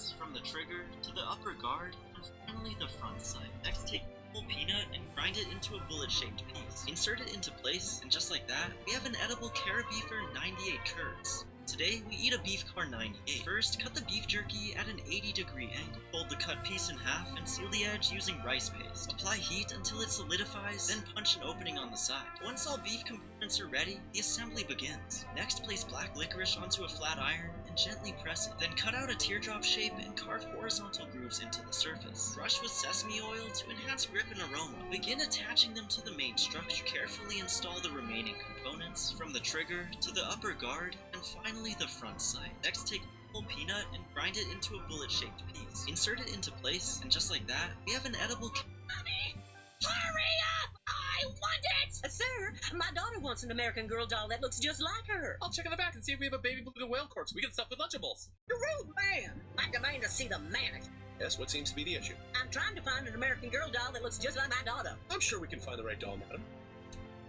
movements, from the trigger to the upper guard, and finally the front sight. Next, take a whole peanut and grind it into a bullet-shaped piece. Insert it into place, and just like that, we have an edible Carabeefer 98 curds. Today, we eat a beef car 98. First, cut the beef jerky at an 80-degree angle. Fold the cut piece in half and seal the edge using rice paste. Apply heat until it solidifies, then punch an opening on the side. Once all beef components are ready, the assembly begins. Next, place black licorice onto a flat iron and gently press it. Then cut out a teardrop shape and carve horizontal grooves into the surface. Brush with sesame oil to enhance grip and aroma. Begin attaching them to the main structure. Carefully install the remaining components, from the trigger to the upper guard, and finally the front sight. Next, take a whole peanut and grind it into a bullet-shaped piece. Insert it into place, and just like that, we have an edible Mommy! Hurry up! I want it! Sir, my daughter wants an American Girl doll that looks just like her. I'll check in the back and see if we have a baby beluga whale corpse. We can stuff with Lunchables. The rude man! I demand to see the mannequin. Yes, what seems to be the issue? I'm trying to find an American Girl doll that looks just like my daughter. I'm sure we can find the right doll, madam.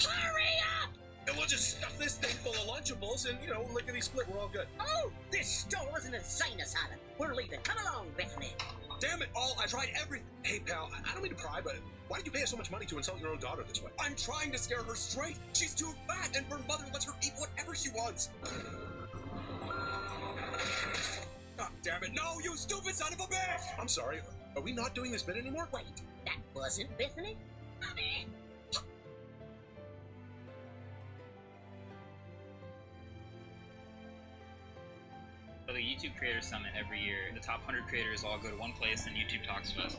Hurry up! And we'll just stuff this thing full of Lunchables and, lickety split, we're all good. Oh, this store is an insane asylum. We're leaving. Come along, Bethany. Damn it all, I tried everything. Hey, pal, I don't mean to pry, but why did you pay us so much money to insult your own daughter this way? I'm trying to scare her straight. She's too fat, and her mother lets her eat whatever she wants. God damn it, no, you stupid son of a bitch! I'm sorry, are we not doing this bit anymore? Wait, that wasn't Bethany? Mommy! For the YouTube Creator Summit every year, the top 100 creators all go to one place and YouTube Talks Fest.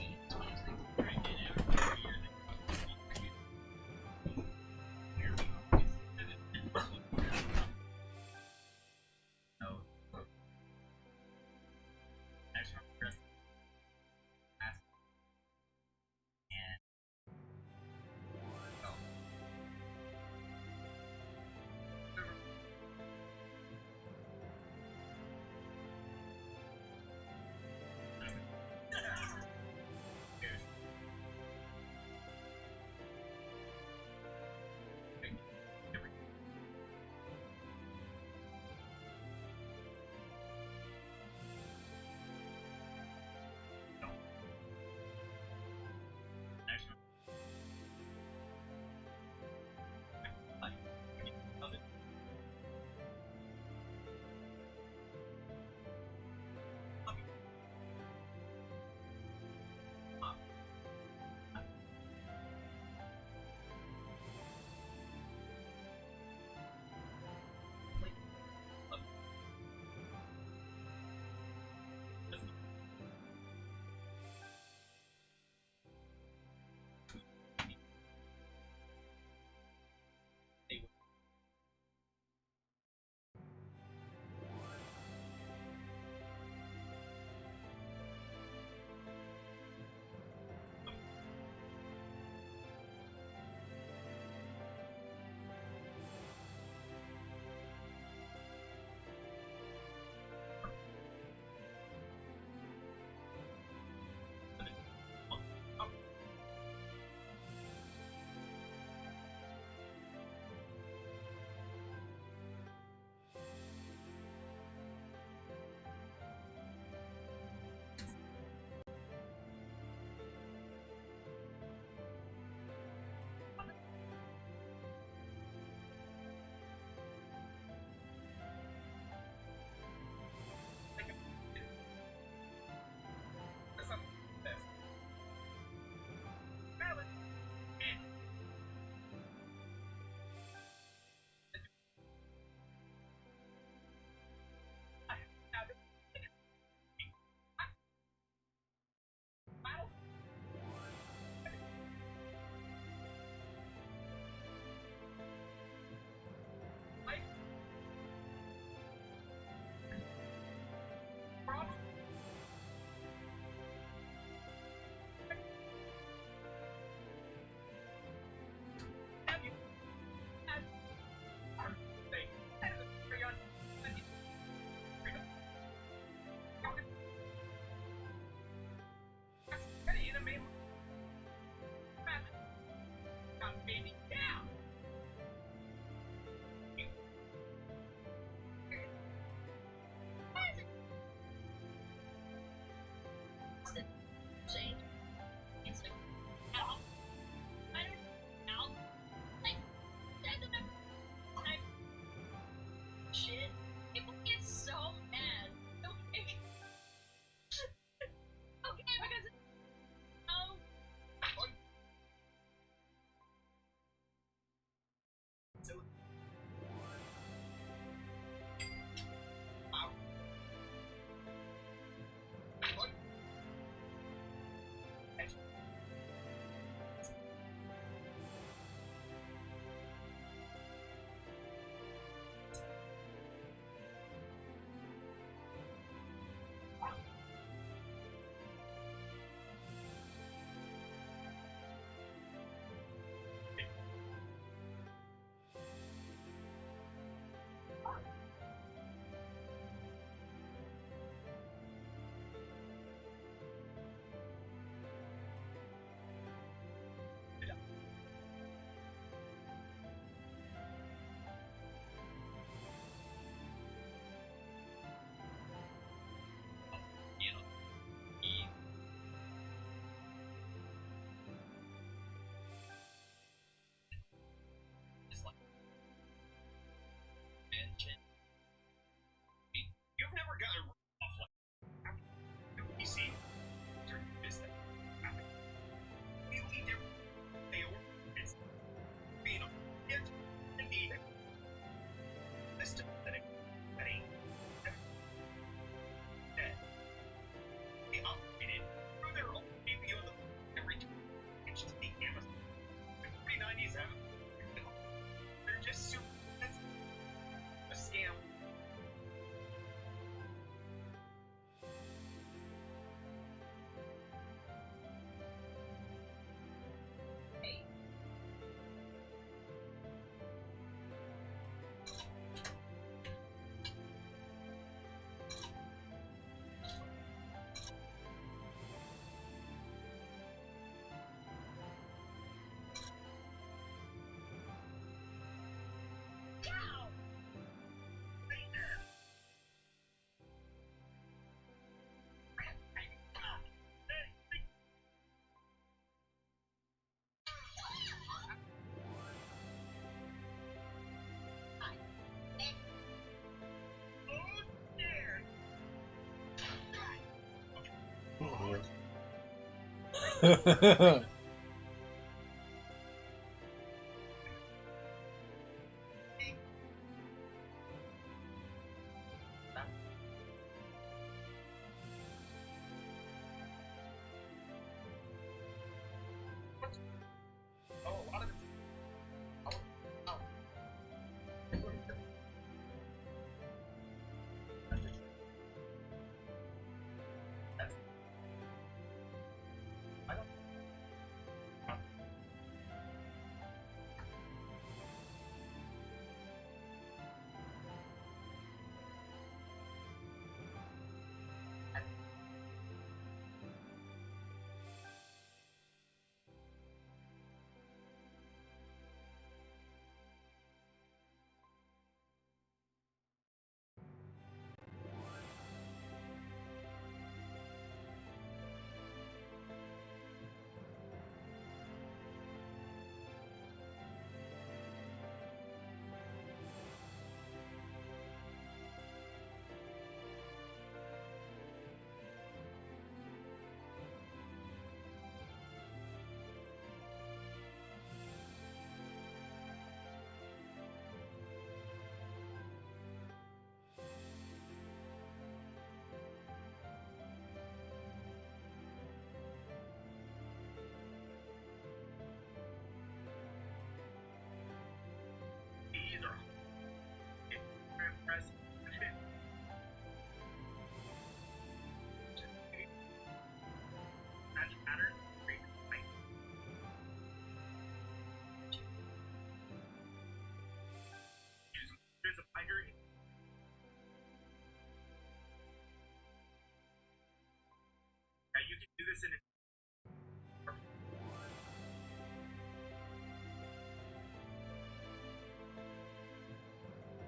You can do this in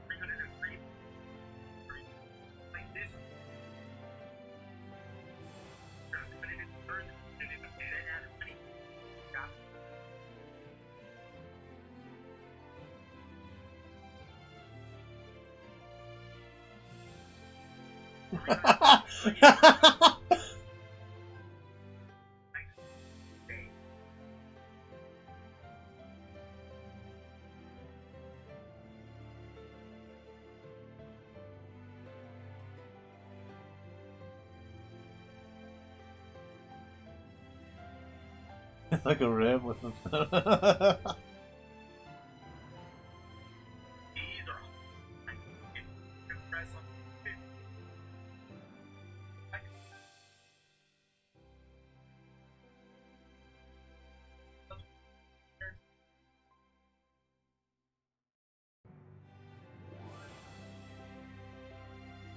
303 like this. Put it in third, and then add a 20. Got It's like a rib with some. these are I can press on it.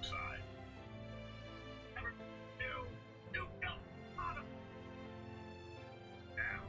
Side. Number 2. 2 belt bottom. Down.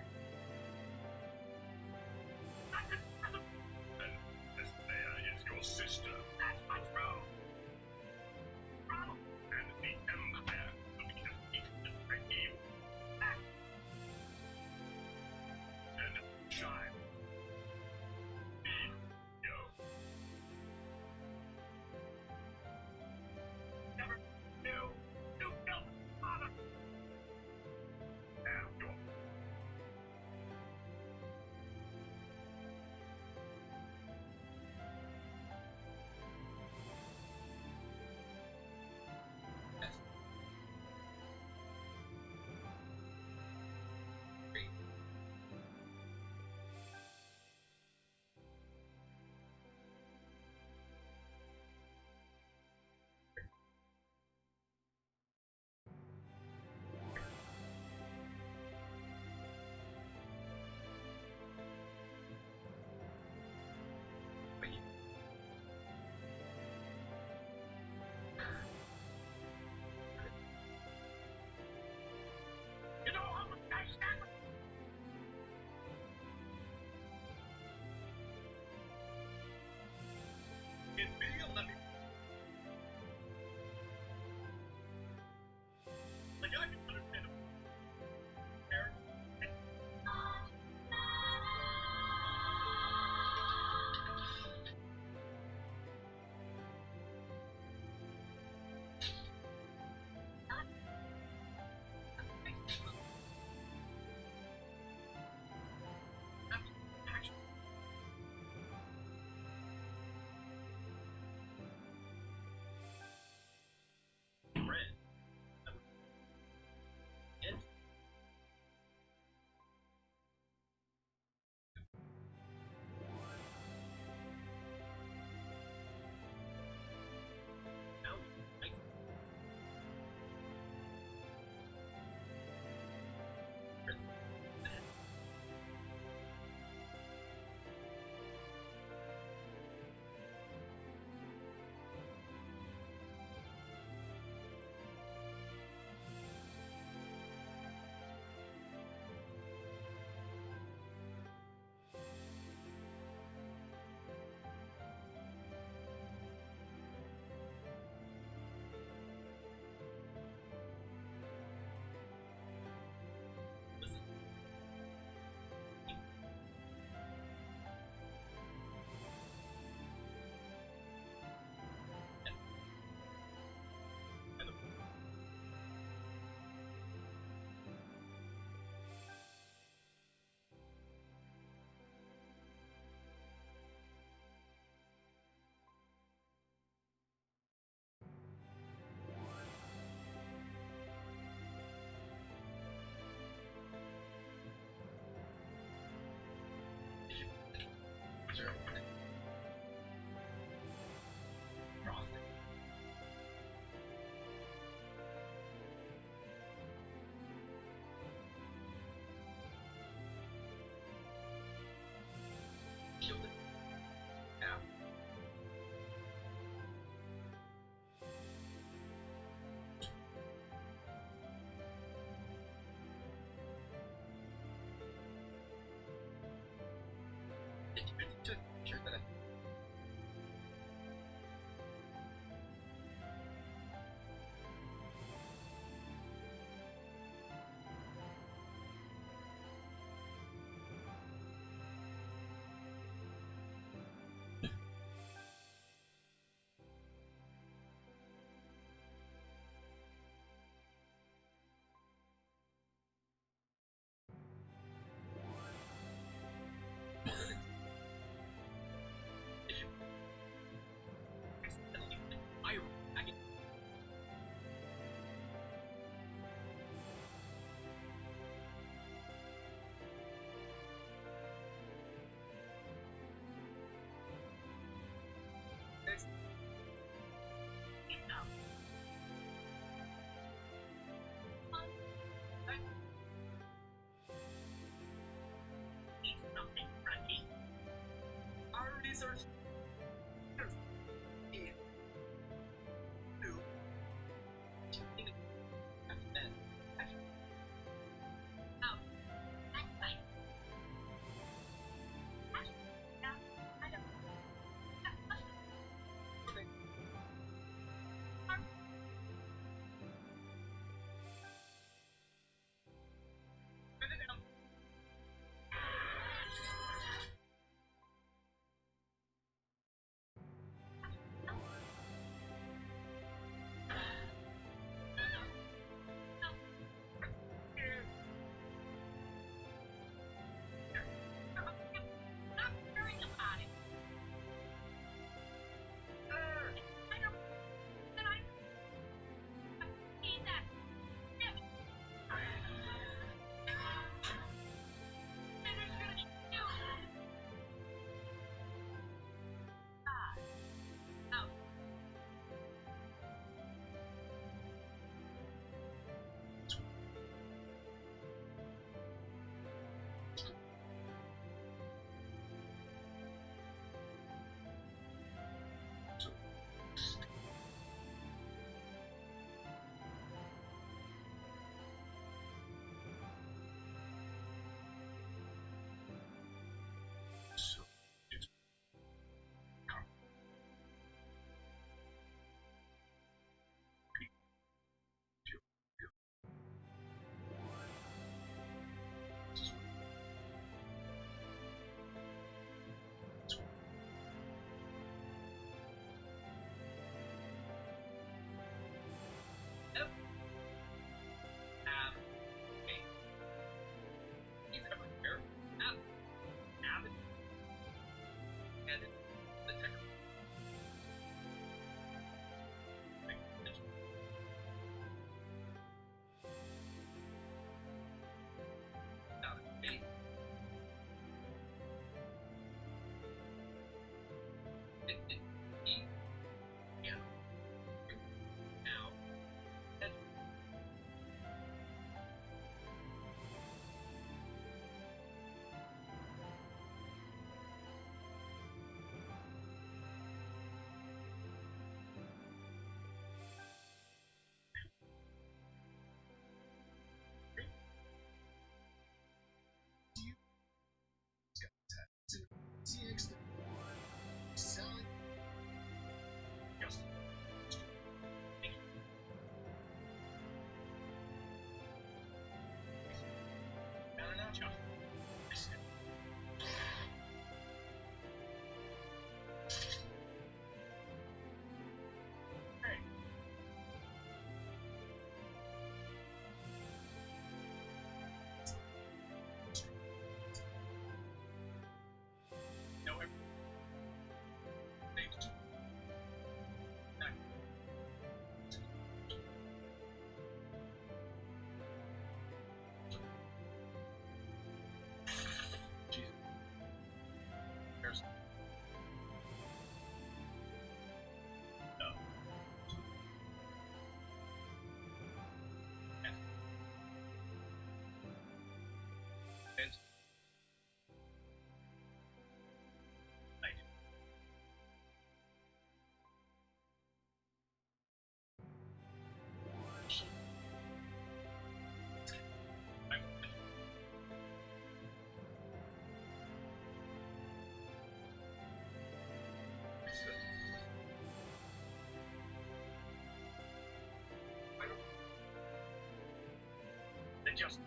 Just.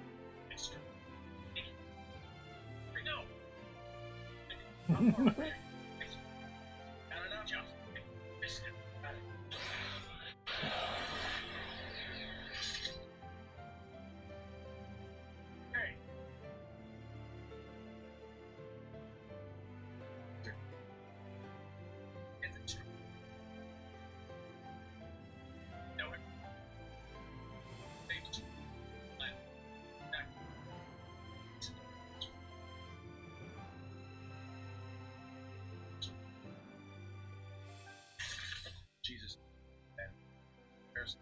It's true. No! I'm far away. No, just. This is it. Hey! It's true. No, it. Thanks. Back. Jesus. And there's no.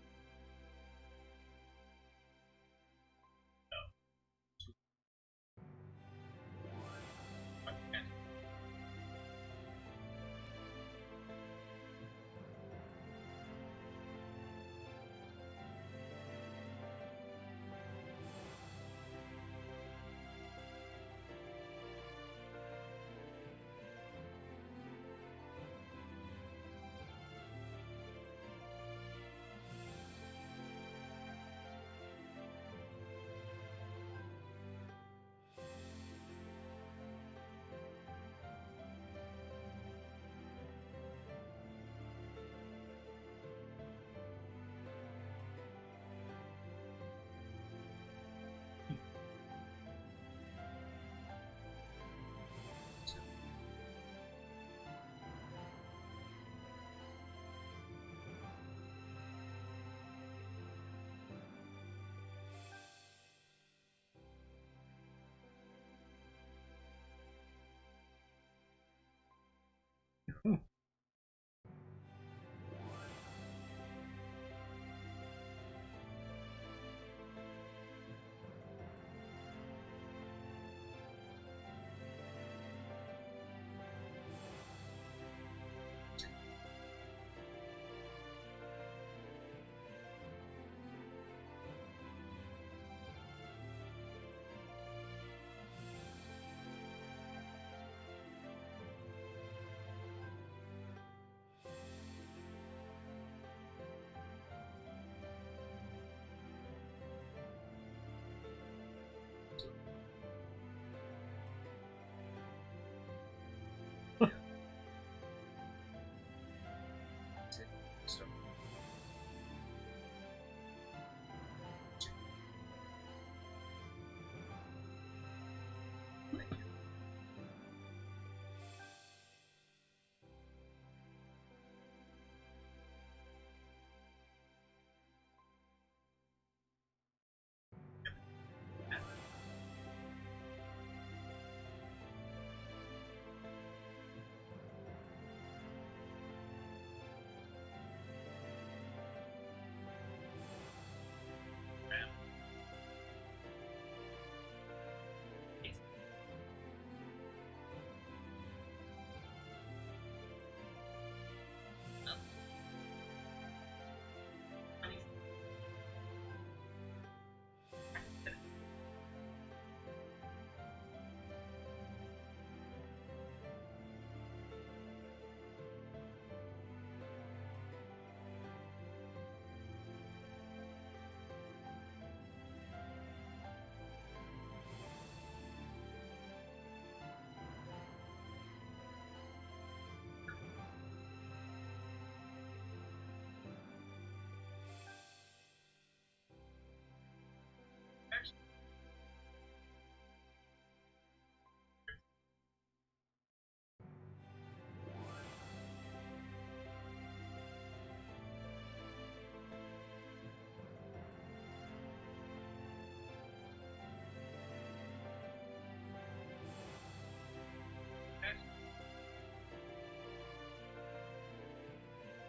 And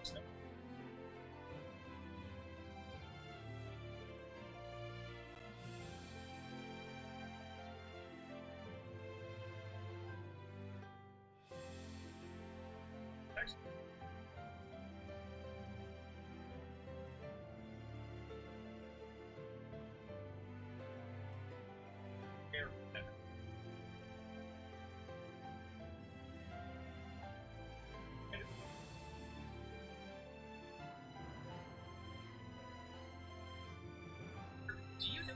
so. Do you know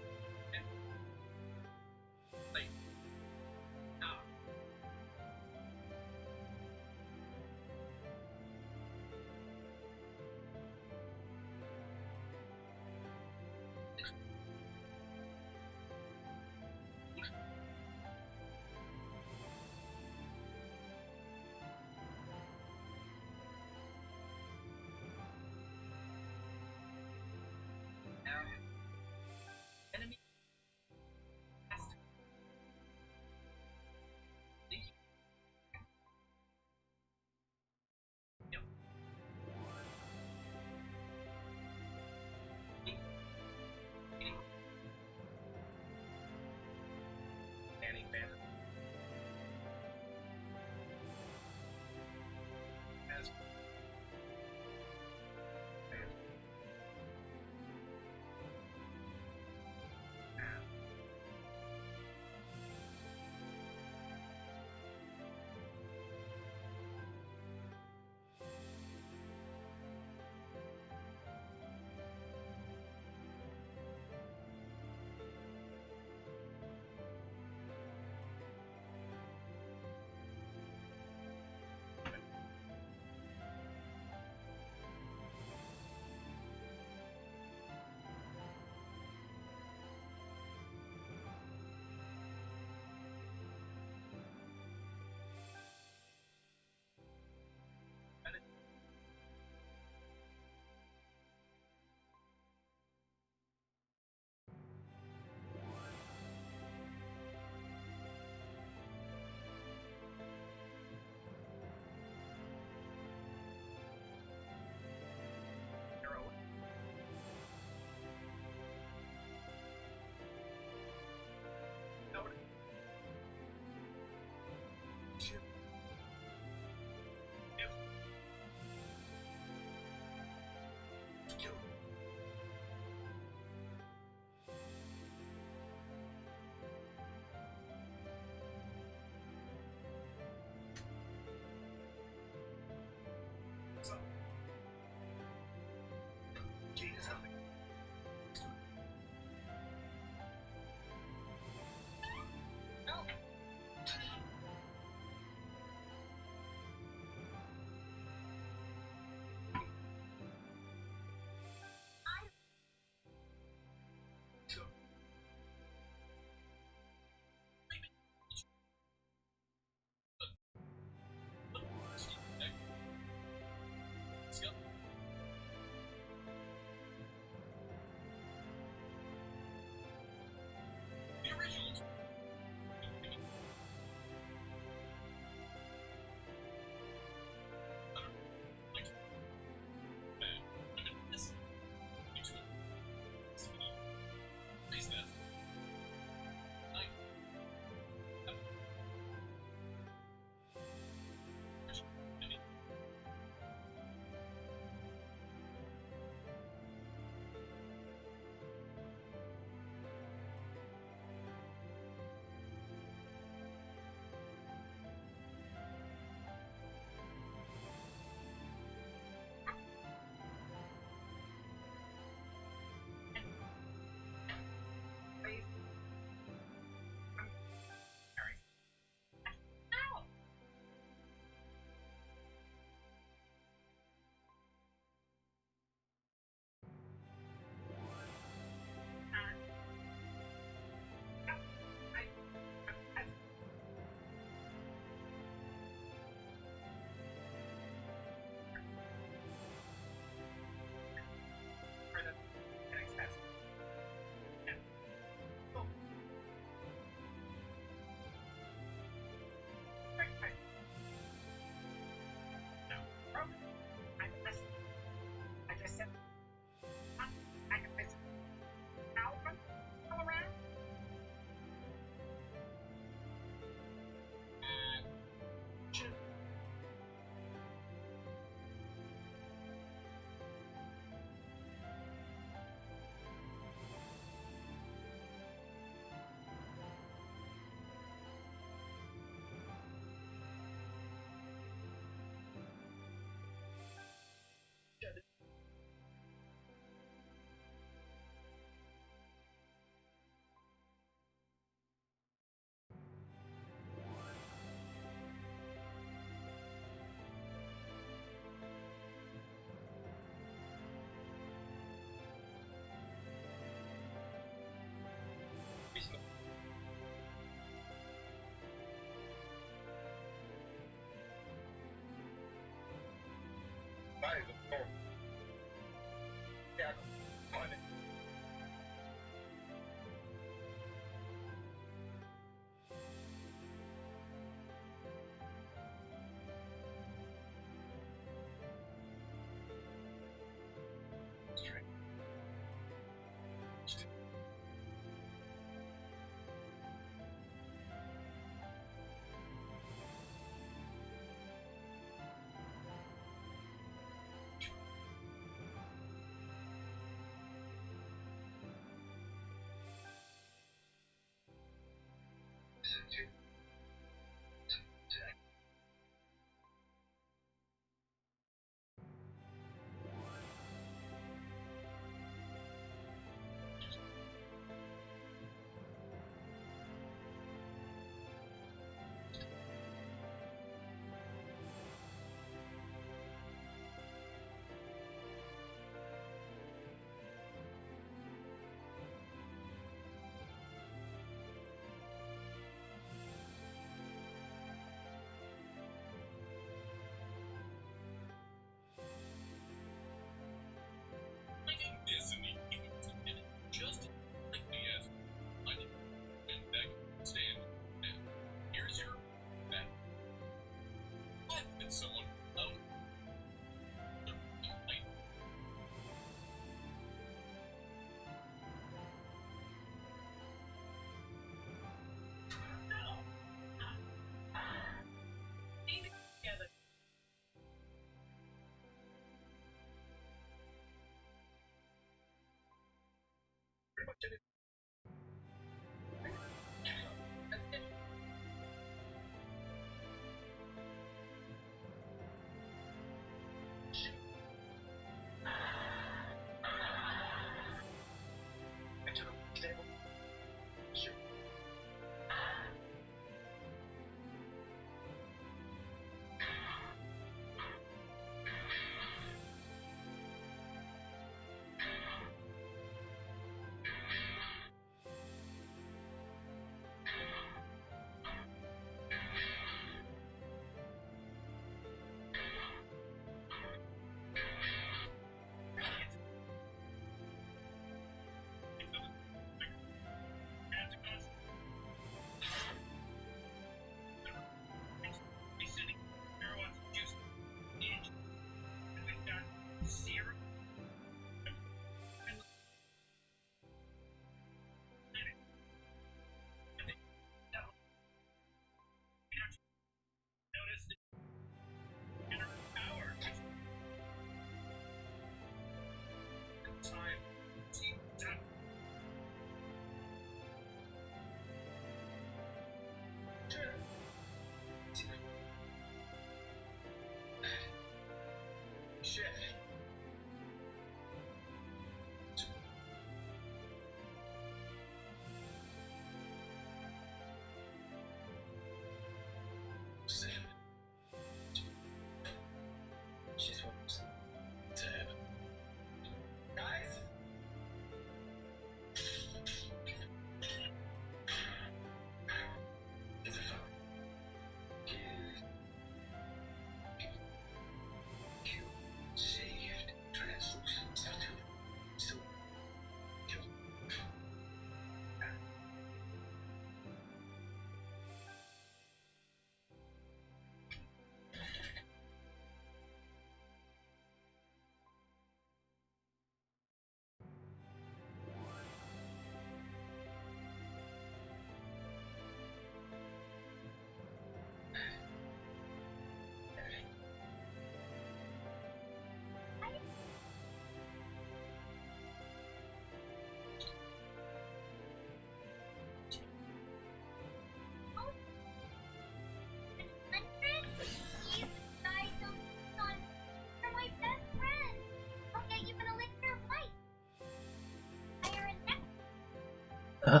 Why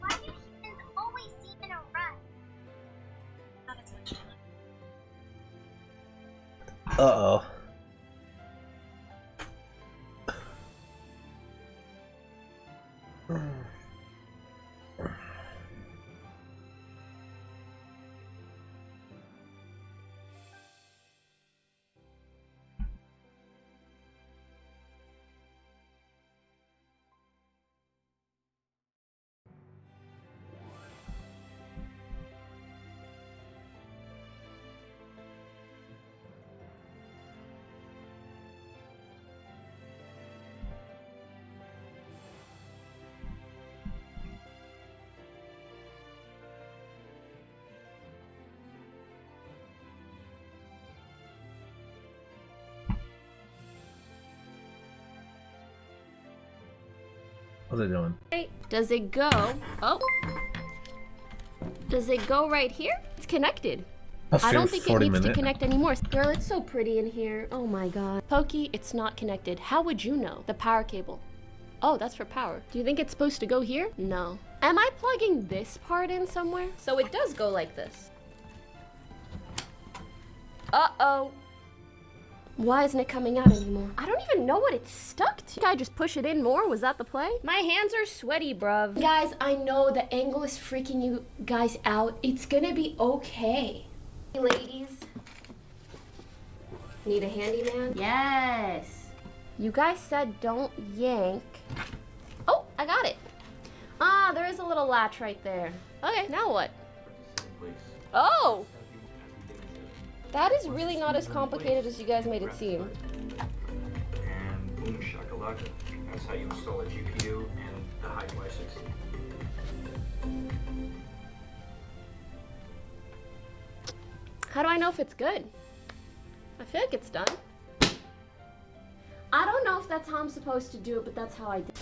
do humans always seem in a rush? Uh-oh. What's it doing? Does it go? Oh. Does it go right here? It's connected. I don't think it needs to connect anymore. Girl, it's so pretty in here. Oh my god. Pokey, it's not connected. How would you know? The power cable. Oh, that's for power. Do you think it's supposed to go here? No. Am I plugging this part in somewhere? So it does go like this. Uh-oh. Why isn't it coming out anymore? I don't even know what it's stuck to. Did I just push it in more? Was that the play? My hands are sweaty, bruv. Guys, I know the angle is freaking you guys out. It's gonna be okay. Hey, ladies. Need a handyman? Yes. You guys said don't yank. Oh, I got it. Ah, there is a little latch right there. Okay, now what? Oh! That is really not as complicated as you guys made it seem. And boom shakalaka. That's how you install a GPU and the high Y60. How do I know if it's good? I feel like it's done. I don't know if that's how I'm supposed to do it, but that's how I did.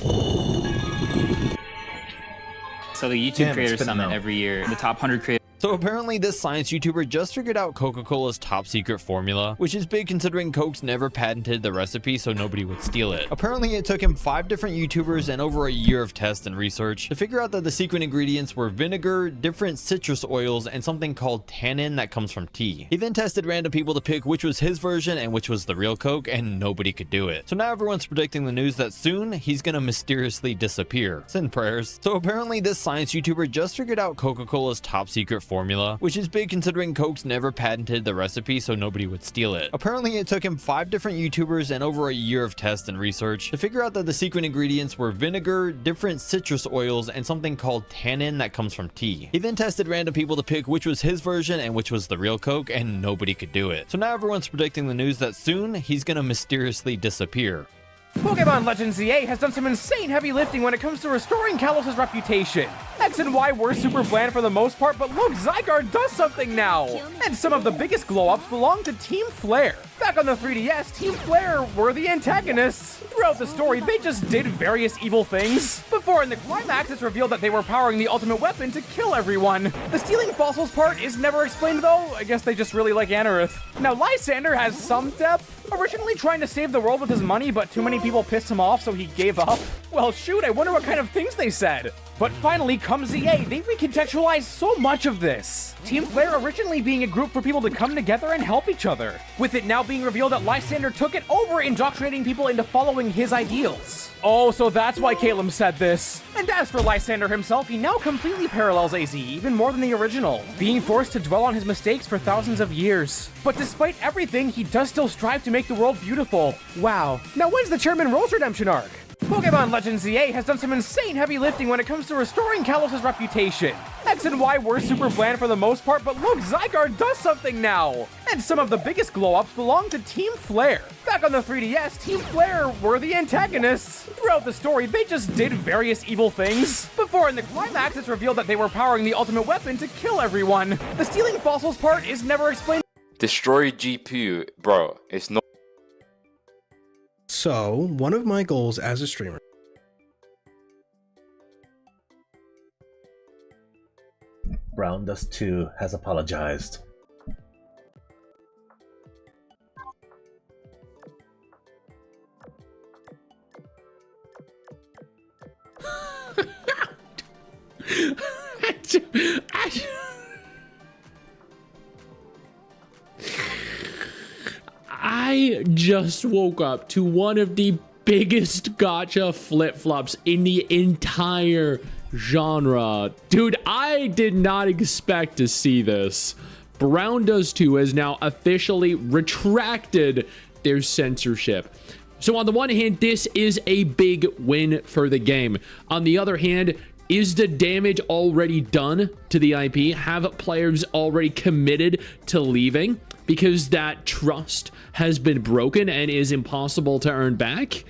So the YouTube Creator Summit every year, the top 100 creators. So apparently this science YouTuber just figured out Coca-Cola's top secret formula, which is big considering Coke's never patented the recipe so nobody would steal it. Apparently it took him 5 different YouTubers and over a year of tests and research to figure out that the secret ingredients were vinegar, different citrus oils, and something called tannin that comes from tea. He then tested random people to pick which was his version and which was the real Coke, and nobody could do it. So now everyone's predicting the news that soon he's gonna mysteriously disappear. Send prayers. So apparently this science YouTuber just figured out Coca-Cola's top secret formula, which is big considering Coke's never patented the recipe so nobody would steal it. Apparently it took him 5 different YouTubers and over a year of tests and research to figure out that the secret ingredients were vinegar, different citrus oils, and something called tannin that comes from tea. He then tested random people to pick which was his version and which was the real Coke, and nobody could do it. So now everyone's predicting the news that soon he's gonna mysteriously disappear. Pokemon Legends EA has done some insane heavy lifting when it comes to restoring Kalos' reputation. X and Y were super bland for the most part, but look, Zygarde does something now! And some of the biggest glow-ups belong to Team Flare. Back on the 3DS, Team Flare were the antagonists. Throughout the story, they just did various evil things. Before in the climax, it's revealed that they were powering the ultimate weapon to kill everyone. The stealing fossils part is never explained though. I guess they just really like Anorith. Now Lysander has some depth. Originally trying to save the world with his money, but too many people pissed him off, so he gave up. Well, shoot, I wonder what kind of things they said. But finally comes EA. They recontextualized so much of this. Team Flare originally being a group for people to come together and help each other, with it now being revealed that Lysander took it over, indoctrinating people into following his ideals. Oh, so that's why Caleb said this. And as for Lysander himself, he now completely parallels AZ, even more than the original, being forced to dwell on his mistakes for thousands of years. But despite everything, he does still strive to make the world beautiful. Wow. Now when's the Chairman Rose redemption arc? Pokemon Legends EA has done some insane heavy lifting when it comes to restoring Kalos' reputation. X and Y were super bland for the most part, but look, Zygarde does something now! And some of the biggest glow-ups belong to Team Flare. Back on the 3DS, Team Flare were the antagonists. Throughout the story, they just did various evil things. Before in the climax, it's revealed that they were powering the ultimate weapon to kill everyone. The stealing fossils part is never explained. Destroy GPU, bro, it's no. So, one of my goals as a streamer Brown Dust 2 has apologized. I just woke up to one of the biggest gacha flip-flops in the entire genre. Dude, I did not expect to see this. Brown Dust 2 has now officially retracted their censorship. So on the one hand, this is a big win for the game. On the other hand, is the damage already done to the IP? Have players already committed to leaving because that trust has been broken and is impossible to earn back?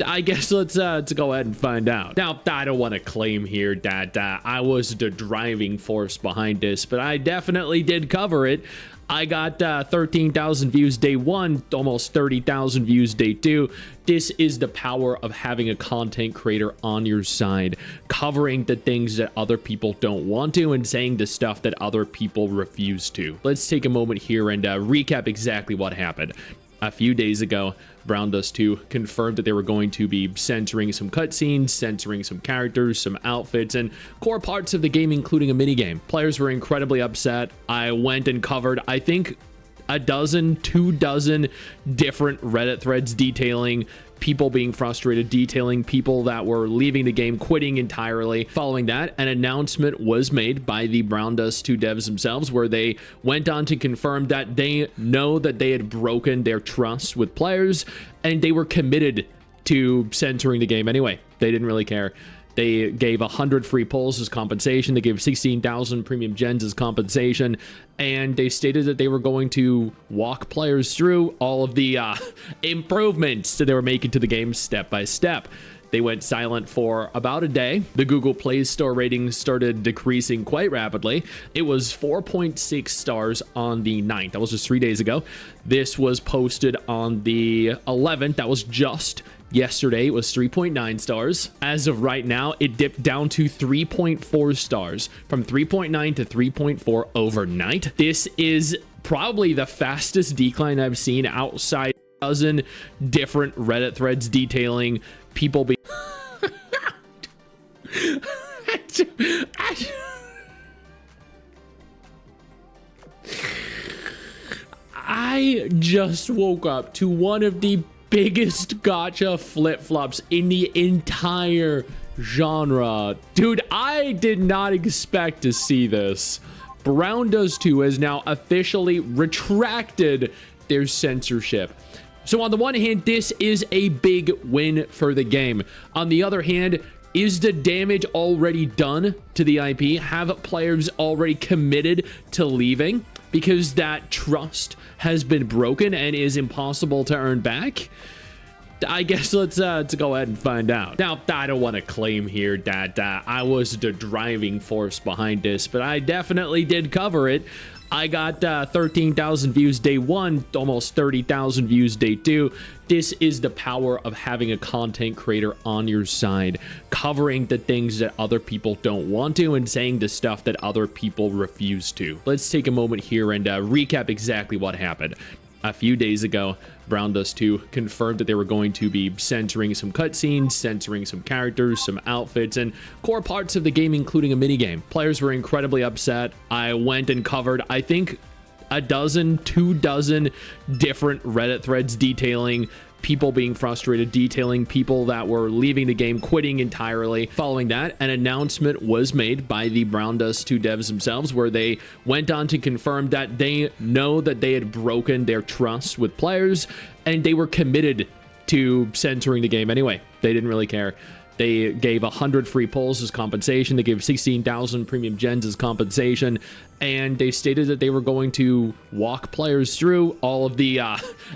I guess let's go ahead and find out. Now, I don't want to claim here that I was the driving force behind this, but I definitely did cover it. I got 13,000 views day 1, almost 30,000 views day 2. This is the power of having a content creator on your side, covering the things that other people don't want to and saying the stuff that other people refuse to. Let's take a moment here and recap exactly what happened. A few days ago, Brown Dust 2 confirmed that they were going to be censoring some cutscenes, censoring some characters, some outfits, and core parts of the game, including a minigame. Players were incredibly upset. I went and covered, I think, a dozen, 24 different Reddit threads detailing people being frustrated, detailing people that were leaving the game, quitting entirely. Following that, an announcement was made by the Brown Dust 2 devs themselves, where they went on to confirm that they know that they had broken their trust with players, and they were committed to censoring the game anyway. They didn't really care. They gave 100 free pulls as compensation. They gave 16,000 premium gens as compensation. And they stated that they were going to walk players through all of the improvements that they were making to the game step by step. They went silent for about a day. The Google Play Store ratings started decreasing quite rapidly. It was 4.6 stars on the 9th. That was just 3 days ago. This was posted on the 11th. That was just yesterday. It was 3.9 stars. As of right now, it dipped down to 3.4 stars from 3.9 to 3.4 overnight. This is probably the fastest decline I've seen outside a dozen different Reddit threads detailing people being I just woke up to one of the biggest gacha flip-flops in the entire genre. Dude, I did not expect to see this. Brown Does Too has now officially retracted their censorship. So on the one hand, this is a big win for the game. On the other hand, is the damage already done to the IP? Have players already committed to leaving because that trust has been broken and is impossible to earn back? I guess let's go ahead and find out. Now, I don't want to claim here that I was the driving force behind this, but I definitely did cover it. I got 13,000 views day 1, almost 30,000 views day 2. This is the power of having a content creator on your side, covering the things that other people don't want to and saying the stuff that other people refuse to. Let's take a moment here and recap exactly what happened. A few days ago, Brown Does Too confirmed that they were going to be censoring some cutscenes, censoring some characters, some outfits, and core parts of the game, including a minigame. Players were incredibly upset. I went and covered, I think, a dozen, 2 dozen different Reddit threads detailing people being frustrated, detailing people that were leaving the game, quitting entirely. Following that, an announcement was made by the Brown Does Too devs themselves, where they went on to confirm that they know that they had broken their trust with players and they were committed to censoring the game anyway. They didn't really care. They gave 100 free polls as compensation. They gave 16,000 premium gens as compensation. And they stated that they were going to walk players through all of the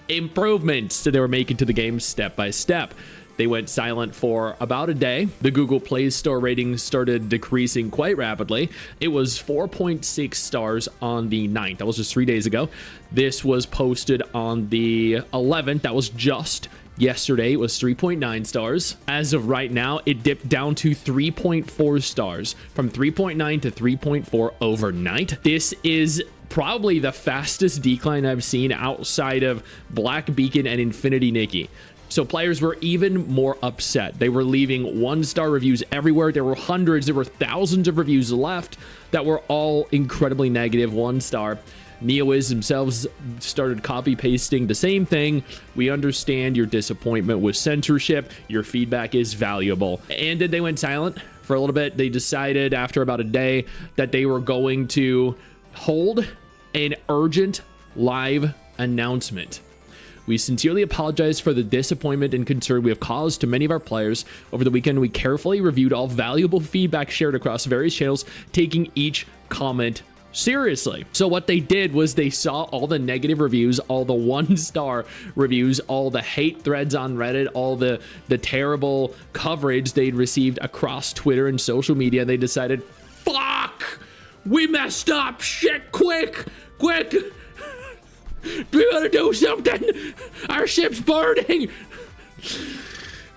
improvements that they were making to the game step by step. They went silent for about a day. The Google Play Store ratings started decreasing quite rapidly. It was 4.6 stars on the 9th. That was just 3 days ago. This was posted on the 11th. That was just yesterday. It was 3.9 stars. As of right now, it dipped down to 3.4 stars from 3.9 to 3.4 overnight. This is probably the fastest decline I've seen outside of Black Beacon and Infinity Nikke. So players were even more upset. They were leaving 1-star reviews everywhere. There were hundreds, there were thousands of reviews left that were all incredibly negative, 1 star. Neoiz themselves started copy pasting the same thing. We understand your disappointment with censorship. Your feedback is valuable. And then they went silent for a little bit. They decided after about a day that they were going to hold an urgent live announcement. We sincerely apologize for the disappointment and concern we have caused to many of our players. Over the weekend, we carefully reviewed all valuable feedback shared across various channels, taking each comment seriously. So what they did was they saw all the negative reviews, all the 1-star reviews, all the hate threads on Reddit, all the terrible coverage they'd received across Twitter and social media. They decided, fuck, we messed up, shit, quick, we gotta do something, our ship's burning.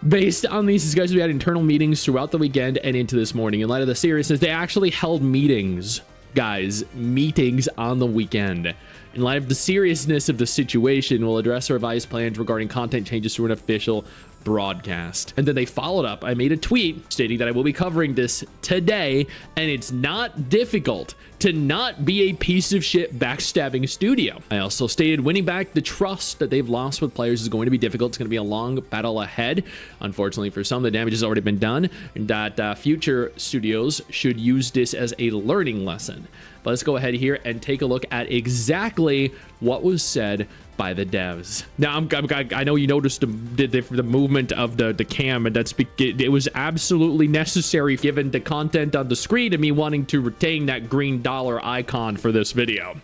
Based on these discussions, we had internal meetings throughout the weekend and into this morning. In light of the seriousness, they actually held meetings, guys, meetings on the weekend. In light of the seriousness of the situation, we'll address our revised plans regarding content changes through an official broadcast. And then they followed up. I made a tweet stating that I will be covering this today, and it's not difficult to not be a piece of shit backstabbing studio. I also stated winning back the trust that they've lost with players is going to be difficult. It's going to be a long battle ahead. Unfortunately for some, the damage has already been done, and that future studios should use this as a learning lesson. But let's go ahead here and take a look at exactly what was said by the devs. Now, I know you noticed the movement of the cam, and it was absolutely necessary given the content on the screen and me wanting to retain that green dollar icon for this video.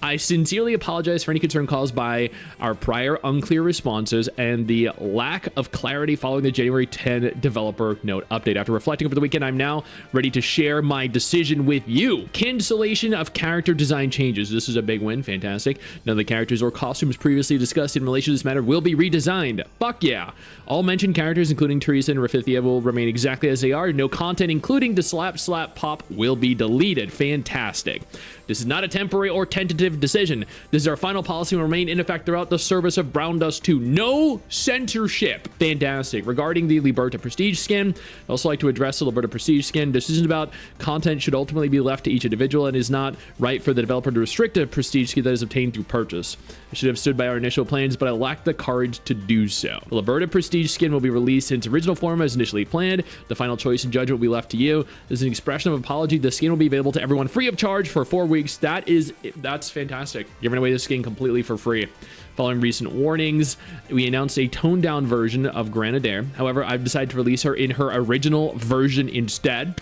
I sincerely apologize for any concern caused by our prior unclear responses and the lack of clarity following the January 10 developer note update. After reflecting over the weekend, I'm now ready to share my decision with you. Cancellation of character design changes. This is a big win. Fantastic. None of the characters or costumes previously discussed in relation to this matter will be redesigned. Fuck yeah. All mentioned characters, including Teresa and Rafithia, will remain exactly as they are. No content, including the slap pop, will be deleted. Fantastic. This is not a temporary or tentative decision. This is our final policy and will remain in effect throughout the service of Brown Dust 2. No censorship. Fantastic. Regarding the Liberta Prestige skin, I'd also like to address the Liberta Prestige skin. Decisions about content should ultimately be left to each individual and is not right for the developer to restrict a Prestige skin that is obtained through purchase. I should have stood by our initial plans, but I lacked the courage to do so. The Liberta Prestige skin will be released in its original form as initially planned. The final choice and judgment will be left to you. This is an expression of apology. The skin will be available to everyone free of charge for 4 weeks. That's fantastic. Giving away the skin completely for free. Following recent warnings, we announced a toned-down version of Grenadier. However, I've decided to release her in her original version instead.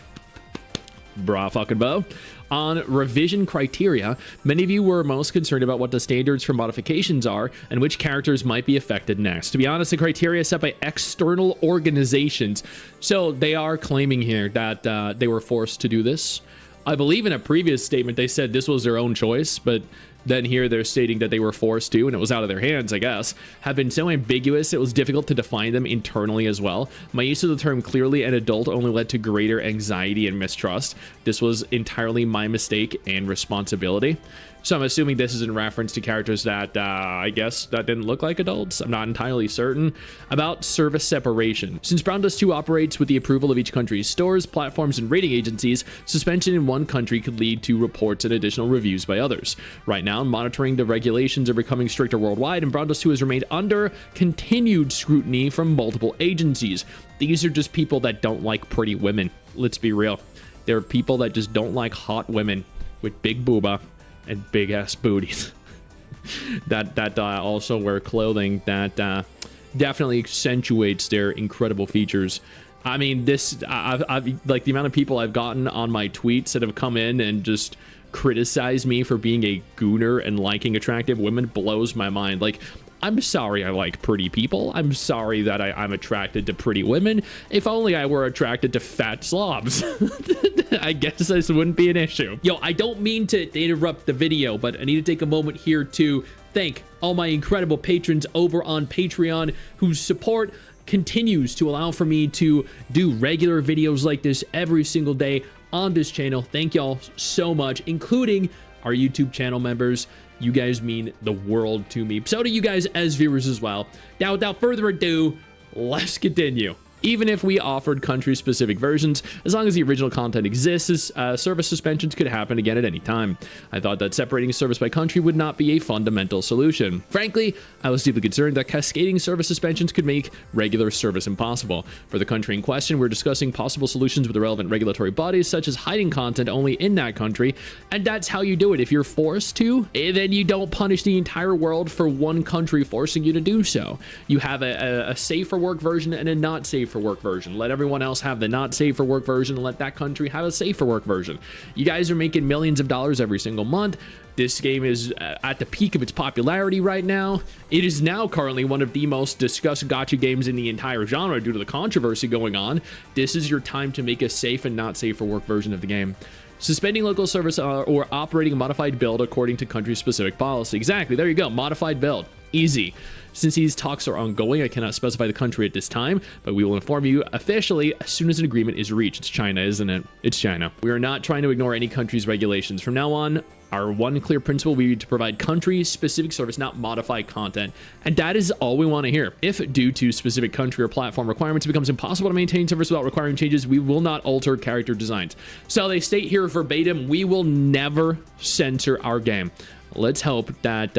Bra fucking bow. On revision criteria, many of you were most concerned about what the standards for modifications are and which characters might be affected next. To be honest, the criteria set by external organizations. So they are claiming here that they were forced to do this. I believe in a previous statement they said this was their own choice, but then here they're stating that they were forced to, and it was out of their hands, I guess, have been so ambiguous it was difficult to define them internally as well. My use of the term clearly an adult only led to greater anxiety and mistrust. This was entirely my mistake and responsibility. So I'm assuming this is in reference to characters that, I guess, that didn't look like adults. I'm not entirely certain. About service separation. Since Brown Dust 2 operates with the approval of each country's stores, platforms, and rating agencies, suspension in one country could lead to reports and additional reviews by others. Right now, monitoring the regulations are becoming stricter worldwide, and Brown Dust 2 has remained under continued scrutiny from multiple agencies. These are just people that don't like pretty women. Let's be real. They're people that just don't like hot women with big booba and big ass booties that also wear clothing that definitely accentuates their incredible features. I mean, I've like the amount of people I've gotten on my tweets that have come in and just criticized me for being a gooner and liking attractive women blows my mind. Like, I'm sorry I like pretty people. I'm sorry that I'm attracted to pretty women. If only I were attracted to fat slobs. I guess this wouldn't be an issue. Yo, I don't mean to interrupt the video, but I need to take a moment here to thank all my incredible patrons over on Patreon whose support continues to allow for me to do regular videos like this every single day on this channel. Thank y'all so much, including our YouTube channel members. You guys mean the world to me. So do you guys as viewers as well. Now, without further ado, let's continue. Even if we offered country-specific versions, as long as the original content exists, service suspensions could happen again at any time. I thought that separating service by country would not be a fundamental solution. Frankly, I was deeply concerned that cascading service suspensions could make regular service impossible. For the country in question, we're discussing possible solutions with the relevant regulatory bodies, such as hiding content only in that country, and that's how you do it. If you're forced to, then you don't punish the entire world for one country forcing you to do so. You have a safe for work version and a not safe for work version. Let everyone else have the not safe for work version and let that country have a safe for work version. You guys are making millions of dollars every single month. This game is at the peak of its popularity right now. It is now currently one of the most discussed gacha games in the entire genre due to the controversy going on. This is your time to make a safe and not safe for work version of the game. Suspending local service or operating a modified build according to country-specific policy. Exactly, there you go, modified build. Easy. Since these talks are ongoing, I cannot specify the country at this time, but we will inform you officially as soon as an agreement is reached. It's China, isn't it? It's China. We are not trying to ignore any country's regulations. From now on, our one clear principle will be to provide country-specific service, not modified content. And that is all we want to hear. If, due to specific country or platform requirements, it becomes impossible to maintain service without requiring changes, we will not alter character designs. So they state here verbatim, we will never censor our game. Let's hope that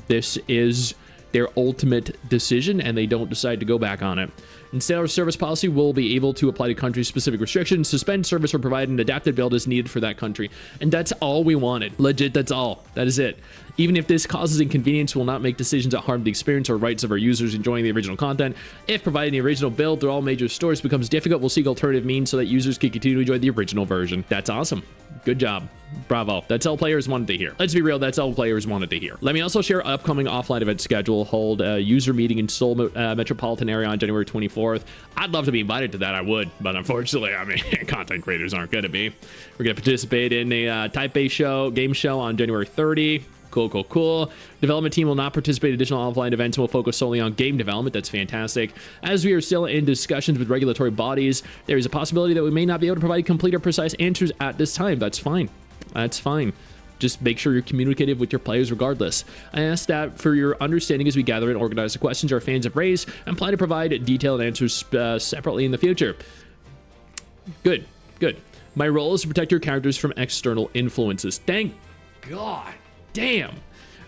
this is their ultimate decision and they don't decide to go back on it. Instead, our service policy will be able to apply to country-specific restrictions, suspend service, or provide an adapted build as needed for that country. And that's all we wanted. Legit, that's all. That is it. Even if this causes inconvenience, we'll not make decisions that harm the experience or rights of our users enjoying the original content. If providing the original build through all major stores becomes difficult, we'll seek alternative means so that users can continue to enjoy the original version. That's awesome. Good job. Bravo. That's all players wanted to hear. Let's be real, that's all players wanted to hear. Let me also share upcoming offline event schedule. Hold a user meeting in Seoul metropolitan area on January 24th. I'd love to be invited to that, I would, but unfortunately, I mean, content creators aren't going to be. We're going to participate in a Taipei game show on January 30. Cool. Development team will not participate in additional offline events and will focus solely on game development. That's fantastic. As we are still in discussions with regulatory bodies, there is a possibility that we may not be able to provide complete or precise answers at this time. That's fine. That's fine. Just make sure you're communicative with your players regardless. I ask that for your understanding as we gather and organize the questions our fans have raised and plan to provide detailed answers separately in the future. Good. My role is to protect your characters from external influences. Thank God. Damn.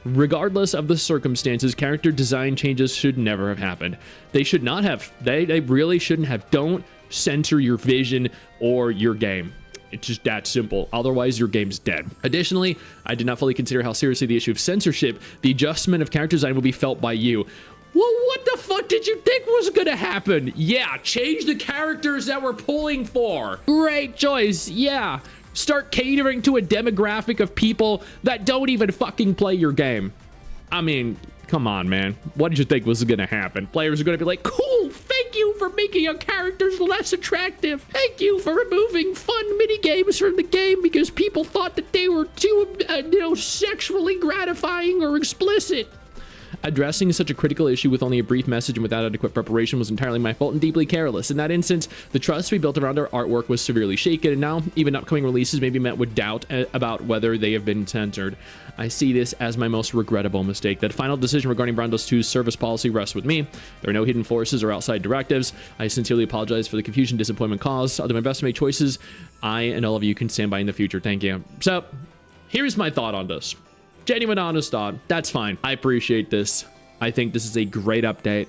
Regardless of the circumstances, character design changes should never have happened. They should not have. They really shouldn't have. Don't censor your vision or your game. It's just that simple. Otherwise, your game's dead. Additionally, I did not fully consider how seriously the issue of censorship, the adjustment of character design will be felt by you. Well, what the fuck did you think was gonna happen? Yeah, change the characters that we're pulling for. Great choice, yeah. Start catering to a demographic of people that don't even fucking play your game. I mean, come on, man. What did you think was gonna happen? Players are gonna be like, cool, thank you for making our characters less attractive. Thank you for removing fun mini games from the game because people thought that they were too, sexually gratifying or explicit. Addressing such a critical issue with only a brief message and without adequate preparation was entirely my fault and deeply careless. In that instance, the trust we built around our artwork was severely shaken, and now even upcoming releases may be met with doubt about whether they have been censored. I see this as my most regrettable mistake. That final decision regarding Brandos 2's service policy rests with me. There are no hidden forces or outside directives. I sincerely apologize for the confusion and disappointment caused. I'll do my best to make choices I and all of you can stand by in the future. Thank you. So, here's my thought on this. Genuine, honest thought. That's fine. I appreciate this. I think this is a great update.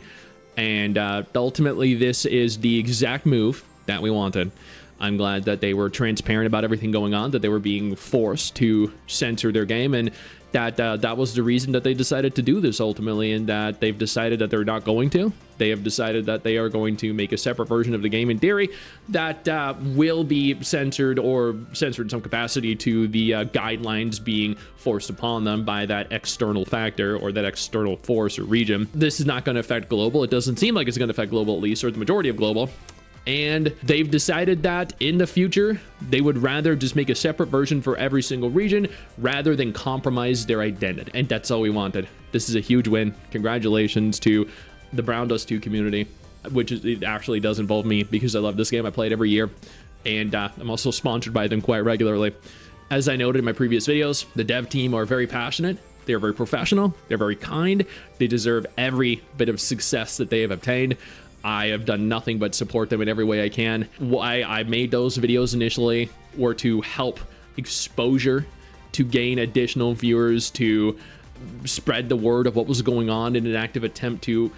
And ultimately, this is the exact move that we wanted. I'm glad that they were transparent about everything going on, that they were being forced to censor their game, and that that was the reason that they decided to do this ultimately, and that they've decided that they're not going to. They have decided that they are going to make a separate version of the game in theory that will be censored or censored in some capacity to the guidelines being forced upon them by that external factor or that external force or region. This is not going to affect global. It doesn't seem like it's going to affect global, at least, or the majority of global. And they've decided that in the future, they would rather just make a separate version for every single region rather than compromise their identity. And that's all we wanted. This is a huge win. Congratulations to the Brandos 2 community, which it actually does involve me because I love this game. I play it every year, and I'm also sponsored by them quite regularly. As I noted in my previous videos, the dev team are very passionate. They're very professional. They're very kind. They deserve every bit of success that they have obtained. I have done nothing but support them in every way I can. Why I made those videos initially were to help exposure, to gain additional viewers, to spread the word of what was going on in an active attempt to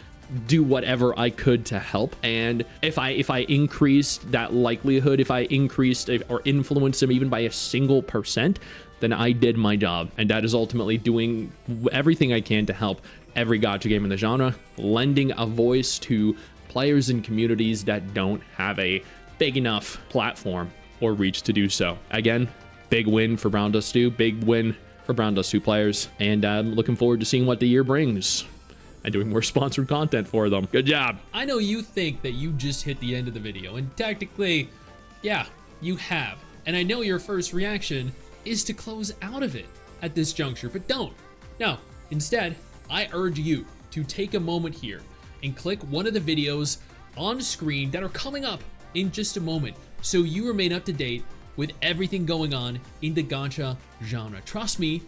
do whatever I could to help. And if I increased that likelihood, if I increased or influenced them even by a single %, then I did my job. And that is ultimately doing everything I can to help every gacha game in the genre, lending a voice to players and communities that don't have a big enough platform or reach to do so. Again, big win for Brandos 2, big win for Brandos 2 players, and I'm looking forward to seeing what the year brings and doing more sponsored content for them. Good job. I know you think that you just hit the end of the video, and technically, yeah, you have. And I know your first reaction is to close out of it at this juncture, but don't. No, instead, I urge you to take a moment here and click one of the videos on screen that are coming up in just a moment so you remain up to date with everything going on in the gacha genre. Trust me,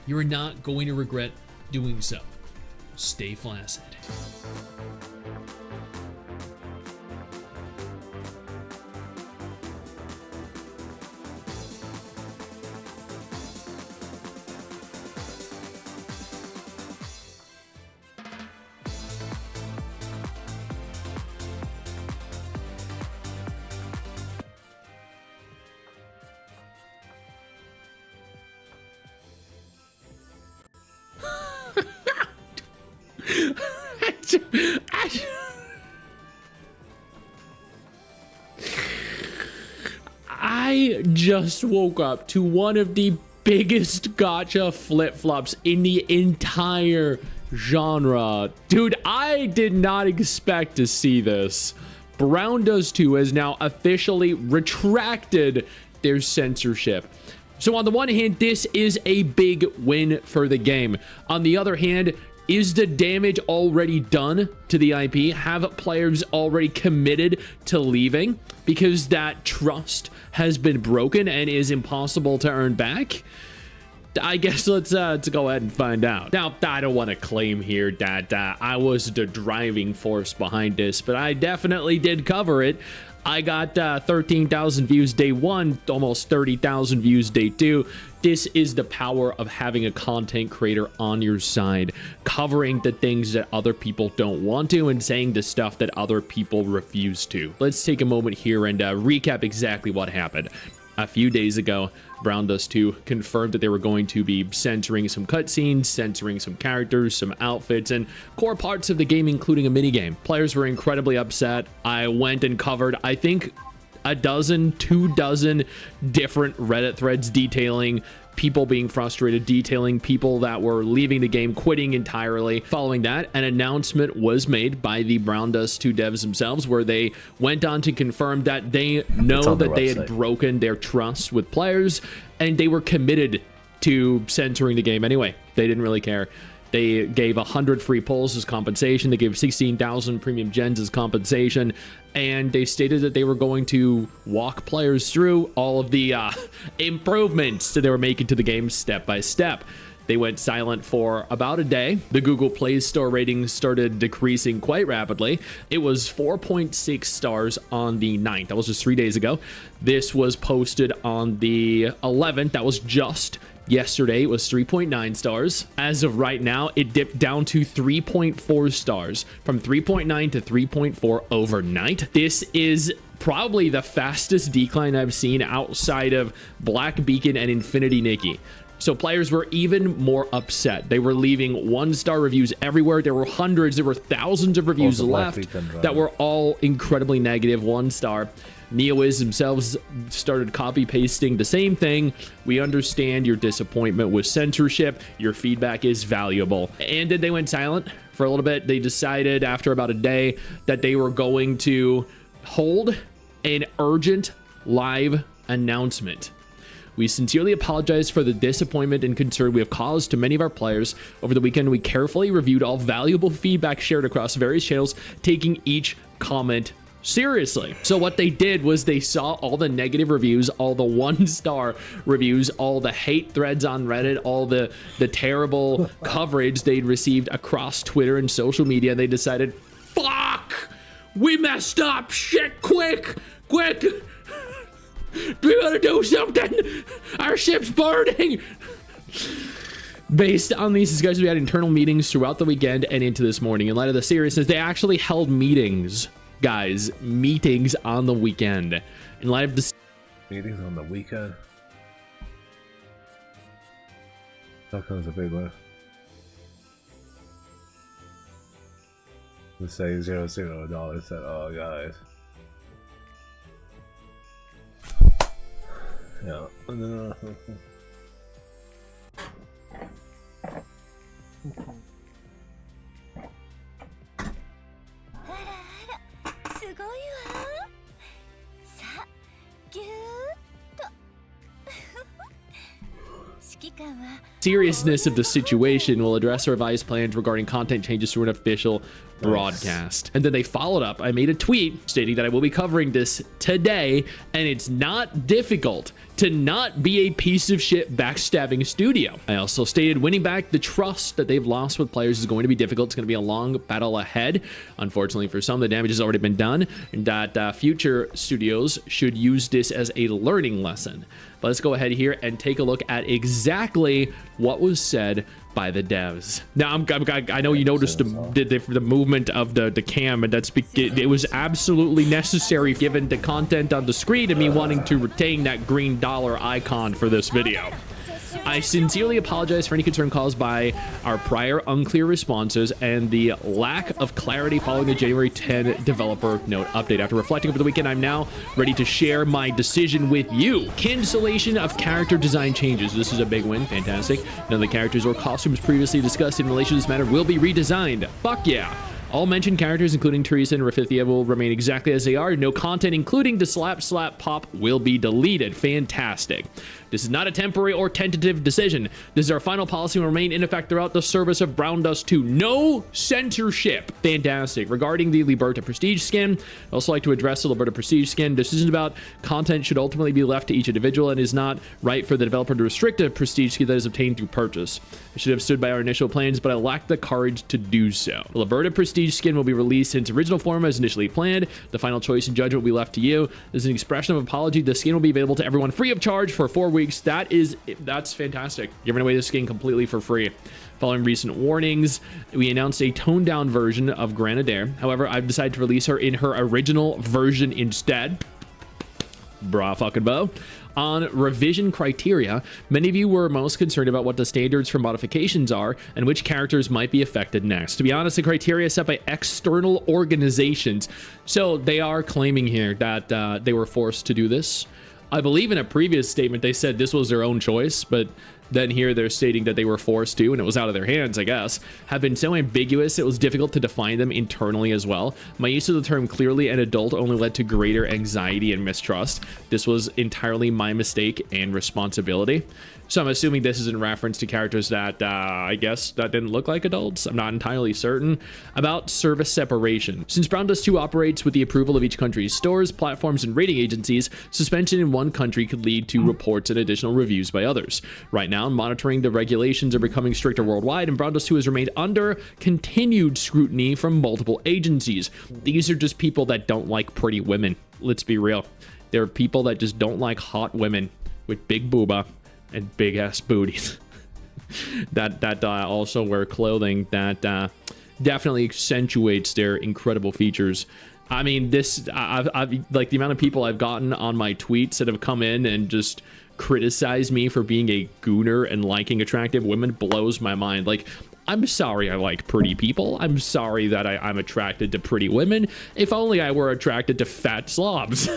you're not going to regret doing so. Stay flaccid. I just woke up to one of the biggest gacha flip-flops in the entire genre. Dude, I did not expect to see this. Brown Does 2 has now officially retracted their censorship. So on the one hand, this is a big win for the game. On the other hand, is the damage already done to the IP? Have players already committed to leaving because that trust has been broken and is impossible to earn back? I guess let's go ahead and find out. Now, I don't want to claim here that I was the driving force behind this, but I definitely did cover it. I got 13,000 views day 1, almost 30,000 views day 2. This is the power of having a content creator on your side, covering the things that other people don't want to and saying the stuff that other people refuse to. Let's take a moment here and recap exactly what happened. A few days ago, Brown Does 2 confirmed that they were going to be censoring some cutscenes, censoring some characters, some outfits, and core parts of the game, including a minigame. Players were incredibly upset. I went and covered, I think, 2 dozen different Reddit threads detailing people being frustrated, detailing people that were leaving the game, quitting entirely. Following that, an announcement was made by the Brown Does 2 devs themselves, where they went on to confirm that they know that they had broken their trust with players, and they were committed to censoring the game anyway. They didn't really care. They gave 100 free polls as compensation. They gave 16,000 premium gens as compensation. And they stated that they were going to walk players through all of the improvements that they were making to the game step by step. They went silent for about a day. The Google Play Store ratings started decreasing quite rapidly. It was 4.6 stars on the 9th. That was just 3 days ago. This was posted on the 11th. That was just yesterday. It was 3.9 stars. As of right now, it dipped down to 3.4 stars, from 3.9 to 3.4 overnight. This is probably the fastest decline I've seen outside of Black Beacon and Infinity Nikke. So players were even more upset. They were leaving 1-star reviews everywhere. There were hundreds, there were thousands of reviews left that were all incredibly negative, 1-star. Neoiz themselves started copy-pasting the same thing. We understand your disappointment with censorship. Your feedback is valuable. And then they went silent for a little bit. They decided after about a day that they were going to hold an urgent live announcement. We sincerely apologize for the disappointment and concern we have caused to many of our players. Over the weekend, we carefully reviewed all valuable feedback shared across various channels, taking each comment seriously. So what they did was they saw all the negative reviews, all the 1-star reviews, all the hate threads on Reddit, all the terrible coverage they'd received across Twitter and social media. They decided, fuck, we messed up, shit, quick. We gotta do something. Our ship's burning. Based on these discussions, we had internal meetings throughout the weekend and into this morning. In light of the seriousness, they actually held meetings, guys. Meetings on the weekend. In light of the meetings on the weekend. That comes a big one. Let's say $0 said, oh guys. Yeah. seriousness of the situation, we'll address our revised plans regarding content changes through an official broadcast. And then they followed up. I made a tweet stating that I will be covering this today, and it's not difficult to not be a piece of shit backstabbing studio. I also stated winning back the trust that they've lost with players is going to be difficult. It's going to be a long battle ahead. Unfortunately for some, the damage has already been done, and that future studios should use this as a learning lesson. But let's go ahead here and take a look at exactly what was said by the devs. Now, I know you noticed the movement of the cam, and it was absolutely necessary given the content on the screen and me wanting to retain that green dollar icon for this video. I sincerely apologize for any concern caused by our prior unclear responses and the lack of clarity following the January 10 developer note update. After reflecting over the weekend, I'm now ready to share my decision with you. Cancellation of character design changes. This is a big win. Fantastic. None of the characters or costumes previously discussed in relation to this matter will be redesigned. Fuck yeah. All mentioned characters, including Teresa and Rafithia, will remain exactly as they are. No content, including the slap pop, will be deleted. Fantastic. This is not a temporary or tentative decision. This is our final policy and will remain in effect throughout the service of Brown Dust 2. No censorship. Fantastic. Regarding the Liberta Prestige skin, I'd also like to address the Liberta Prestige skin. Decisions about content should ultimately be left to each individual and is not right for the developer to restrict a Prestige skin that is obtained through purchase. I should have stood by our initial plans, but I lacked the courage to do so. The Liberta Prestige skin will be released in its original form as initially planned. The final choice and judgment will be left to you. As an expression of apology, the skin will be available to everyone free of charge for 4 weeks. That's fantastic. Giving away the skin completely for free. Following recent warnings, we announced a toned-down version of Grenadier. However, I've decided to release her in her original version instead. Bra fucking bow. On revision criteria, many of you were most concerned about what the standards for modifications are and which characters might be affected next. To be honest, the criteria set by external organizations. So they are claiming here that they were forced to do this. I believe in a previous statement they said this was their own choice, but then here they're stating that they were forced to, and it was out of their hands, I guess, have been so ambiguous it was difficult to define them internally as well. My use of the term clearly an adult only led to greater anxiety and mistrust. This was entirely my mistake and responsibility. So I'm assuming this is in reference to characters that, I guess, that didn't look like adults. I'm not entirely certain. About service separation. Since Brown Dust 2 operates with the approval of each country's stores, platforms, and rating agencies, suspension in one country could lead to reports and additional reviews by others. Right now, monitoring the regulations are becoming stricter worldwide, and Brown Dust 2 has remained under continued scrutiny from multiple agencies. These are just people that don't like pretty women. Let's be real. They're people that just don't like hot women with big booba and big ass booties that also wear clothing that definitely accentuates their incredible features. I mean, I've like the amount of people I've gotten on my tweets that have come in and just criticized me for being a gooner and liking attractive women blows my mind. Like, I'm sorry I like pretty people. I'm sorry that I'm attracted to pretty women. If only I were attracted to fat slobs.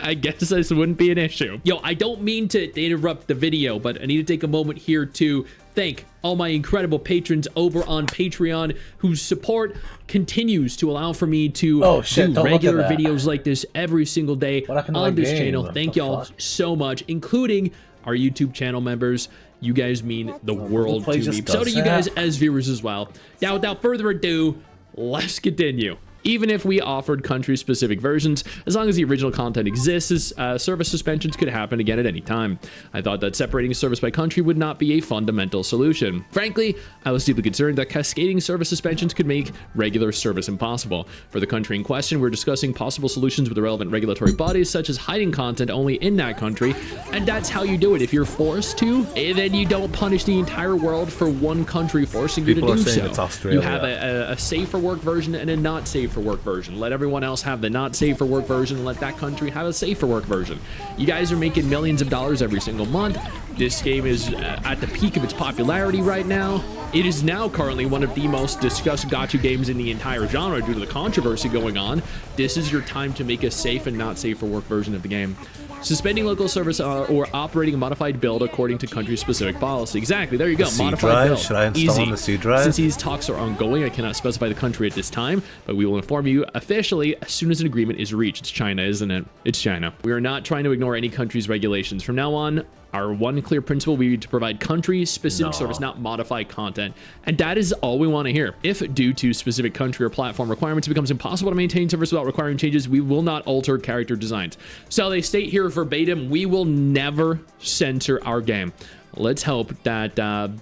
I guess this wouldn't be an issue. Yo, I don't mean to interrupt the video, but I need to take a moment here to thank all my incredible patrons over on Patreon whose support continues to allow for me to do regular videos like this every single day on this channel. Thank y'all so much, including our YouTube channel members. You guys mean the world to me. So do you guys as viewers as well. Now, without further ado, let's continue. Even if we offered country-specific versions, as long as the original content exists, service suspensions could happen again at any time. I thought that separating service by country would not be a fundamental solution. Frankly, I was deeply concerned that cascading service suspensions could make regular service impossible. For the country in question, we're discussing possible solutions with the relevant regulatory bodies, such as hiding content only in that country, and that's how you do it. If you're forced to, then you don't punish the entire world for one country forcing you to do so. You have a safe for work version and a not safe for work version. Let everyone else have the not safe for work version and let that country have a safe for work version. You guys are making millions of dollars every single month. This game is at the peak of its popularity right now. It is now currently one of the most discussed gacha games in the entire genre due to the controversy going on. This is your time to make a safe and not safe for work version of the game. Suspending local service or operating a modified build according to country-specific policy. Exactly, there you go. Modified build. Should I install on the C drive? Since these talks are ongoing, I cannot specify the country at this time, but we will inform you officially as soon as an agreement is reached. It's China, isn't it? It's China. We are not trying to ignore any country's regulations. From now on, our one clear principle will be to provide country-specific service, not modified content. And that is all we want to hear. If, due to specific country or platform requirements, it becomes impossible to maintain service without requiring changes, we will not alter character designs. So they state here verbatim, we will never censor our game. Let's hope that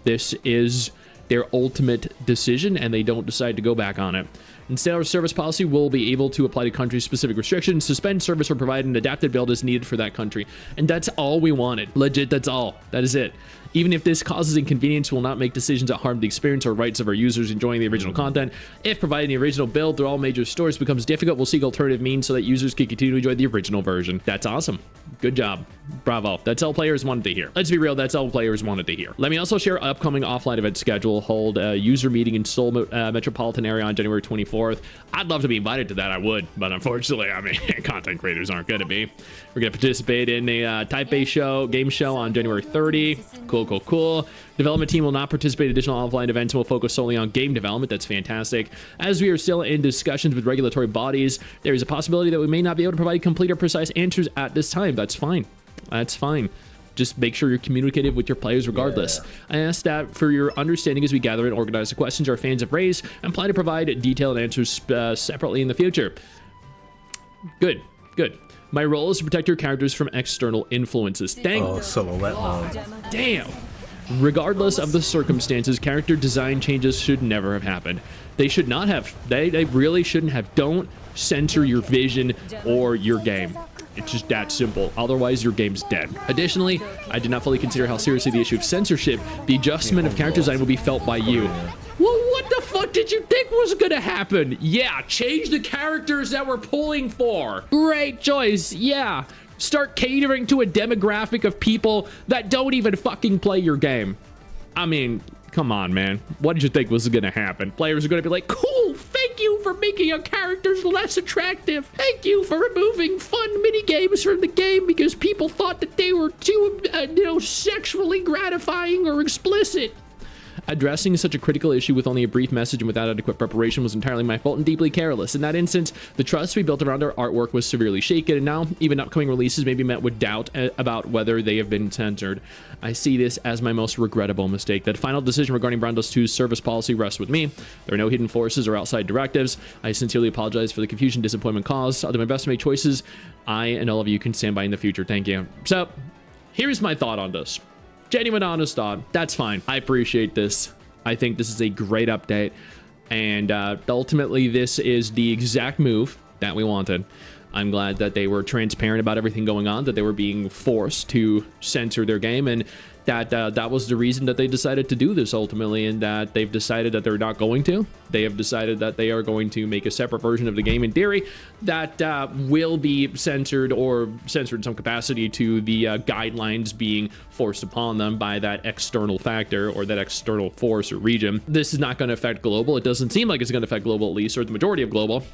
this is their ultimate decision and they don't decide to go back on it. Instead, our service policy will be able to apply to country-specific restrictions, suspend service, or provide an adapted build as needed for that country. And that's all we wanted. Legit, that's all. That is it. Even if this causes inconvenience, we'll not make decisions that harm the experience or rights of our users enjoying the original content. If providing the original build through all major stores becomes difficult, we'll seek alternative means so that users can continue to enjoy the original version. That's awesome. Good job. Bravo. That's all players wanted to hear. Let's be real, that's all players wanted to hear. Let me also share upcoming offline event schedule. Hold a user meeting in Seoul metropolitan area on January 24th. I'd love to be invited to that, I would, but unfortunately, I mean, content creators aren't going to be. We're going to participate in a Type-A game show on January 30. Cool. Development team will not participate in additional offline events and will focus solely on game development. That's fantastic. As we are still in discussions with regulatory bodies, there is a possibility that we may not be able to provide complete or precise answers at this time. That's fine. That's fine. Just make sure you're communicative with your players regardless. Yeah. I ask that for your understanding as we gather and organize the questions our fans have raised and plan to provide detailed answers separately in the future. Good. My role is to protect your characters from external influences. Silhouette mode. Damn. Regardless of the circumstances, character design changes should never have happened. They should not have. They really shouldn't have. Don't censor your vision or your game. It's just that simple. Otherwise, your game's dead. Additionally, I did not fully consider how seriously the issue of censorship, the adjustment of character design will be felt by you. Well, what the fuck did you think was gonna happen? Yeah, change the characters that we're pulling for. Great choice, yeah. Start catering to a demographic of people that don't even fucking play your game. I mean, come on, man. What did you think was gonna happen? Players are gonna be like, cool, thank you for making our characters less attractive. Thank you for removing fun mini games from the game because people thought that they were too, sexually gratifying or explicit. Addressing such a critical issue with only a brief message and without adequate preparation was entirely my fault and deeply careless. In that instance, the trust we built around our artwork was severely shaken, and now even upcoming releases may be met with doubt about whether they have been censored. I see this as my most regrettable mistake. That final decision regarding Brandos 2's service policy rests with me. There are no hidden forces or outside directives. I sincerely apologize for the confusion and disappointment caused. I'll do my best to make choices I and all of you can stand by in the future. Thank you. So, here's my thought on this. Genuine, honest thought. That's fine. I appreciate this. I think this is a great update. And ultimately, this is the exact move that we wanted. I'm glad that they were transparent about everything going on, that they were being forced to censor their game, and that was the reason that they decided to do this ultimately, and that they've decided that they're not going to. They have decided that they are going to make a separate version of the game in theory that will be censored or censored in some capacity to the guidelines being forced upon them by that external factor or that external force or region. This is not going to affect global. It doesn't seem like it's going to affect global, at least, or the majority of global.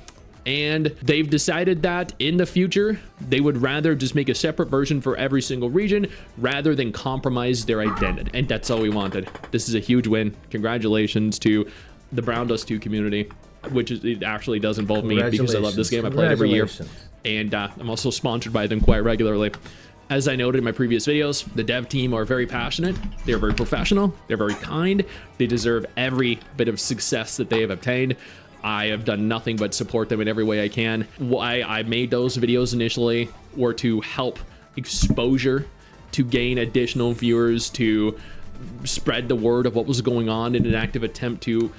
And they've decided that in the future, they would rather just make a separate version for every single region rather than compromise their identity. And that's all we wanted. This is a huge win. Congratulations to the Brandos 2 community, which it actually does involve me because I love this game. I play it every year. And I'm also sponsored by them quite regularly. As I noted in my previous videos, the dev team are very passionate. They're very professional. They're very kind. They deserve every bit of success that they have obtained. I have done nothing but support them in every way I can. Why I made those videos initially were to help exposure, to gain additional viewers, to spread the word of what was going on in an active attempt to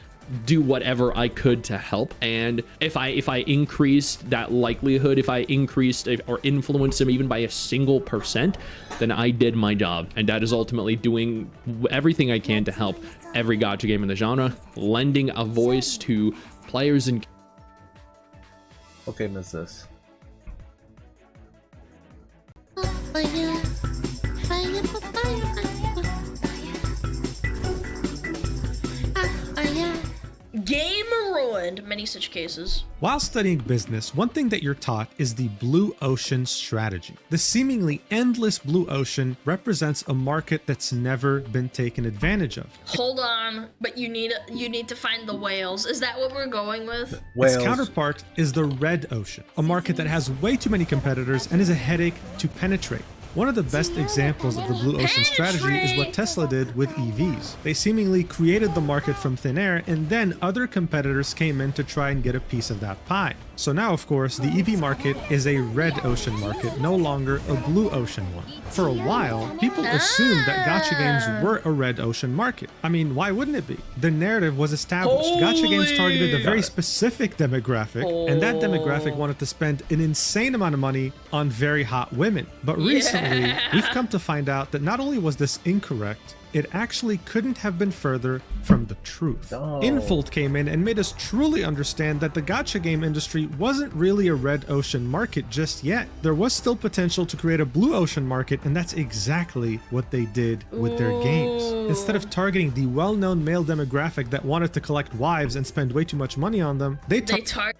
do whatever I could to help. And if I increased that likelihood, if I increased or influenced them even by a single %, then I did my job. And that is ultimately doing everything I can to help every gacha game in the genre, lending a voice to players and... What game is this? Game ruined. Many such cases. While studying business, one thing that you're taught is the blue ocean strategy. The seemingly endless blue ocean represents a market that's never been taken advantage of. Hold on, but you need to find the whales. Is that what we're going with? Its counterpart is the red ocean, a market that has way too many competitors and is a headache to penetrate. One of the best examples of the blue ocean strategy is what Tesla did with EVs. They seemingly created the market from thin air, and then other competitors came in to try and get a piece of that pie. So now, of course, the EV market is a red ocean market, no longer a blue ocean one. For a while, people assumed that gacha games were a red ocean market. I mean, why wouldn't it be? The narrative was established. Gacha games targeted a very specific demographic, and that demographic wanted to spend an insane amount of money on very hot women. But recently, we've come to find out that not only was this incorrect, it actually couldn't have been further from the truth. No. Infold came in and made us truly understand that the gacha game industry wasn't really a red ocean market just yet. There was still potential to create a blue ocean market, and that's exactly what they did with their games. Instead of targeting the well-known male demographic that wanted to collect wives and spend way too much money on them, they targeted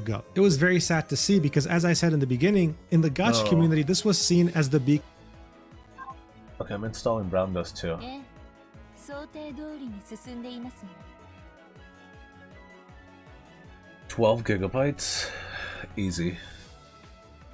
go. It was very sad to see because, as I said in the beginning, in the gacha community, this was seen as the big. Okay, I'm installing Brown Dust too. 12 gigabytes, easy.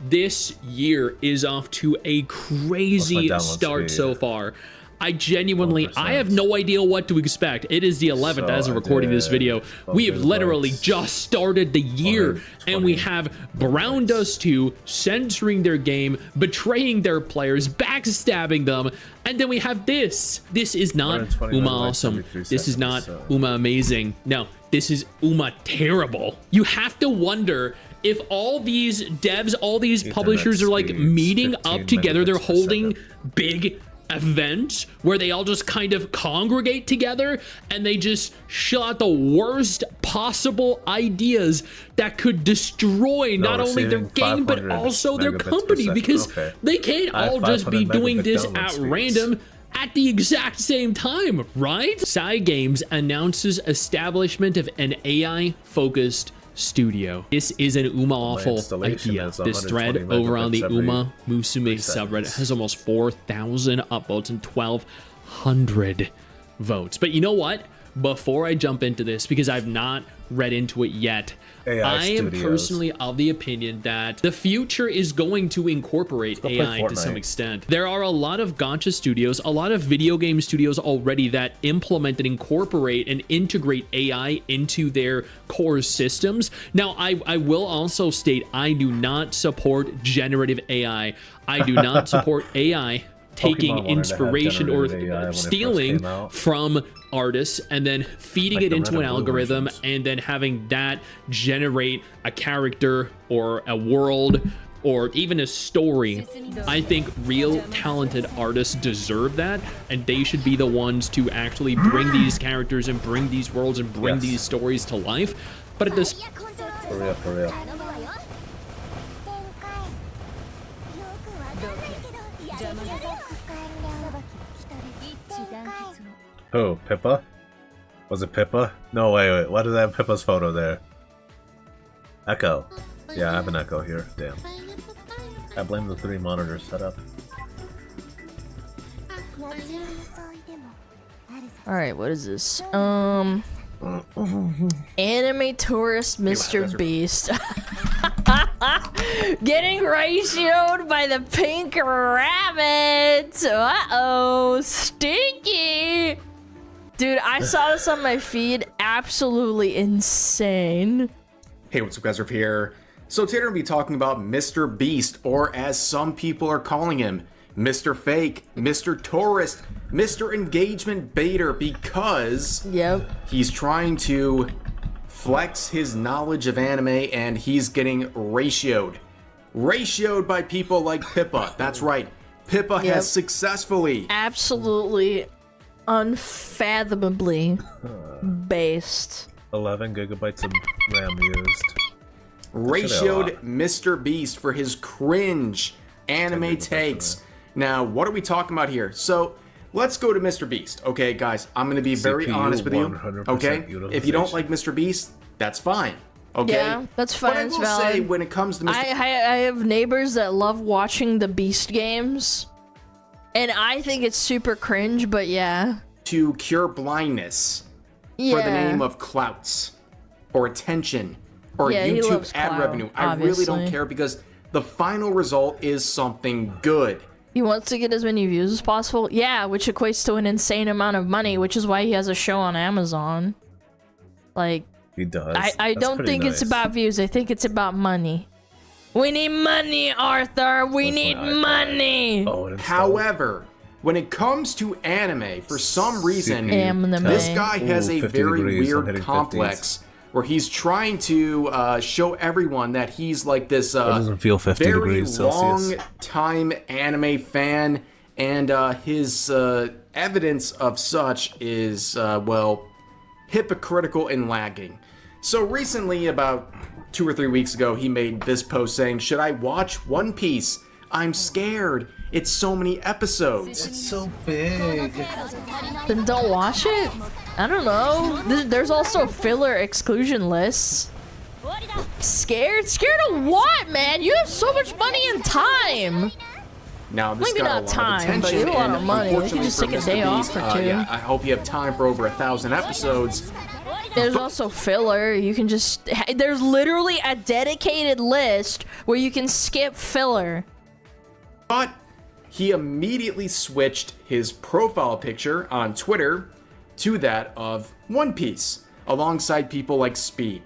This year is off to a crazy start so far. I genuinely, I have no idea what to expect. It is the 11th as of recording this video. We have literally just started the year, and we have Brown Dust 2 censoring their game, betraying their players, backstabbing them, and then we have this. This is not Uma awesome. This is not Uma amazing. No, this is Uma terrible. You have to wonder if all these devs, all these publishers are like meeting up together. They're holding big events where they all just kind of congregate together and they just shill out the worst possible ideas that could destroy not only their game but also their company, because they can't all just be doing this at random at the exact same time, right? Sai Games announces establishment of an AI-focused studio. This is an Uma awful idea. This thread over on the Uma Musume subreddit has almost 4,000 upvotes and 1,200 votes. But you know what? Before I jump into this, because I've not read into it yet, I am personally of the opinion that the future is going to incorporate AI to some extent. There are a lot of gacha studios, a lot of video game studios already that implement and incorporate and integrate AI into their core systems. Now, I will also state I do not support generative AI. I do not support AI taking inspiration or stealing from artists and then feeding it into an algorithm and then having that generate a character or a world or even a story. I think real talented artists deserve that, and they should be the ones to actually bring these characters and bring these worlds and bring these stories to life. But at this For real. Oh, Pippa? Was it Pippa? No, wait. Why does I have Pippa's photo there? Echo. Yeah, I have an Echo here. Damn. I blame the 3 monitor setup. Alright, what is this? Anime tourist Mr. Beast. Getting ratioed by the pink rabbit. Uh-oh. Stinky. Dude, I saw this on my feed. Absolutely insane. Hey, what's up, guys? Riff here. So today we're going to be talking about Mr. Beast, or as some people are calling him, Mr. Fake, Mr. Tourist, Mr. Engagement Baiter, because he's trying to flex his knowledge of anime and he's getting ratioed. Ratioed by people like Pippa. That's right. Pippa has successfully, absolutely, unfathomably based 11 gigabytes of RAM used. Ratioed Mr. Beast for his cringe anime takes. Now, what are we talking about here? So, let's go to Mr. Beast. Okay, guys, I'm going to be very honest with you. Okay? If you don't like Mr. Beast, that's fine. Okay? Yeah, that's fine. But I will say, when it comes to Mr. I have neighbors that love watching the Beast games, and I think it's super cringe, but yeah. To cure blindness for the name of clouts or attention or YouTube ad revenue. I really don't care, because the final result is something good. He wants to get as many views as possible. Yeah, which equates to an insane amount of money, which is why he has a show on Amazon. Like, he does. I don't think it's about views. I think it's about money. We need money, Arthur. We need money. However, when it comes to anime, for some reason, this guy has a very weird complex where he's trying to show everyone that he's like this doesn't feel 50 very degrees Celsius. long-time anime fan, and his evidence of such is, well, hypocritical and lagging. So recently, about 2 or 3 weeks ago, he made this post saying, "Should I watch One Piece? I'm scared. It's so many episodes." It's so big. Then don't watch it? I don't know. There's also filler exclusion lists. Scared? Scared of what, man? You have so much money and time. Now, this Maybe got not a lot time, of but attention, you have a lot and of money. You can unfortunately just for take a Mr. day off Beast, or two. yeah, I hope you have time for over 1,000 episodes. There's also filler. You can just... There's literally a dedicated list where you can skip filler. But he immediately switched his profile picture on Twitter to that of One Piece, alongside people like Speed.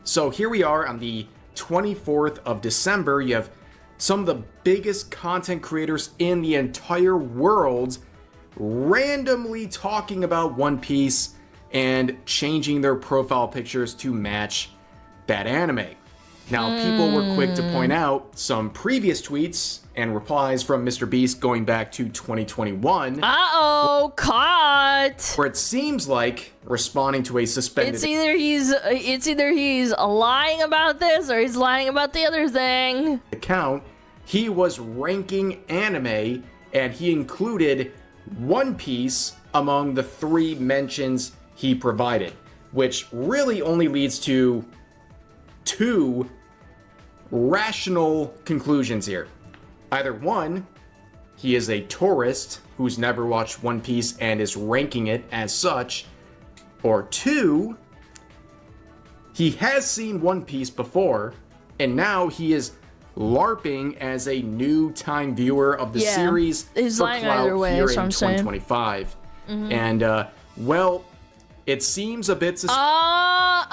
So here we are on the 24th of December. You have some of the biggest content creators in the entire world randomly talking about One Piece and changing their profile pictures to match that anime. Now, people were quick to point out some previous tweets and replies from Mr. Beast going back to 2021. Uh-oh, caught! Where it seems like responding to a suspended... It's either he's lying about this or he's lying about the other thing. ...account, he was ranking anime, and he included One Piece among the 3 mentions he provided, which really only leads to 2 rational conclusions here. Either 1, he is a tourist who's never watched One Piece and is ranking it as such, or 2, he has seen One Piece before, and now he is LARPing as a new time viewer of the series he's for lying clout either way, here that's in what I'm saying. 2025. And, well, it seems a bit isn't that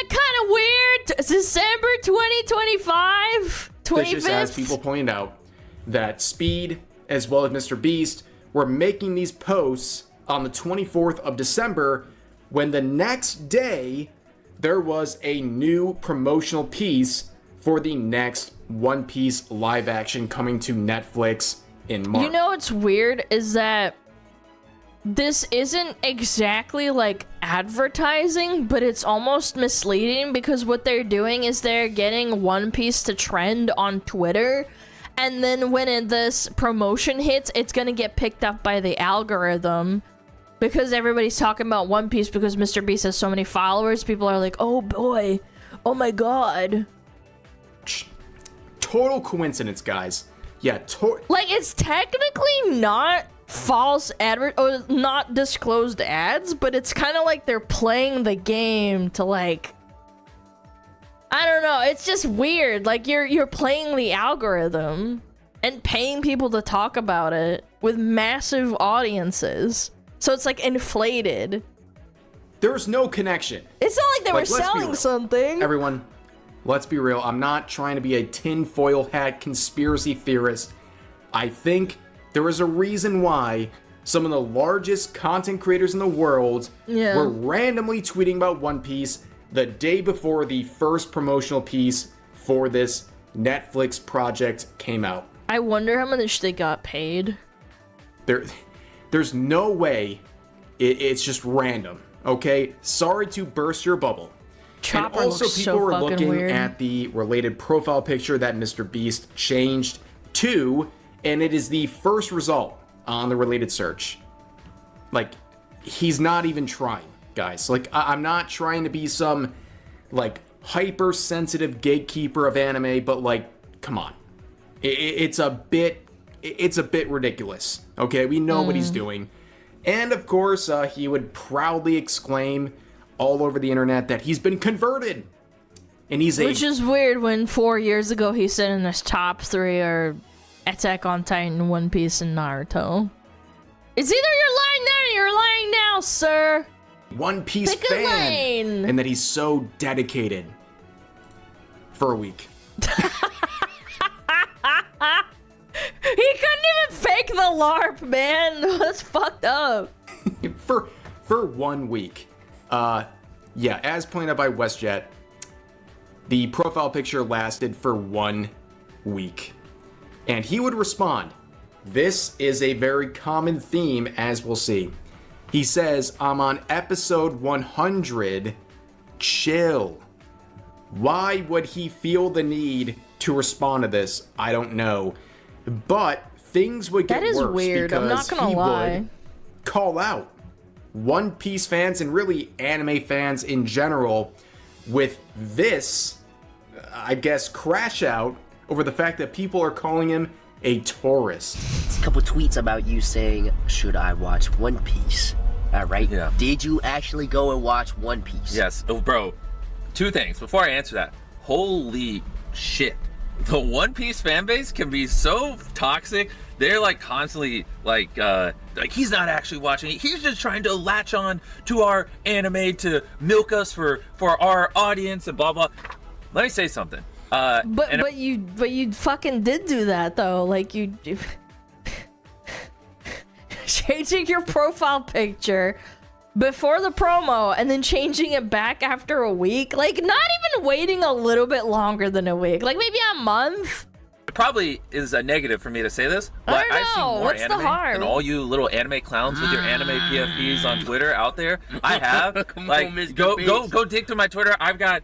kind of weird? December 2025? 25th? As people pointed out, that Speed, as well as Mr. Beast, were making these posts on the 24th of December, when the next day, there was a new promotional piece for the next One Piece live action coming to Netflix in March. You know what's weird is that this isn't exactly like advertising, but it's almost misleading because what they're doing is they're getting One Piece to trend on Twitter, and then when this promotion hits, it's gonna get picked up by the algorithm because everybody's talking about One Piece because Mr. Beast has so many followers. People are like, oh boy, oh my god. Total coincidence, guys. Yeah, like, it's technically not false or not disclosed ads, but it's kind of like they're playing the game to, like, I don't know, it's just weird. Like, you're playing the algorithm and paying people to talk about it with massive audiences, so it's like inflated. There's no connection. It's not like they were selling something. Everyone, let's be real. I'm not trying to be a tinfoil hat conspiracy theorist. I think there is a reason why some of the largest content creators in the world were randomly tweeting about One Piece the day before the first promotional piece for this Netflix project came out. I wonder how much they got paid. There's no way it's just random, okay? Sorry to burst your bubble. Chopper and also, looks people so were fucking looking weird. at the related profile picture that Mr. Beast changed to, and it is the first result on the related search. Like, he's not even trying, guys. Like, I'm not trying to be some, like, hypersensitive gatekeeper of anime, but, like, come on. It's a bit ridiculous, okay? We know what he's doing. And, of course, he would proudly exclaim all over the internet that he's been converted. And Which is weird when 4 years ago he said in his top 3 are Attack on Titan, One Piece, and Naruto. It's either you're lying then or you're lying now, sir. One Piece Pick a fan. lane. And that he's so dedicated for a week. He couldn't even fake the LARP, man. That's fucked up. for 1 week. yeah, as pointed out by WestJet, the profile picture lasted for 1 week. And he would respond. This is a very common theme, as we'll see. He says, I'm on episode 100. Chill. Why would he feel the need to respond to this? I don't know. But things would get worse. That is weird. I'm not gonna lie. Would call out One Piece fans and really anime fans in general with this, I guess, crash out over the fact that people are calling him a tourist. A couple tweets about you saying, should I watch One Piece? All right. Yeah. Did you actually go and watch One Piece? Yes. Oh, bro, 2 things before I answer that. Holy shit. The One Piece fan base can be so toxic. They're like constantly like he's not actually watching it. He's just trying to latch on to our anime to milk us for our audience and blah blah. Let me say something. But you fucking did do that though. Like you changing your profile picture before the promo and then changing it back after a week. Like not even waiting a little bit longer than a week. Like maybe a month. It probably is a negative for me to say this, but I've seen more What's the anime harm? than all you little anime clowns with your anime PFPs on Twitter out there. I have. Like, go dig through my Twitter. I've got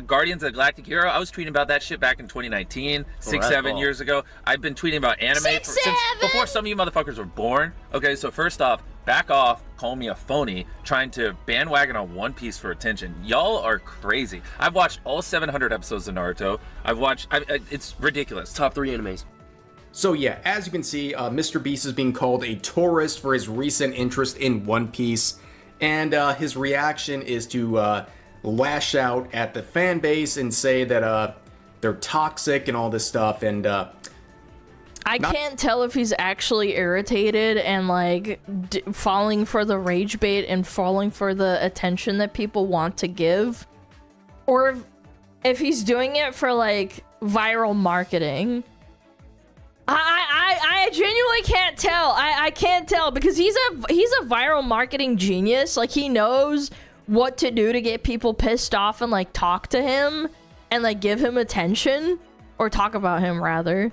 Guardians of the Galactic Hero. I was tweeting about that shit back in 2019, 6-7 years ago. I've been tweeting about anime since before some of you motherfuckers were born. Okay, so first off, back off, call me a phony, trying to bandwagon on One Piece for attention. Y'all are crazy. I've watched all 700 episodes of Naruto. It's ridiculous. Top 3 animes. So yeah, as you can see, Mr. Beast is being called a tourist for his recent interest in One Piece, and his reaction is to lash out at the fan base and say that they're toxic and all this stuff, and I can't tell if he's actually irritated and like falling for the rage bait and falling for the attention that people want to give, or if he's doing it for like viral marketing. I genuinely can't tell. I can't tell because he's a viral marketing genius. Like he knows what to do to get people pissed off and like talk to him and like give him attention or talk about him rather.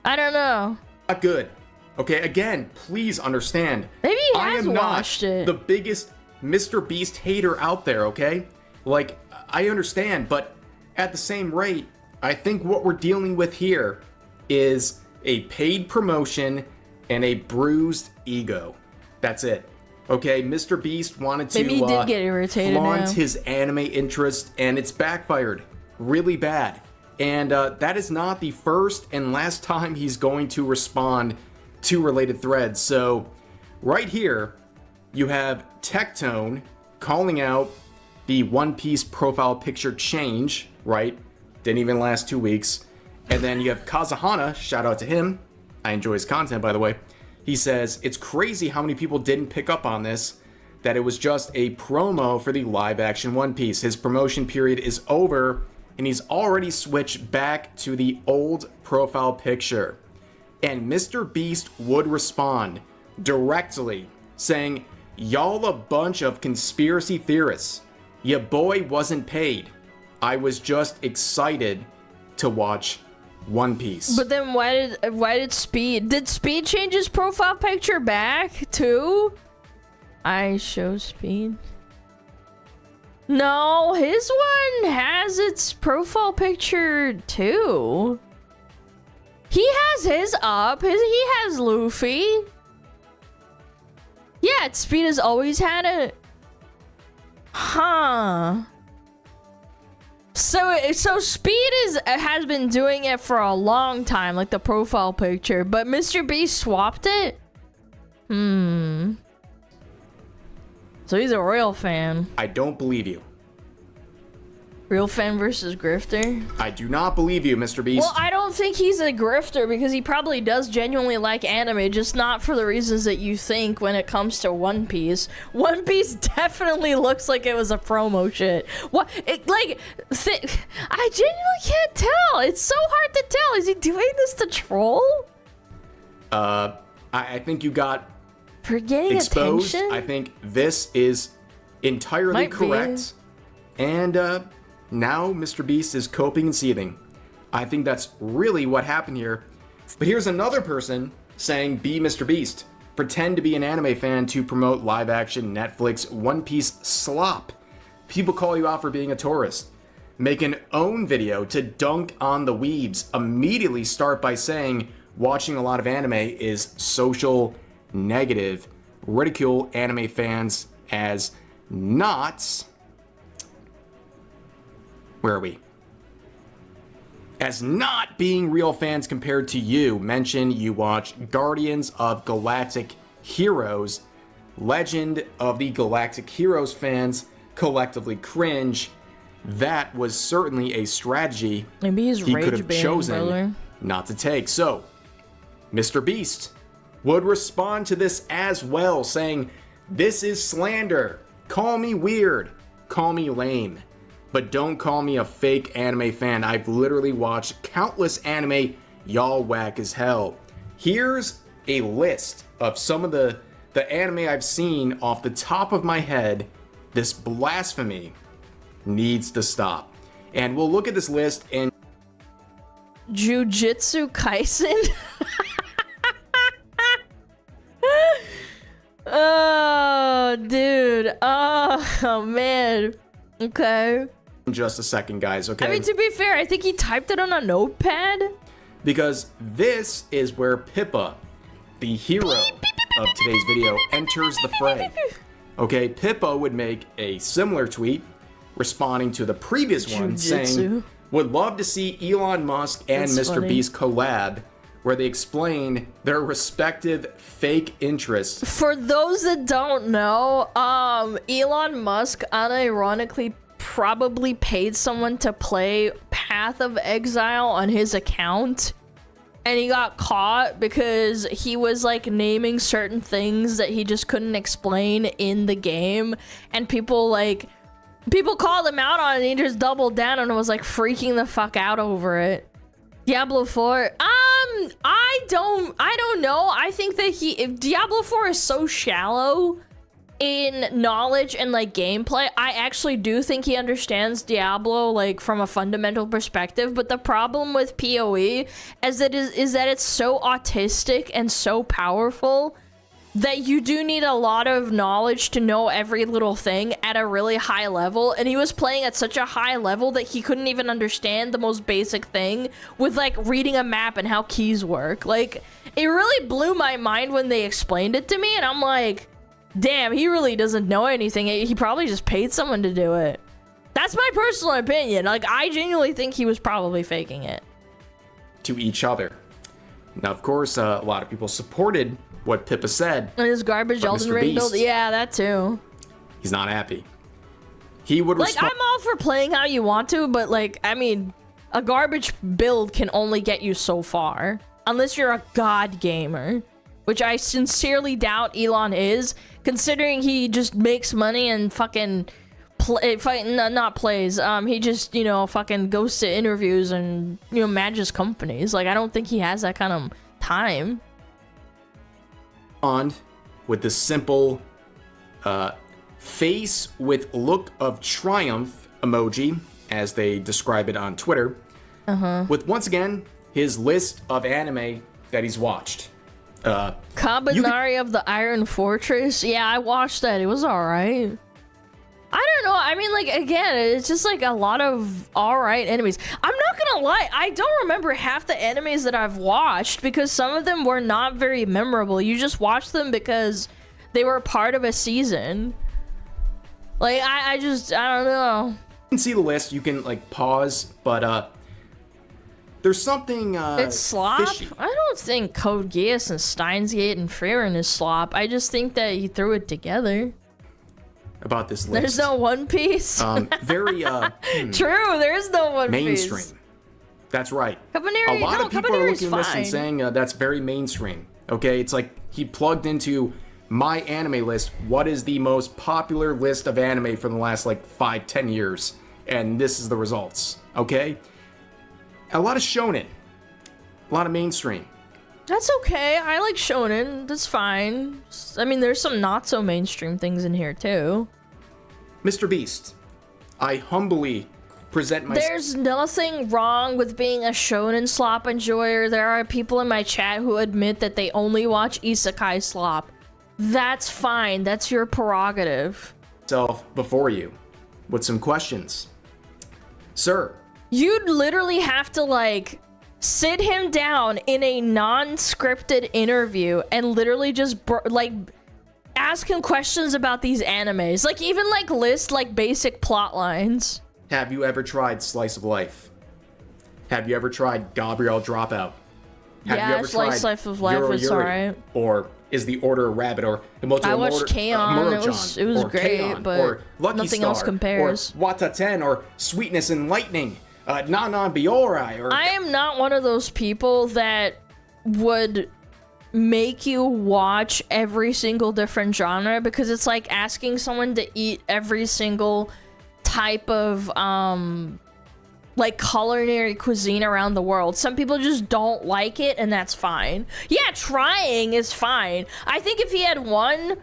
I don't know. Not good. Okay, again, please understand. Maybe he has watched it. The biggest Mr. Beast hater out there, okay? Like, I understand, but at the same rate, I think what we're dealing with here is a paid promotion and a bruised ego. That's it. Okay, Mr. Beast wanted to Maybe he did get irritated flaunt now. his anime interest, and it's backfired really bad. And that is not the first and last time he's going to respond to related threads. So right here, you have Tectone calling out the One Piece profile picture change, right? Didn't even last 2 weeks. And then you have Kazahana, shout out to him. I enjoy his content, by the way. He says, it's crazy how many people didn't pick up on this, that it was just a promo for the live action One Piece. His promotion period is over, and he's already switched back to the old profile picture. And Mr. Beast would respond directly, saying, y'all a bunch of conspiracy theorists. Ya boy wasn't paid. I was just excited to watch One Piece. But then why did Speed change his profile picture back too? I show Speed. No, his one has its profile picture too. He has his up. He has Luffy. Yeah, Speed has always had it. Huh. So Speed has been doing it for a long time, like the profile picture, but Mr. Beast swapped it? So he's a real fan. I don't believe you. Real fan versus grifter? I do not believe you, Mr. Beast. Well, I don't think he's a grifter because he probably does genuinely like anime, just not for the reasons that you think when it comes to One Piece. One Piece definitely looks like it was a promo shit. What? I genuinely can't tell. It's so hard to tell. Is he doing this to troll? I think you got for getting exposed. attention? I think this is entirely correct. And now Mr. Beast is coping and seething. I think that's really what happened here. But here's another person saying, be Mr. Beast. Pretend to be an anime fan to promote live-action Netflix One Piece slop. People call you out for being a tourist. Make an own video to dunk on the weebs. Immediately start by saying watching a lot of anime is social negative. Ridicule anime fans as not... Where are we? As not being real fans compared to you. Mention you watch Guardians of Galactic Heroes. Legend of the Galactic Heroes fans collectively cringe. That was certainly a strategy maybe he's he could have chosen not to take. So, Mr. Beast would respond to this as well, saying, this is slander. Call me weird. Call me lame. But don't call me a fake anime fan. I've literally watched countless anime. Y'all whack as hell. Here's a list of some of the anime I've seen off the top of my head. This blasphemy needs to stop. And we'll look at this list and... Jujutsu Kaisen? Oh, dude. Oh, man. Okay. Just a second, guys, okay? I mean, to be fair, I think he typed it on a notepad. Because this is where Pippa, the hero of today's video, enters the fray. Okay, Pippa would make a similar tweet responding to the previous one saying, would love to see Elon Musk and Mr. Beast collab, where they explain their respective fake interests. For those that don't know, Elon Musk unironically probably paid someone to play Path of Exile on his account, and he got caught because he was like naming certain things that he just couldn't explain in the game, and people called him out on it, and he just doubled down and was like freaking the fuck out over it. Diablo 4, I don't know. I think that if Diablo 4 is so shallow in knowledge and like gameplay, I actually do think he understands Diablo like from a fundamental perspective. But the problem with PoE is that it's so autistic and so powerful that you do need a lot of knowledge to know every little thing at a really high level, and he was playing at such a high level that he couldn't even understand the most basic thing with like reading a map and how keys work. Like, it really blew my mind when they explained it to me, and I'm like, damn, he really doesn't know anything. He probably just paid someone to do it. That's my personal opinion. Like, I genuinely think he was probably faking it. To each other. Now, of course, a lot of people supported what Pippa said. And his garbage Elden Ring build. Yeah, that too. He's not happy. He would like, I'm all for playing how you want to, but like, I mean, a garbage build can only get you so far. Unless you're a god gamer. Which I sincerely doubt Elon is, considering he just makes money and fucking not plays. He just, you know, fucking goes to interviews and, you know, manages companies. Like, I don't think he has that kind of time. On with the simple face with look of triumph emoji, as they describe it on Twitter, with once again his list of anime that he's watched. Kabanari of the Iron Fortress. Yeah, I watched that. It was alright. I don't know. I mean, like, again, it's just like a lot of alright enemies. I'm not gonna lie, I don't remember half the enemies that I've watched because some of them were not very memorable. You just watched them because they were part of a season. Like, I don't know. You can see the list, you can like pause, but there's something it's slop? fishy. I don't think Code Geass and Steins Gate and Frieren is slop. I just think that he threw it together. About this list. There's no One Piece. Very True, there is no One Piece. Mainstream. That's right. Kabaneri, a lot of people are looking at this fine. and saying that's very mainstream. Okay, it's like he plugged into my anime list. What is the most popular list of anime for the last like 5-10 years? And this is the results. Okay, a lot of shonen, a lot of mainstream. That's okay. I like shonen. That's fine. I mean, there's some not so mainstream things in here too. Mr. Beast I humbly present myself. There's nothing wrong with being a shonen slop enjoyer. There are people in my chat who admit that they only watch isekai slop. That's fine. That's your prerogative. Before you with some questions. Sir. You'd literally have to, like, sit him down in a non-scripted interview and literally just, like, ask him questions about these animes. Like, even, like, list, like, basic plot lines. Have you ever tried Slice of Life? Have you ever tried Gabriel Dropout? Have you ever Slice of Life is alright. Or Is the Order a Rabbit? Or I watched K-On! It was great, K-On! but or Lucky nothing Star, else compares. Or Wataten, or Sweetness and Lightning, Nanan Biorai, or... I am not one of those people that would make you watch every single different genre, because it's like asking someone to eat every single type of like culinary cuisine around the world. Some people just don't like it, and that's fine. Yeah, trying is fine. I think if he had one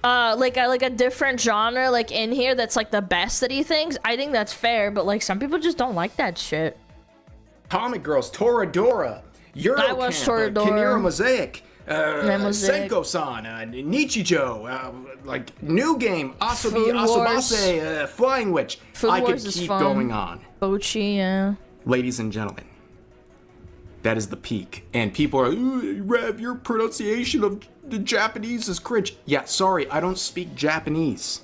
like a different genre like in here that's like the best that he thinks, I think that's fair, but like some people just don't like that shit. Comic Girls, Toradora, Eurocamp, Kinero Mosaic, Senko-san, Nichijou, like New Game, Asobi, Asobase, Flying Witch. I could keep going on. Bochi, yeah. Ladies and gentlemen, that is the peak. And people are, Rev, your pronunciation of the Japanese is cringe. Yeah, sorry, I don't speak Japanese.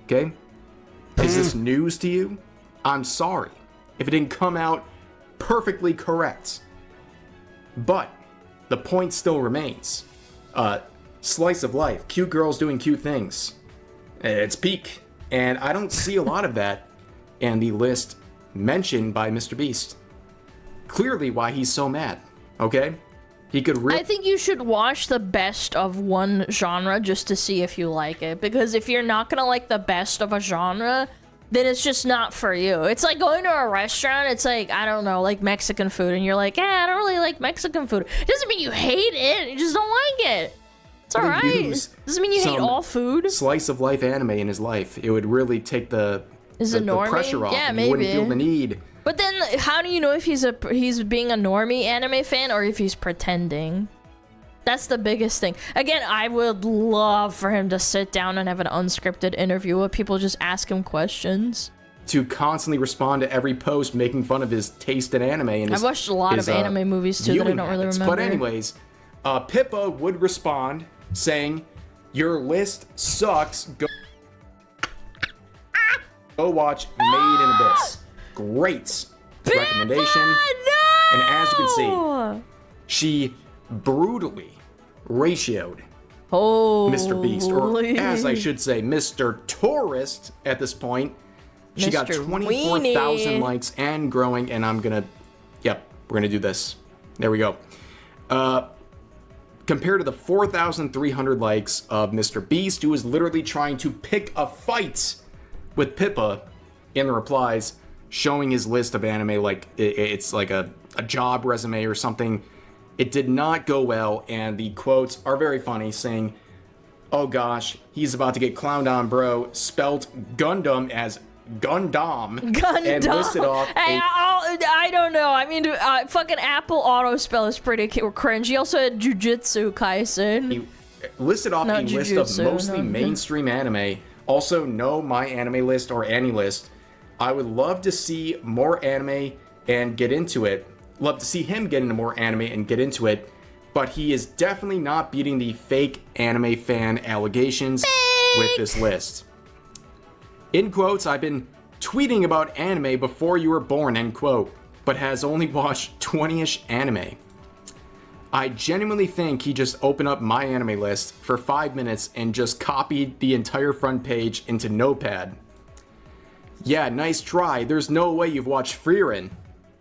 Okay? Is this news to you? I'm sorry if it didn't come out perfectly correct. But the point still remains. Slice of life, cute girls doing cute things. It's peak. And I don't see a lot of that in the list mentioned by Mr. Beast. Clearly why he's so mad, okay? He could I think you should watch the best of one genre just to see if you like it. Because if you're not gonna like the best of a genre, then it's just not for you. It's like going to a restaurant, it's like, I don't know, like Mexican food, and you're like, I don't really like Mexican food. It doesn't mean you hate it, you just don't like it. It's alright. Doesn't mean you hate all food. Slice of life anime in his life. It would really take the pressure off. Yeah, and maybe. He wouldn't feel the need. But then, how do you know if he's being a normie anime fan or if he's pretending? That's the biggest thing. Again, I would love for him to sit down and have an unscripted interview where people just ask him questions. To constantly respond to every post making fun of his taste in anime. And I've watched a lot of anime movies too that I don't really remember. But anyways, Pippa would respond saying, your list sucks. Go watch Made in Abyss. Great recommendation. No! And as you can see, she brutally ratioed Mr. Beast, or as I should say, Mr. Tourist at this point. She got 24,000 likes and growing, and I'm gonna, we're gonna do this. There we go. Compared to the 4,300 likes of Mr. Beast, who is literally trying to pick a fight with Pippa in the replies, showing his list of anime like it's like a job resume or something. It did not go well, and the quotes are very funny, saying, oh gosh, he's about to get clowned on, bro, spelt Gundam as Gundam. And listed off I don't know. I mean, fucking Apple auto spell is pretty cringe. He also had Jujutsu Kaisen. He listed off a list of mostly mainstream anime. Also, no My Anime List or AniList. I would love to see more anime and get into it. Love to see him get into more anime and get into it. But he is definitely not beating the fake anime fan allegations with this list. In quotes, I've been tweeting about anime before you were born, end quote, but has only watched 20-ish anime. I genuinely think he just opened up My Anime List for 5 minutes and just copied the entire front page into Notepad. Yeah, nice try. There's no way you've watched Frieren.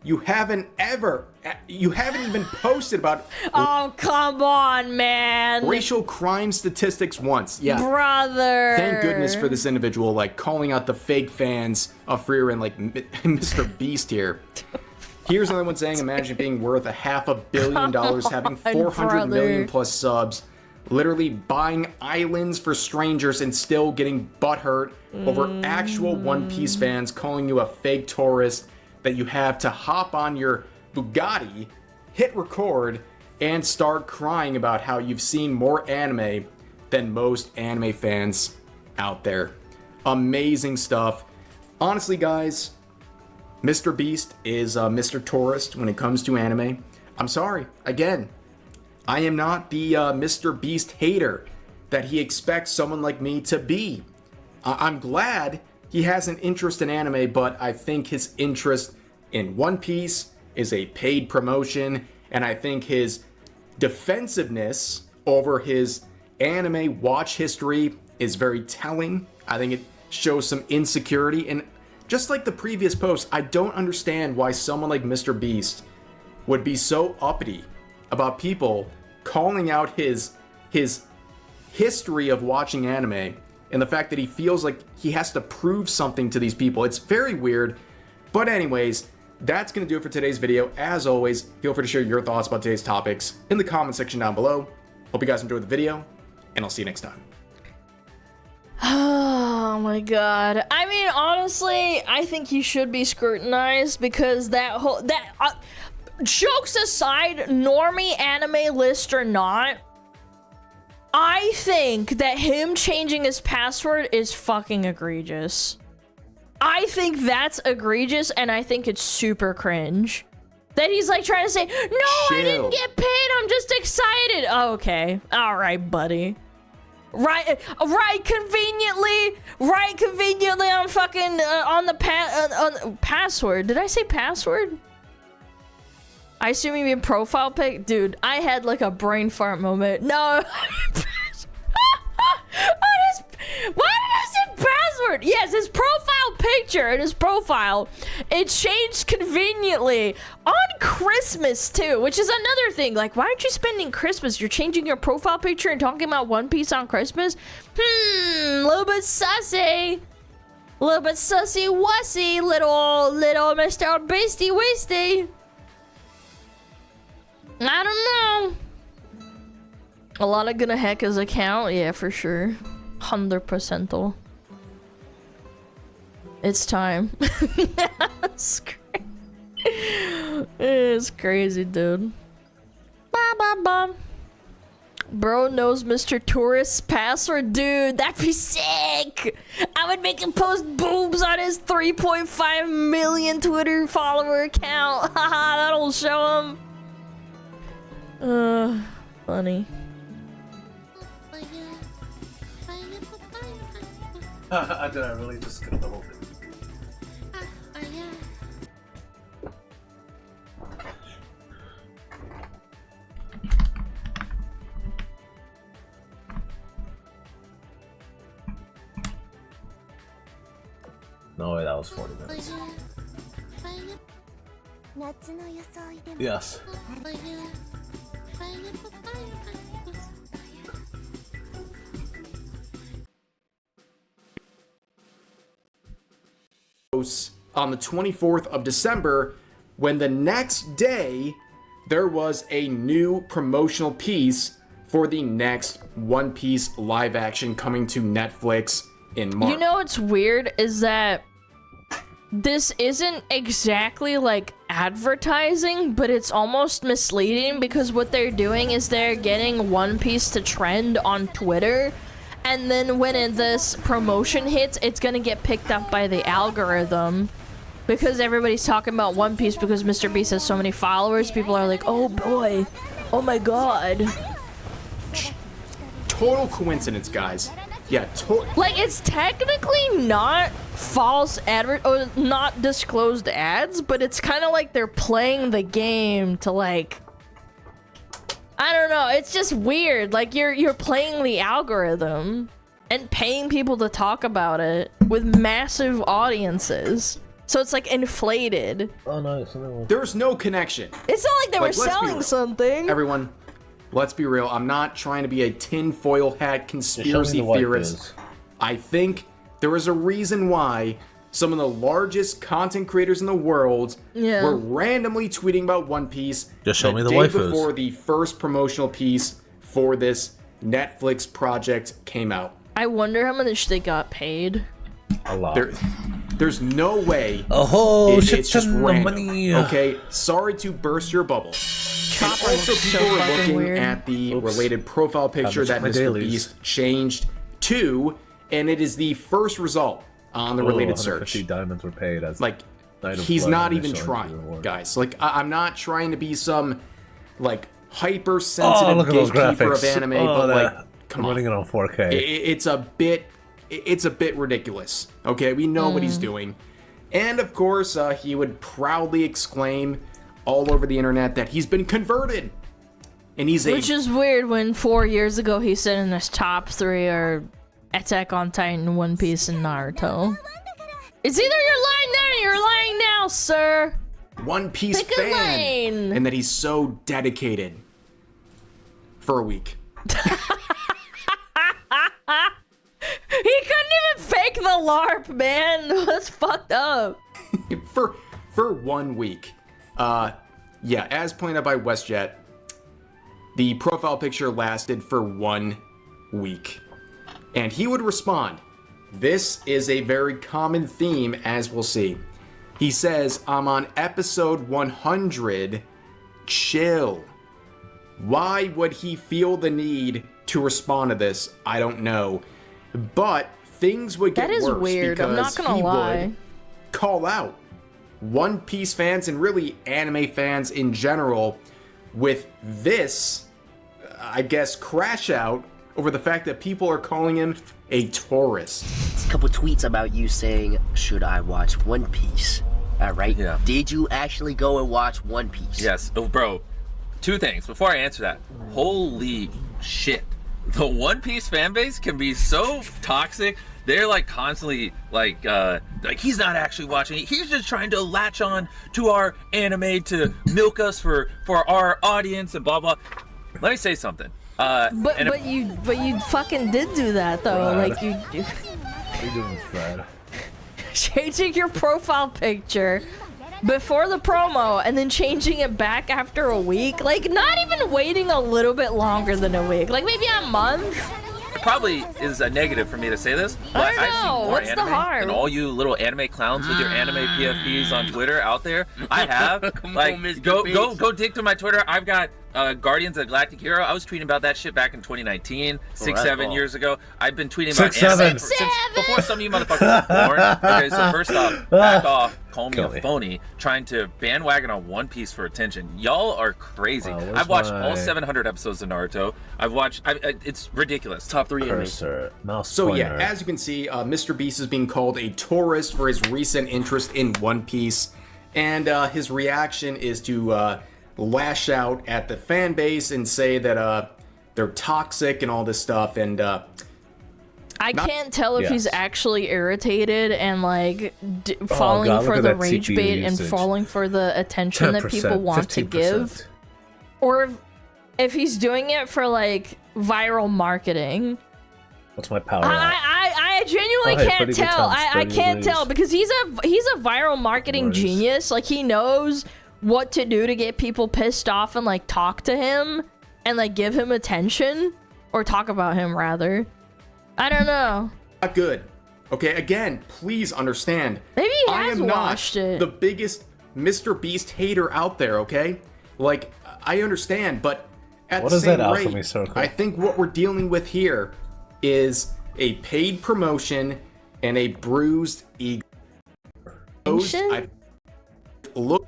You haven't even posted about... Oh, come on, man. Racial crime statistics once. Yeah. Brother. Thank goodness for this individual, like, calling out the fake fans of Frieren, like, Mr. Beast here. Here's another one saying, imagine being worth $500 million, having 400 million plus subs. literally buying islands for strangers and still getting butthurt over actual One Piece fans calling you a fake tourist that you have to hop on your Bugatti, hit record, and start crying about how you've seen more anime than most anime fans out there. Amazing stuff. Honestly, guys, Mr. Beast is Mr. Tourist when it comes to anime. I'm sorry, again, I am not the Mr. Beast hater that he expects someone like me to be. I'm glad he has an interest in anime, but I think his interest in One Piece is a paid promotion, and I think his defensiveness over his anime watch history is very telling. I think it shows some insecurity, and just like the previous post, I don't understand why someone like Mr. Beast would be so uppity about people calling out his history of watching anime and the fact that he feels like he has to prove something to these people. It's very weird. But anyways, that's going to do it for today's video. As always, feel free to share your thoughts about today's topics in the comment section down below. Hope you guys enjoyed the video, and I'll see you next time. Oh my god. I mean, honestly, I think he should be scrutinized because jokes aside, normie anime list or not, I think that him changing his password is fucking egregious. I think that's egregious, and I think it's super cringe. That he's like trying to say, no, I didn't get paid, I'm just excited. Oh, okay. All right, buddy. Right conveniently on fucking, on the password. Did I say password? I assume you mean profile pic? Dude, I had like a brain fart moment. No. Why did I say password? Yes, his profile picture and his profile, it changed conveniently on Christmas too, which is another thing. Like, why aren't you spending Christmas? You're changing your profile picture and talking about One Piece on Christmas? A little bit sussy. A little bit sussy wussy, little Mr. Beastie Weasty. I don't know. A lot of gonna hack his account, yeah, for sure. 100%. It's time. It's crazy, dude. Bro knows Mr. Tourist's password, dude. That'd be sick. I would make him post boobs on his 3.5 million Twitter follower account. Haha, that'll show him. Funny. Did I really just skip the whole thing? No way, that was 40 minutes. Yes. On the 24th of December, when the next day there was a new promotional piece for the next One Piece live action coming to Netflix in March. You know what's weird is that this isn't exactly like advertising, but it's almost misleading because what they're doing is they're getting One Piece to trend on Twitter, and then when this promotion hits, it's gonna get picked up by the algorithm because everybody's talking about One Piece because Mr. Beast has so many followers. People are like, oh boy, oh my god. Total coincidence, guys. Yeah, like, it's technically not false or not disclosed ads, but it's kind of like they're playing the game to, like, I don't know, it's just weird. Like, you're playing the algorithm and paying people to talk about it with massive audiences. So it's like inflated. Oh no, there's no connection. It's not like they were selling something. Everyone, let's be real. I'm not trying to be a tinfoil hat conspiracy theorist. I think there is a reason why some of the largest content creators in the world were randomly tweeting about One Piece just show me the day waifus before the first promotional piece for this Netflix project came out. I wonder how much they got paid. A lot. There's no way it's just random. Okay, sorry to burst your bubble. And also, people were looking at the related profile picture that Mr. Beast changed to, and it is the first result on the related search. 150 diamonds were paid as like he's not even trying, guys. Like I'm not trying to be some like hypersensitive gatekeeper of anime, but like come on, running it on 4K. It's a bit ridiculous. Okay, we know what he's doing, and of course he would proudly exclaim all over the internet that he's been converted, and which is weird when 4 years ago he said in his top 3 are Attack on Titan, One Piece, and Naruto. It's either you're lying then or you're lying now, sir. One Piece fan, and that he's so dedicated for a week. He couldn't even fake the LARP, man. That's fucked up. for 1 week. Yeah, as pointed out by WestJet, the profile picture lasted for 1 week. And he would respond. This is a very common theme, as we'll see. He says, I'm on episode 100. Chill. Why would he feel the need to respond to this? I don't know. But things would get worse. That is weird. I'm not gonna lie. Would call out One Piece fans and really anime fans in general with this, I guess, crash out over the fact that people are calling him a tourist. A couple tweets about you saying, should I watch One Piece? Alright? Yeah. Did you actually go and watch One Piece? Yes. Oh, bro. 2 things before I answer that. Holy shit. The One Piece fan base can be so toxic. They're like constantly like he's not actually watching it. He's just trying to latch on to our anime to milk us for our audience and blah blah. Let me say something. But you fucking did do that though. Fred. Like you. What are you doing, Fred? Changing your profile picture before the promo and then changing it back after a week. Like not even waiting a little bit longer than a week. Like maybe a month. Probably is a negative for me to say this, but I don't know. I've seen more What's the anime harm? than all you little anime clowns with your anime PFPs on Twitter out there. I have. Like, go dig to my Twitter. I've got Guardians of the Galactic Hero. I was tweeting about that shit back in 2019, 7 years ago. I've been tweeting about anime since before some of you motherfuckers were born. Okay, so first off, back off. Call me a phony, trying to bandwagon on One Piece for attention. Y'all are crazy. Wow, I've watched all 700 episodes of Naruto. I've watched. It's ridiculous. Top 3 Cursor, mouse So pointer. yeah, as you can see, Mr. Beast is being called a tourist for his recent interest in One Piece, and his reaction is to lash out at the fan base and say that they're toxic and all this stuff, and I can't tell if he's actually irritated and like God, falling look for at the that rage CPU bait and usage. falling for the attention that 10%, people want to 15%. give, or if he's doing it for like viral marketing. What's my power? I genuinely can't tell. I can't tell because he's a viral marketing genius. Like he knows what to do to get people pissed off and like talk to him and like give him attention or talk about him rather. I don't know. not good. Okay, again, please understand. Maybe he I has am watched not it. the biggest Mr. Beast hater out there, okay? Like, I understand, but at What the is same that alchemy rate, circle? I think what we're dealing with here is a paid promotion and a bruised ego. I look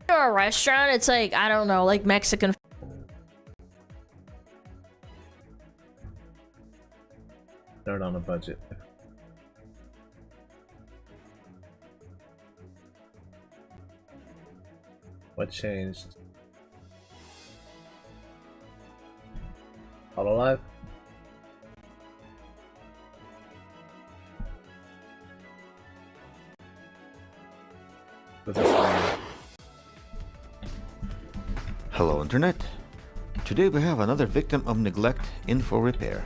To a restaurant, it's like, I don't know, like Mexican. Start on a budget. What changed? Hololive? Hello Internet. Today we have another victim of neglect in for repair.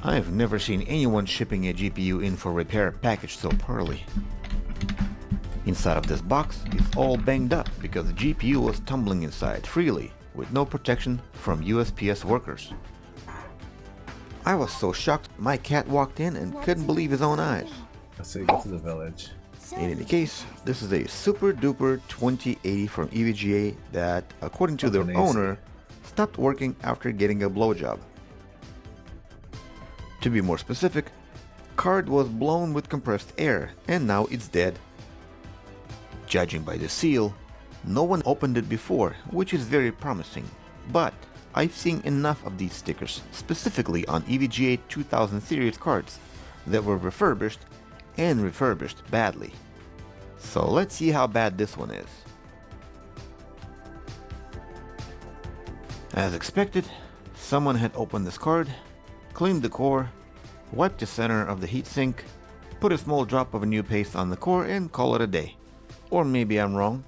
I've never seen anyone shipping a GPU in for repair packaged so poorly. Inside of this box is all banged up because the GPU was tumbling inside freely with no protection from USPS workers. I was so shocked my cat walked in and couldn't believe his own eyes. Let's see, go to the village. In any case, this is a super duper 2080 from EVGA that, according to their owner, stopped working after getting a blowjob. To be more specific, card was blown with compressed air and now it's dead. Judging by the seal, no one opened it before, which is very promising, but I've seen enough of these stickers, specifically on EVGA 2000 series cards, that were refurbished and refurbished badly. So let's see how bad this one is. As expected, someone had opened this card, cleaned the core, wiped the center of the heatsink, put a small drop of a new paste on the core and call it a day. Or maybe I'm wrong.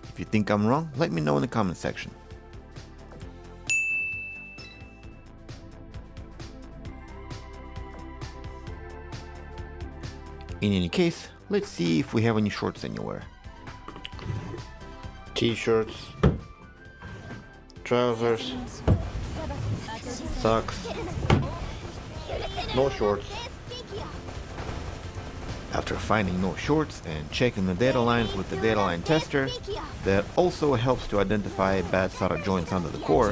If you think I'm wrong, let me know in the comment section. In any case, let's see if we have any shorts anywhere. T-shirts, trousers, socks, no shorts. After finding no shorts and checking the data lines with the data line tester, that also helps to identify bad solder joints under the core,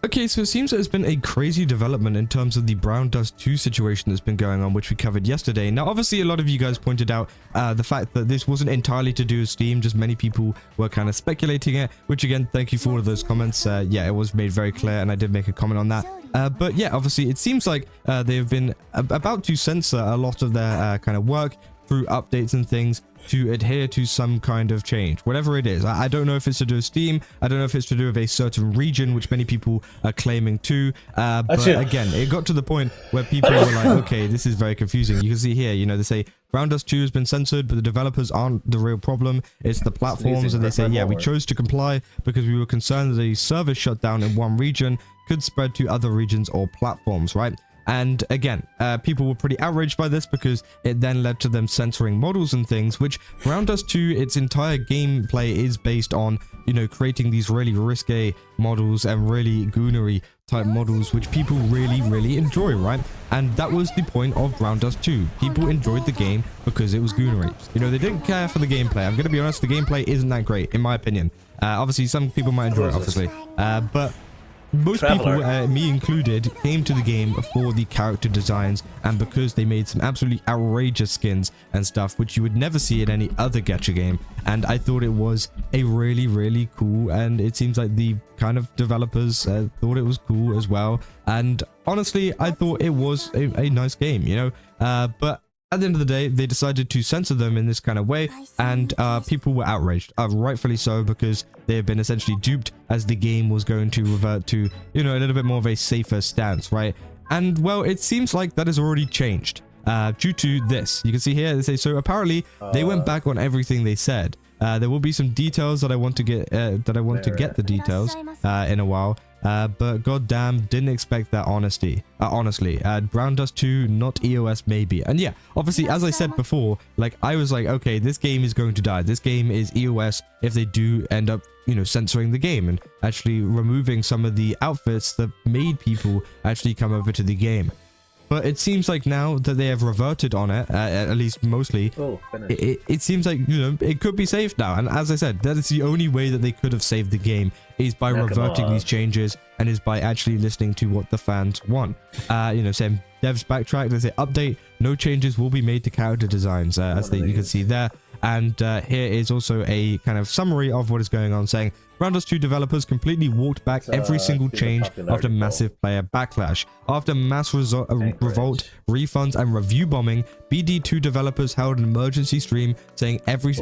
Okay, so it seems there's been a crazy development in terms of the Brown Dust 2 situation that's been going on, which we covered yesterday. Now, obviously, a lot of you guys pointed out the fact that this wasn't entirely to do with Steam, just many people were kind of speculating it, which again, thank you for all of those comments. Yeah, it was made very clear, and I did make a comment on that. But yeah, obviously, it seems like they have been about to censor a lot of their kind of work through updates and things to adhere to some kind of change, whatever it is. I don't know if it's to do with Steam. I don't know if it's to do with a certain region, which many people are claiming to. But again, it got to the point where people were like, okay, this is very confusing. You can see here, you know, they say Brown Dust 2 has been censored, but the developers aren't the real problem. It's the platforms. And they say, yeah, we chose to comply because we were concerned that the service shutdown in one region could spread to other regions or platforms, right? And again, people were pretty outraged by this because it then led to them censoring models and things, which Brown Dust 2, its entire gameplay is based on, you know, creating these really risque models and really goonery type models, which people really enjoy, right? And that was the point of Brown Dust 2. People enjoyed the game because it was goonery. You know, they didn't care for the gameplay. I'm going to be honest, the gameplay isn't that great, in my opinion. Obviously, some people might enjoy it, obviously. But most people, me included, came to the game for the character designs and because they made some absolutely outrageous skins and stuff which you would never see in any other gacha game, and I thought it was a really cool, and it seems like the kind of developers thought it was cool as well, and honestly I thought it was a nice game, you know, but at the end of the day, they decided to censor them in this kind of way, and people were outraged, rightfully so, because they have been essentially duped as the game was going to revert to, you know, a little bit more of a safer stance, right? And, well, it seems like that has already changed due to this. You can see here, they say, so apparently they went back on everything they said. There will be some details that I want to get, the details in a while. But goddamn, didn't expect that honestly. Brown Dust 2, not EOS maybe. And yeah, obviously, as I said before, like, I was like, okay, this game is going to die. This game is EOS if they do end up, you know, censoring the game and actually removing some of the outfits that made people actually come over to the game. But it seems like now that they have reverted on it, at least mostly, it seems like, you know, it could be saved now. And as I said, that is the only way that they could have saved the game, is by reverting these changes and is by actually listening to what the fans want. You know, saying devs backtrack, they say update, no changes will be made to character designs, as you can see there. And here is also a kind of summary of what is going on, saying Brown Dust 2 developers completely walked back every single change after massive player backlash. After mass revolt, refunds, and review bombing, BD2 developers held an emergency stream saying every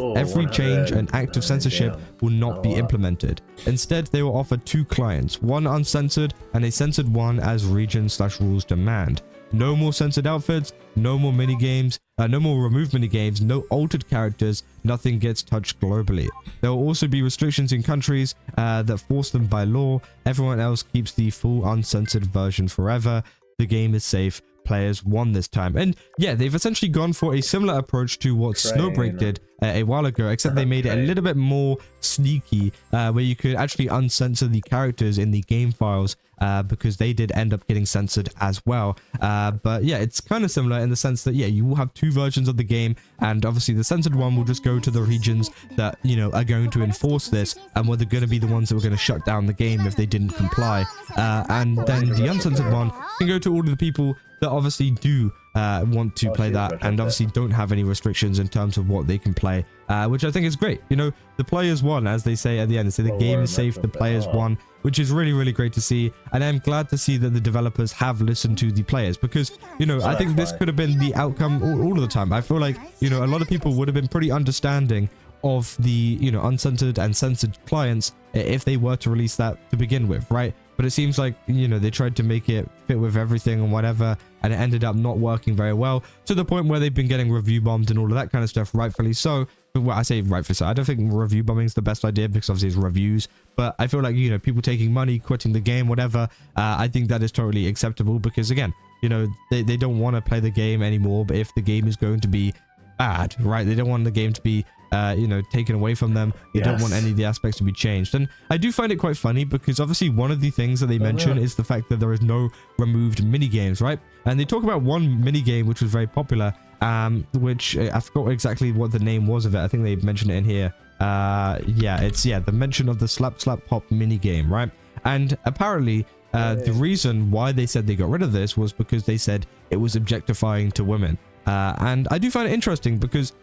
change and act of censorship will not be implemented. Instead, they were offered two clients, one uncensored and a censored one as region/rules demand. no more censored outfits, no more mini games, no more removed mini games, no altered characters, nothing gets touched globally. There will also be restrictions in countries that force them by law. Everyone else keeps the full uncensored version forever. The game is safe. Players won this time. And yeah, they've essentially gone for a similar approach to what Snowbreak did a while ago, except they made it a little bit more sneaky, where you could actually uncensor the characters in the game files, because they did end up getting censored as well. But yeah, it's kind of similar in the sense that, yeah, you will have two versions of the game, and obviously the censored one will just go to the regions that, you know, are going to enforce this, and were they're going to be the ones that were going to shut down the game if they didn't comply. And then the uncensored one can go to all of the people that obviously do want to play that, and obviously don't have any restrictions in terms of what they can play, which I think is great. You know, the players won, as they say at the end. They say the game is safe, the players won, which is really, really great to see. And I'm glad to see that the developers have listened to the players, because, you know, I think this could have been the outcome all of the time. I feel like, you know, a lot of people would have been pretty understanding of the, you know, uncensored and censored clients if they were to release that to begin with, right? But it seems like, you know, they tried to make it fit with everything and whatever, and it ended up not working very well, to the point where they've been getting review bombed and all of that kind of stuff, rightfully so. But well, I say rightfully so. I don't think review bombing is the best idea, because obviously it's reviews, but I feel like, you know, people taking money, quitting the game, whatever, I think that is totally acceptable, because again, you know, they don't want to play the game anymore. But if the game is going to be bad, right, they don't want the game to be you know, taken away from them. They don't want any of the aspects to be changed. And I do find it quite funny, because obviously one of the things that they mention is the fact that there is no removed mini games, right? And they talk about one mini game which was very popular, which I forgot exactly what the name was of it. I think they mentioned it in here. Yeah, it's the mention of the slap slap pop mini game, right? And apparently the reason why they said they got rid of this was because they said it was objectifying to women. And I do find it interesting, because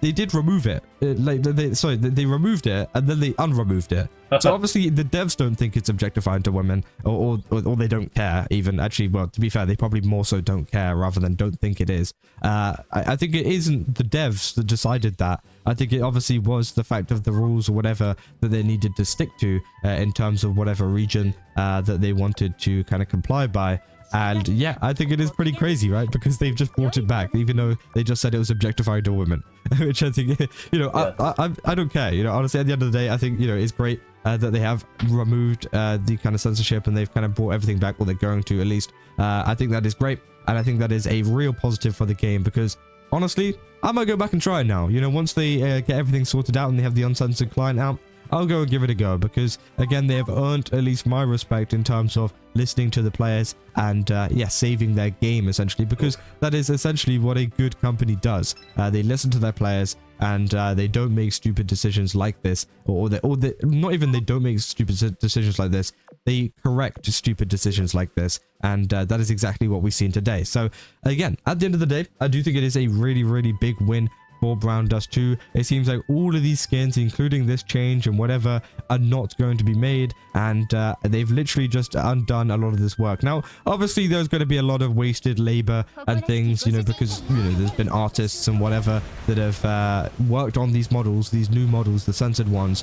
they did remove it. They removed it and then they unremoved it. So obviously the devs don't think it's objectifying to women, or they don't care even. Actually, well, to be fair, they probably more so don't care rather than don't think it is. I think it isn't the devs that decided that. I think it obviously was the fact of the rules or whatever that they needed to stick to in terms of whatever region that they wanted to kind of comply by. And yeah, I think it is pretty crazy, right? Because they've just brought it back, even though they just said it was objectifying to women, which I think, you know, I don't care. You know, honestly, at the end of the day, I think, you know, it's great that they have removed the kind of censorship, and they've kind of brought everything back, or they're going to at least. I think that is great, and I think that is a real positive for the game, because honestly, I might go back and try it now. You know, once they get everything sorted out and they have the uncensored client out, I'll go and give it a go, because again, they have earned at least my respect in terms of listening to the players and yeah, saving their game essentially, because that is essentially what a good company does. They listen to their players, and they don't make stupid decisions like this, or not even they don't make stupid decisions like this, they correct stupid decisions like this, and that is exactly what we've seen today. So again, at the end of the day, I do think it is a really, really big win for Brown Dust 2. It seems like all of these skins, including this change and whatever, are not going to be made, and they've literally just undone a lot of this work. Now, obviously, there's going to be a lot of wasted labor and things, you know, because, you know, there's been artists and whatever that have worked on these models, these new models, the censored ones,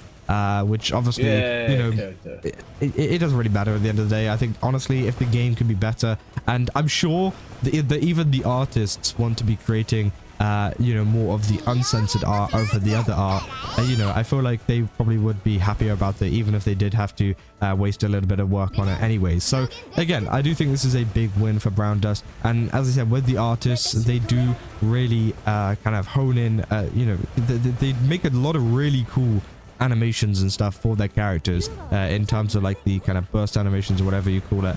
which obviously, you know, it doesn't really matter at the end of the day. I think, honestly, if the game can be better, and I'm sure that even the artists want to be creating you know, more of the uncensored art over the other art, you know, I feel like they probably would be happier about it, even if they did have to waste a little bit of work on it anyways. So again, I do think this is a big win for Brown Dust, and as I said, with the artists, they do really kind of hone in, you know, they make a lot of really cool animations and stuff for their characters, in terms of like the kind of burst animations or whatever you call it.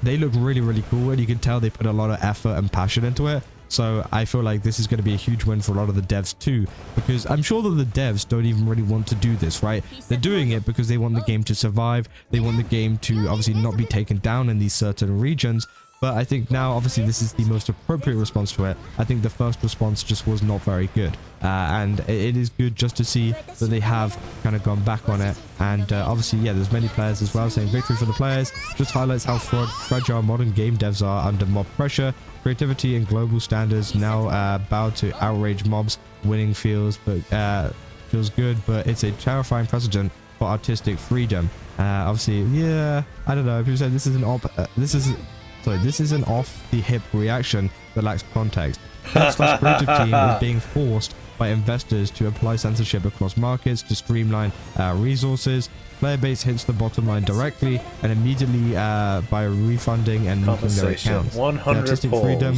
They look really, really cool, and you can tell they put a lot of effort and passion into it. So I feel like this is going to be a huge win for a lot of the devs too, because I'm sure that the devs don't even really want to do this, right? They're doing it because they want the game to survive. They want the game to obviously not be taken down in these certain regions. But I think now, obviously, this is the most appropriate response to it. I think the first response just was not very good. And it is good just to see that they have kind of gone back on it. And obviously, yeah, there's many players as well saying victory for the players. Just highlights how fragile modern game devs are under mob pressure. Creativity and global standards now bow to outrage mobs. Winning feels good, but it's a terrifying precedent for artistic freedom. Obviously, yeah, I don't know. People say this is So this is an off-the-hip reaction that lacks context. Rockstar's creative team is being forced by investors to apply censorship across markets to streamline resources. Player base hits the bottom line directly and immediately by refunding and leaking their accounts. 100 artistic freedom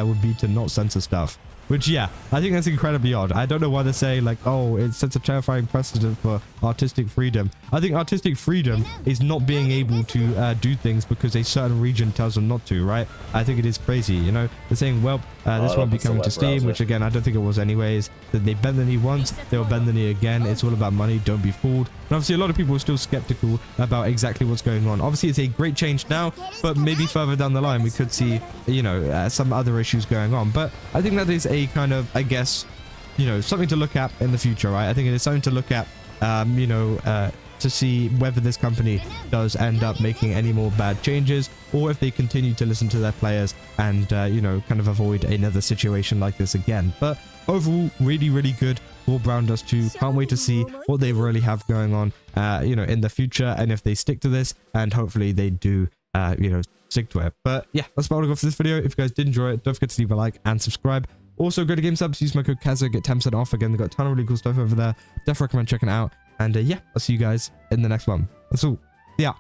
would be to not censor stuff. Which, yeah, I think that's incredibly odd. I don't know why they say, like, oh, it sets a terrifying precedent for artistic freedom. I think artistic freedom is not being able to do things because a certain region tells them not to, right? I think it is crazy, you know? They're saying, well, this won't be coming to Steam, which, again, I don't think it was anyways. That they bend the knee once, they'll bend the knee again. It's all about money. Don't be fooled. And obviously, a lot of people are still skeptical about exactly what's going on. Obviously, it's a great change now, but maybe further down the line, we could see, you know, some other issues going on. But I think that is a kind of, I guess, you know, something to look at in the future, right? I think it is something to look at, you know, to see whether this company does end up making any more bad changes or if they continue to listen to their players and, you know, kind of avoid another situation like this again. But overall, really, really good for Brown Dust 2. Can't wait to see what they really have going on, you know, in the future and if they stick to this, and hopefully they do, you know, stick to it. But yeah, that's about all I got for this video. If you guys did enjoy it, don't forget to leave a like and subscribe. Also, go to GameSubs, use my code Kaza, get 10% off. Again, they've got a ton of really cool stuff over there. Definitely recommend checking it out. And yeah, I'll see you guys in the next one. That's all. Yeah.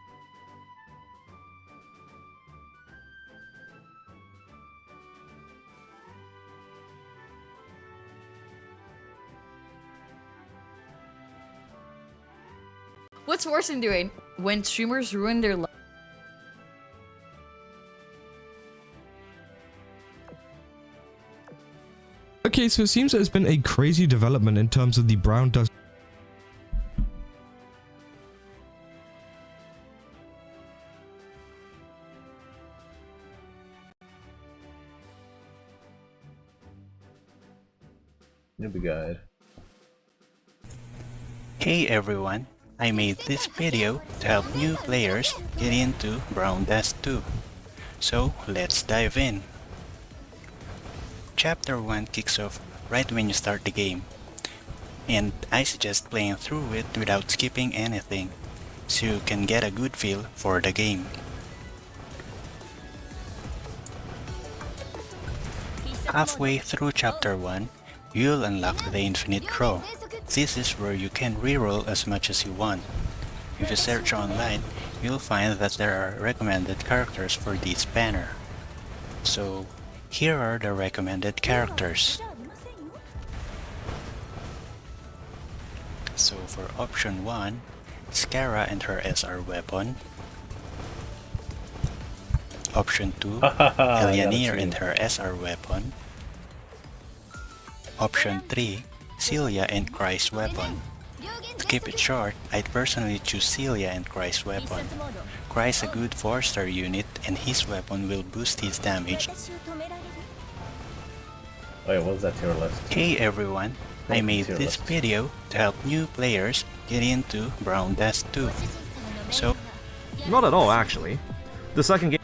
What's worse than doing when streamers ruin their life? Okay, so it seems there's been a crazy development in terms of the Brown Dust. Newbie guide. Hey everyone, I made this video to help new players get into Brown Dust 2. So let's dive in. Chapter 1 kicks off right when you start the game, and I suggest playing through it without skipping anything, so you can get a good feel for the game. Halfway through Chapter 1, you'll unlock the Infinite Draw. This is where you can reroll as much as you want. If you search online, you'll find that there are recommended characters for this banner. So, here are the recommended characters. So for option 1, Scara and her SR weapon. Option 2, Elianir and her SR weapon. Option 3, Celia and Christ's weapon. To keep it short, I'd personally choose Celia and Christ's weapon. Christ a good 4-star unit and his weapon will boost his damage. Wait, what was that tier list? Hey everyone, I made this video to help new players get into Brown Dust 2. So... Not at all, actually. The second game...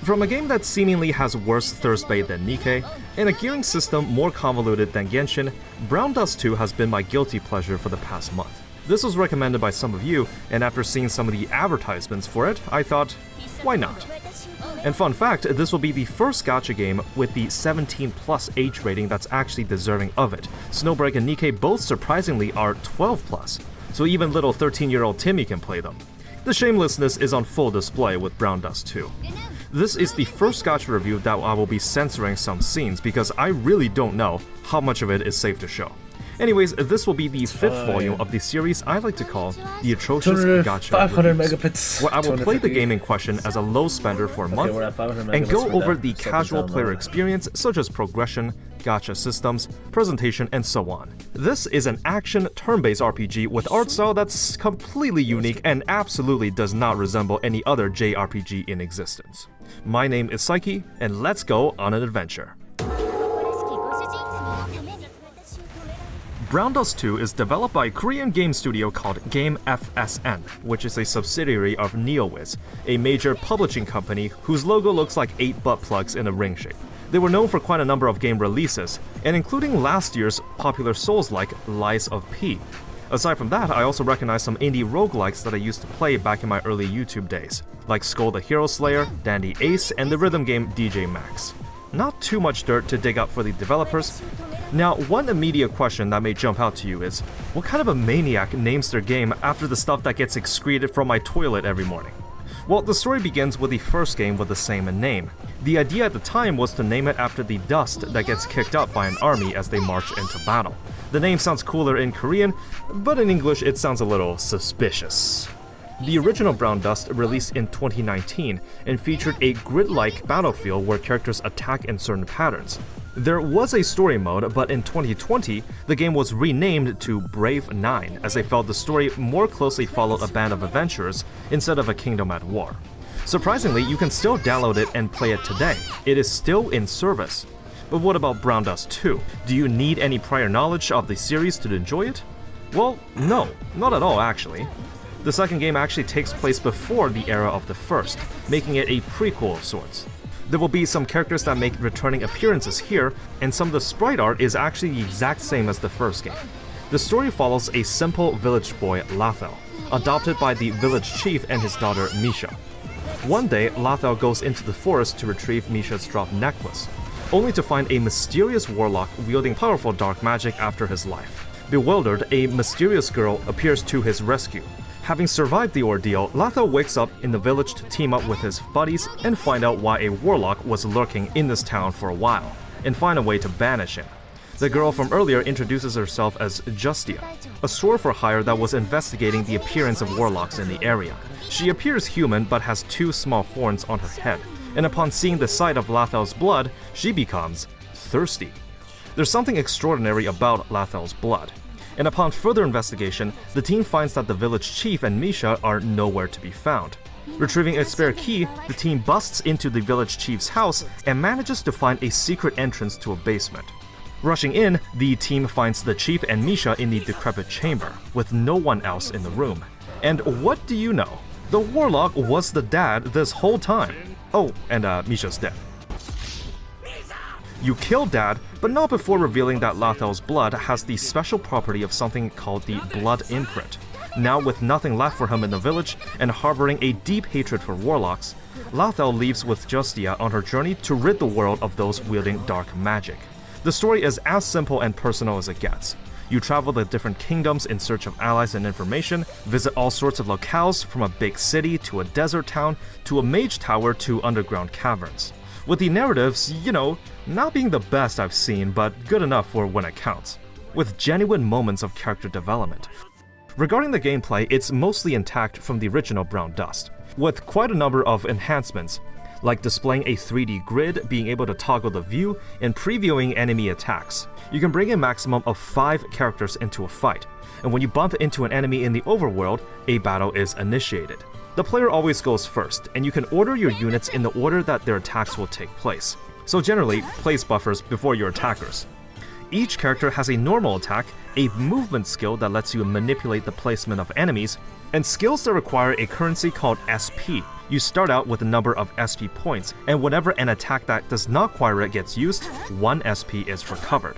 From a game that seemingly has worse thirst bait than Nikke, and a gearing system more convoluted than Genshin, Brown Dust 2 has been my guilty pleasure for the past month. This was recommended by some of you, and after seeing some of the advertisements for it, I thought, why not? And fun fact, this will be the first gacha game with the 17+ age rating that's actually deserving of it. Snowbreak and Nikke both surprisingly are 12+, so even little 13-year-old Timmy can play them. The shamelessness is on full display with Brown Dust 2. This is the first gacha review that I will be censoring some scenes because I really don't know how much of it is safe to show. Anyways, this will be the 5th volume of the series I like to call the Atrocious Gacha 500 Reviews, megabits, where I will play the game in question as a low spender for a month and go over the casual player experience such as progression, gacha systems, presentation, and so on. This is an action turn-based RPG with art style that's completely unique and absolutely does not resemble any other JRPG in existence. My name is Psyche, and let's go on an adventure. Brown Dust 2 is developed by a Korean game studio called Game FSN, which is a subsidiary of NeoWiz, a major publishing company whose logo looks like 8 butt plugs in a ring shape. They were known for quite a number of game releases, and including last year's popular Souls-like Lies of P. Aside from that, I also recognize some indie roguelikes that I used to play back in my early YouTube days, like Skull the Hero Slayer, Dandy Ace, and the rhythm game DJ Max. Not too much dirt to dig up for the developers. Now, one immediate question that may jump out to you is, what kind of a maniac names their game after the stuff that gets excreted from my toilet every morning? Well, the story begins with the first game with the same name. The idea at the time was to name it after the dust that gets kicked up by an army as they march into battle. The name sounds cooler in Korean, but in English it sounds a little suspicious. The original Brown Dust released in 2019 and featured a grid-like battlefield where characters attack in certain patterns. There was a story mode, but in 2020, the game was renamed to Brave 9 as they felt the story more closely followed a band of adventurers instead of a kingdom at war. Surprisingly, you can still download it and play it today. It is still in service. But what about Brown Dust 2? Do you need any prior knowledge of the series to enjoy it? Well, no, not at all actually. The second game actually takes place before the era of the first, making it a prequel of sorts. There will be some characters that make returning appearances here, and some of the sprite art is actually the exact same as the first game. The story follows a simple village boy, Lathel, adopted by the village chief and his daughter, Misha. One day, Lathel goes into the forest to retrieve Misha's dropped necklace, only to find a mysterious warlock wielding powerful dark magic after his life. Bewildered, a mysterious girl appears to his rescue. Having survived the ordeal, Lathel wakes up in the village to team up with his buddies and find out why a warlock was lurking in this town for a while, and find a way to banish him. The girl from earlier introduces herself as Justia, a sword for hire that was investigating the appearance of warlocks in the area. She appears human but has two small horns on her head, and upon seeing the sight of Lathel's blood, she becomes thirsty. There's something extraordinary about Lathel's blood. And upon further investigation, the team finds that the village chief and Misha are nowhere to be found. Retrieving a spare key, the team busts into the village chief's house and manages to find a secret entrance to a basement. Rushing in, the team finds the chief and Misha in the decrepit chamber, with no one else in the room. And what do you know? The warlock was the dad this whole time. Oh, and Misha's dead. You kill Dad, but not before revealing that Lathel's blood has the special property of something called the blood imprint. Now with nothing left for him in the village, and harboring a deep hatred for warlocks, Lathel leaves with Justia on her journey to rid the world of those wielding dark magic. The story is as simple and personal as it gets. You travel the different kingdoms in search of allies and information, visit all sorts of locales from a big city to a desert town to a mage tower to underground caverns. With the narratives, not being the best I've seen, but good enough for when it counts, with genuine moments of character development. Regarding the gameplay, it's mostly intact from the original Brown Dust, with quite a number of enhancements, like displaying a 3D grid, being able to toggle the view, and previewing enemy attacks. You can bring a maximum of 5 characters into a fight, and when you bump into an enemy in the overworld, a battle is initiated. The player always goes first, and you can order your units in the order that their attacks will take place. So generally, place buffers before your attackers. Each character has a normal attack, a movement skill that lets you manipulate the placement of enemies, and skills that require a currency called SP. You start out with a number of SP points, and whenever an attack that does not require it gets used, 1 SP is recovered.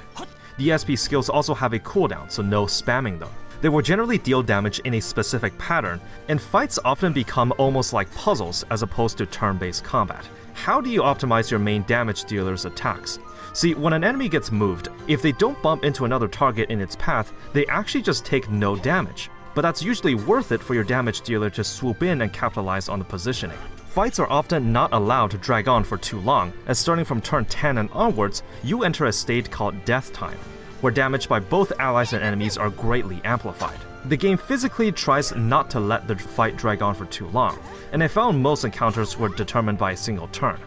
The SP skills also have a cooldown, so no spamming them. They will generally deal damage in a specific pattern, and fights often become almost like puzzles as opposed to turn-based combat. How do you optimize your main damage dealer's attacks? See, when an enemy gets moved, if they don't bump into another target in its path, they actually just take no damage. But that's usually worth it for your damage dealer to swoop in and capitalize on the positioning. Fights are often not allowed to drag on for too long, as starting from turn 10 and onwards, you enter a state called Death Time, where damage by both allies and enemies are greatly amplified. The game physically tries not to let the fight drag on for too long, and I found most encounters were determined by a single turn.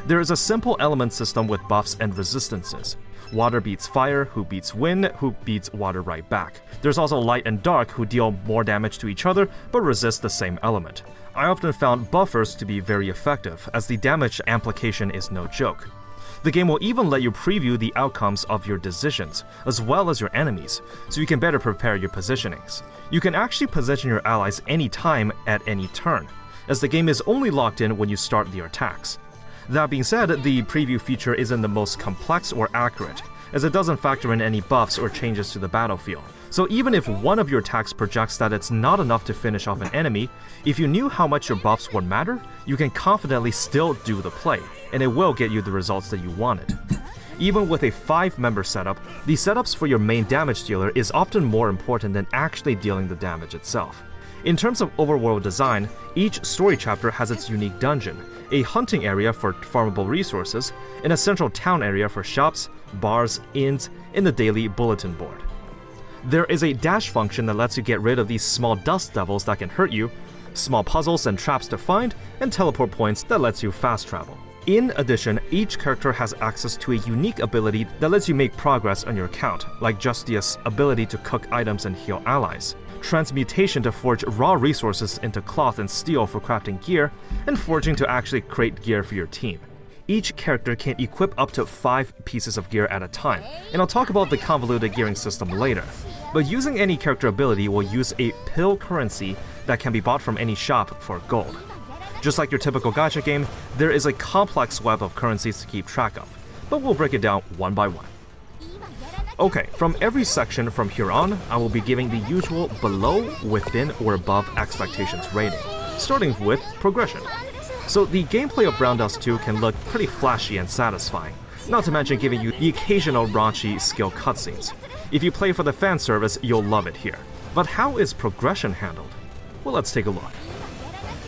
There is a simple element system with buffs and resistances. Water beats fire, who beats wind, who beats water right back. There's also light and dark, who deal more damage to each other but resist the same element. I often found buffers to be very effective, as the damage amplification is no joke. The game will even let you preview the outcomes of your decisions, as well as your enemies, so you can better prepare your positionings. You can actually position your allies anytime at any turn, as the game is only locked in when you start your attacks. That being said, the preview feature isn't the most complex or accurate, as it doesn't factor in any buffs or changes to the battlefield, So even if one of your attacks projects that it's not enough to finish off an enemy, if you knew how much your buffs would matter, you can confidently still do the play, and it will get you the results that you wanted. Even with a 5-member setup, the setups for your main damage dealer is often more important than actually dealing the damage itself. In terms of overworld design, each story chapter has its unique dungeon, a hunting area for farmable resources, and a central town area for shops, bars, inns, and the daily bulletin board. There is a dash function that lets you get rid of these small dust devils that can hurt you, small puzzles and traps to find, and teleport points that lets you fast travel. In addition, each character has access to a unique ability that lets you make progress on your account, like Justia's ability to cook items and heal allies, transmutation to forge raw resources into cloth and steel for crafting gear, and forging to actually create gear for your team. Each character can equip up to 5 pieces of gear at a time, and I'll talk about the convoluted gearing system later. But using any character ability will use a pill currency that can be bought from any shop for gold. Just like your typical gacha game, there is a complex web of currencies to keep track of, but we'll break it down one by one. Okay, from every section from here on, I will be giving the usual below, within, or above expectations rating, starting with progression. So the gameplay of Brown Dust 2 can look pretty flashy and satisfying, not to mention giving you the occasional raunchy skill cutscenes. If you play for the fan service, you'll love it here. But how is progression handled? Well, let's take a look.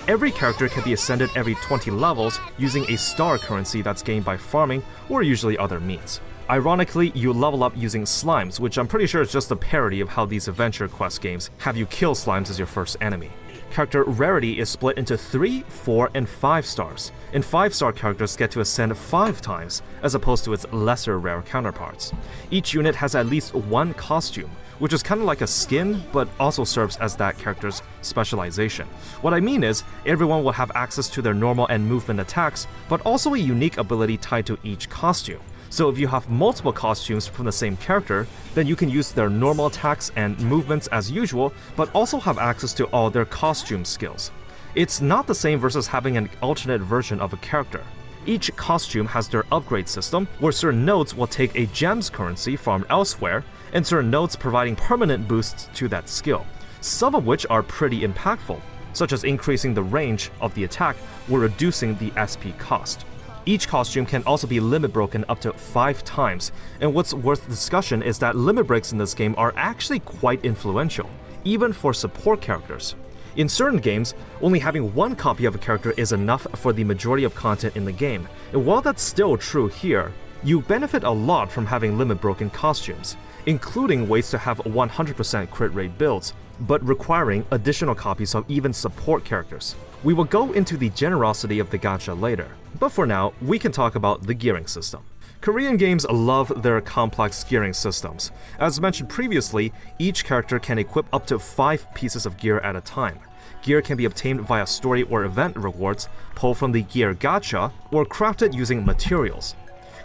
Every character can be ascended every 20 levels using a star currency that's gained by farming or usually other means. Ironically, you level up using slimes, which I'm pretty sure is just a parody of how these adventure quest games have you kill slimes as your first enemy. Character rarity is split into 3, 4, and 5 stars, and 5-star characters get to ascend 5 times, as opposed to its lesser rare counterparts. Each unit has at least one costume, which is kind of like a skin, but also serves as that character's specialization. What I mean is, everyone will have access to their normal and movement attacks, but also a unique ability tied to each costume. So if you have multiple costumes from the same character, then you can use their normal attacks and movements as usual, but also have access to all their costume skills. It's not the same versus having an alternate version of a character. Each costume has their upgrade system, where certain nodes will take a gems currency farmed elsewhere, and certain nodes providing permanent boosts to that skill, some of which are pretty impactful, such as increasing the range of the attack or reducing the SP cost. Each costume can also be limit broken up to 5 times, and what's worth discussion is that limit breaks in this game are actually quite influential, even for support characters. In certain games, only having one copy of a character is enough for the majority of content in the game, and while that's still true here, you benefit a lot from having limit broken costumes, including ways to have 100% crit rate builds, but requiring additional copies of even support characters. We will go into the generosity of the gacha later, but for now, we can talk about the gearing system. Korean games love their complex gearing systems. As mentioned previously, each character can equip up to 5 pieces of gear at a time. Gear can be obtained via story or event rewards, pulled from the gear gacha, or crafted using materials.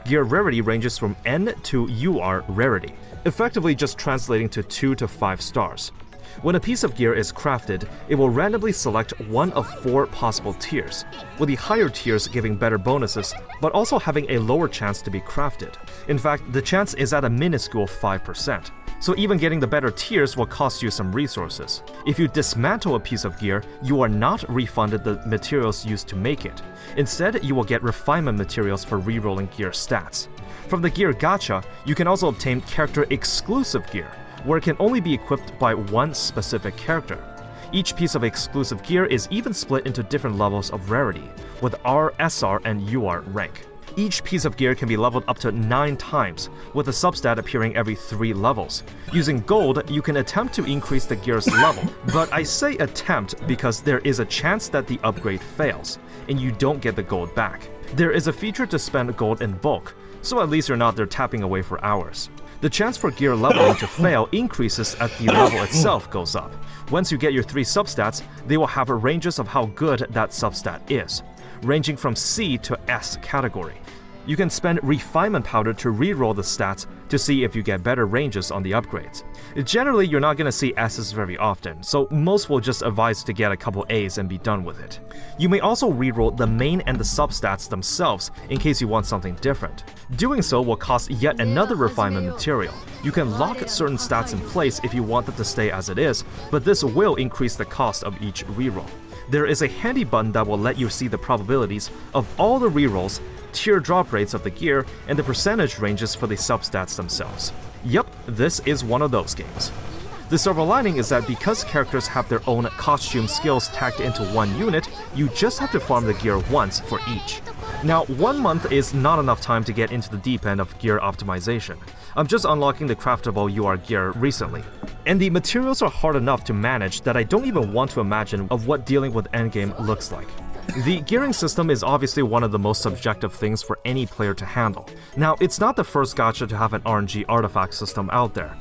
Gear rarity ranges from N to UR rarity, effectively just translating to 2 to 5 stars. When a piece of gear is crafted, it will randomly select one of 4 possible tiers, with the higher tiers giving better bonuses, but also having a lower chance to be crafted. In fact, the chance is at a minuscule 5%, so even getting the better tiers will cost you some resources. If you dismantle a piece of gear, you are not refunded the materials used to make it. Instead, you will get refinement materials for rerolling gear stats. From the gear gacha, you can also obtain character-exclusive gear, where it can only be equipped by one specific character. Each piece of exclusive gear is even split into different levels of rarity, with R, SR, and UR rank. Each piece of gear can be leveled up to 9 times, with a substat appearing every 3 levels. Using gold, you can attempt to increase the gear's level, but I say attempt because there is a chance that the upgrade fails, and you don't get the gold back. There is a feature to spend gold in bulk, so at least you're not there tapping away for hours. The chance for gear leveling to fail increases as the level itself goes up. Once you get your 3 substats, they will have ranges of how good that substat is, ranging from C to S category. You can spend refinement powder to reroll the stats to see if you get better ranges on the upgrades. Generally, you're not going to see S's very often, so most will just advise to get a couple A's and be done with it. You may also reroll the main and the substats themselves in case you want something different. Doing so will cost yet another refinement material. You can lock certain stats in place if you want them to stay as it is, but this will increase the cost of each reroll. There is a handy button that will let you see the probabilities of all the rerolls, tier drop rates of the gear, and the percentage ranges for the substats themselves. Yep, this is one of those games. The silver lining is that because characters have their own costume skills tagged into one unit, you just have to farm the gear once for each. Now, 1 month is not enough time to get into the deep end of gear optimization. I'm just unlocking the craftable UR gear recently, and the materials are hard enough to manage that I don't even want to imagine of what dealing with endgame looks like. The gearing system is obviously one of the most subjective things for any player to handle. Now, it's not the first gacha to have an RNG artifact system out there,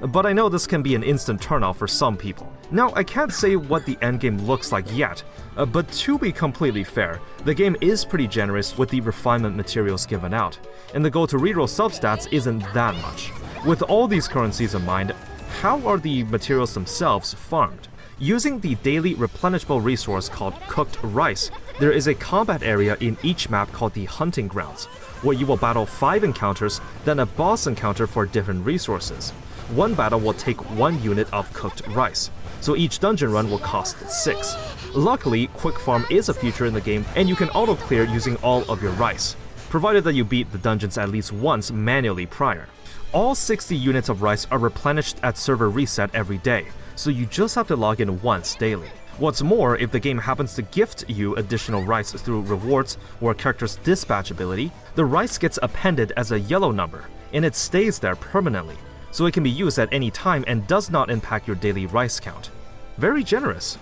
but I know this can be an instant turnoff for some people. Now, I can't say what the endgame looks like yet, but to be completely fair, the game is pretty generous with the refinement materials given out, and the goal to reroll substats isn't that much. With all these currencies in mind, how are the materials themselves farmed? Using the daily replenishable resource called cooked rice, there is a combat area in each map called the Hunting Grounds, where you will battle 5 encounters, then a boss encounter for different resources. One battle will take 1 unit of cooked rice, so each dungeon run will cost 6. Luckily, quick farm is a feature in the game, and you can auto-clear using all of your rice, provided that you beat the dungeons at least once manually prior. All 60 units of rice are replenished at server reset every day, so you just have to log in once daily. What's more, if the game happens to gift you additional rice through rewards or a character's dispatch ability, the rice gets appended as a yellow number, and it stays there permanently, so it can be used at any time and does not impact your daily rice count. Very generous.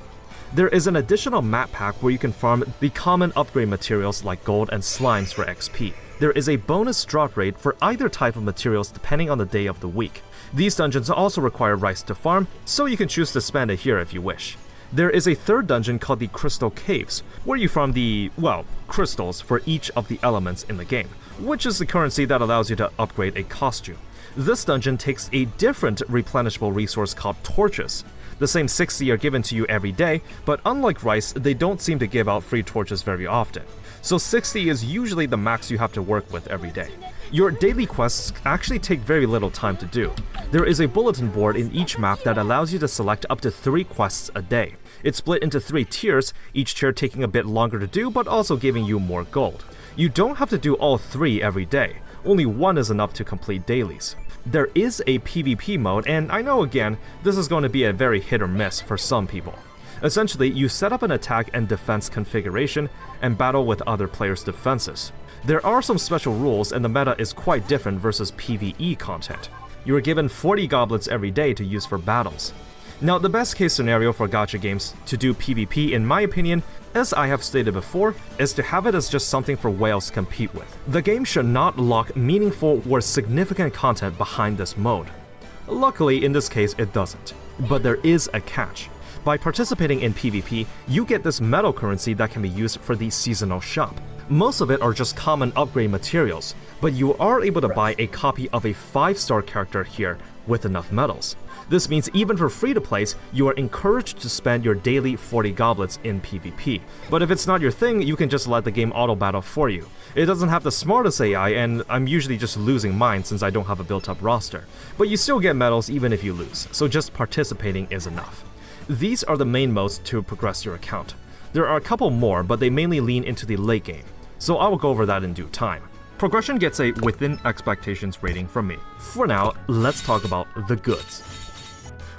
There is an additional map pack where you can farm the common upgrade materials like gold and slimes for XP. There is a bonus drop rate for either type of materials depending on the day of the week. These dungeons also require rice to farm, so you can choose to spend it here if you wish. There is a third dungeon called the Crystal Caves, where you farm the, well, crystals for each of the elements in the game, which is the currency that allows you to upgrade a costume. This dungeon takes a different replenishable resource called torches. The same 60 are given to you every day, but unlike rice, they don't seem to give out free torches very often. So 60 is usually the max you have to work with every day. Your daily quests actually take very little time to do. There is a bulletin board in each map that allows you to select up to 3 quests a day. It's split into 3 tiers, each tier taking a bit longer to do but also giving you more gold. You don't have to do all 3 every day, only 1 is enough to complete dailies. There is a PvP mode, and I know again, this is going to be a very hit or miss for some people. Essentially, you set up an attack and defense configuration and battle with other players' defenses. There are some special rules and the meta is quite different versus PvE content. You are given 40 goblets every day to use for battles. Now, the best case scenario for gacha games to do PvP, in my opinion, as I have stated before, is to have it as just something for whales to compete with. The game should not lock meaningful or significant content behind this mode. Luckily, in this case, it doesn't. But there is a catch. By participating in PvP, you get this metal currency that can be used for the seasonal shop. Most of it are just common upgrade materials, but you are able to buy a copy of a 5-star character here with enough medals. This means even for free-to-plays, you are encouraged to spend your daily 40 goblets in PvP. But if it's not your thing, you can just let the game auto-battle for you. It doesn't have the smartest AI, and I'm usually just losing mine since I don't have a built-up roster. But you still get medals even if you lose, so just participating is enough. These are the main modes to progress your account. There are a couple more, but they mainly lean into the late game, so I will go over that in due time. Progression gets a within expectations rating from me. For now, let's talk about the goods.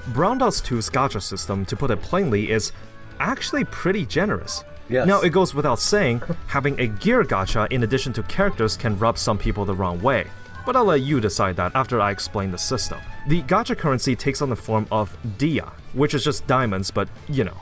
Brown Dust 2's gacha system, to put it plainly, is actually pretty generous. Yes. Now, it goes without saying, having a gear gacha in addition to characters can rub some people the wrong way, but I'll let you decide that after I explain the system. The gacha currency takes on the form of dia, which is just diamonds, but you know.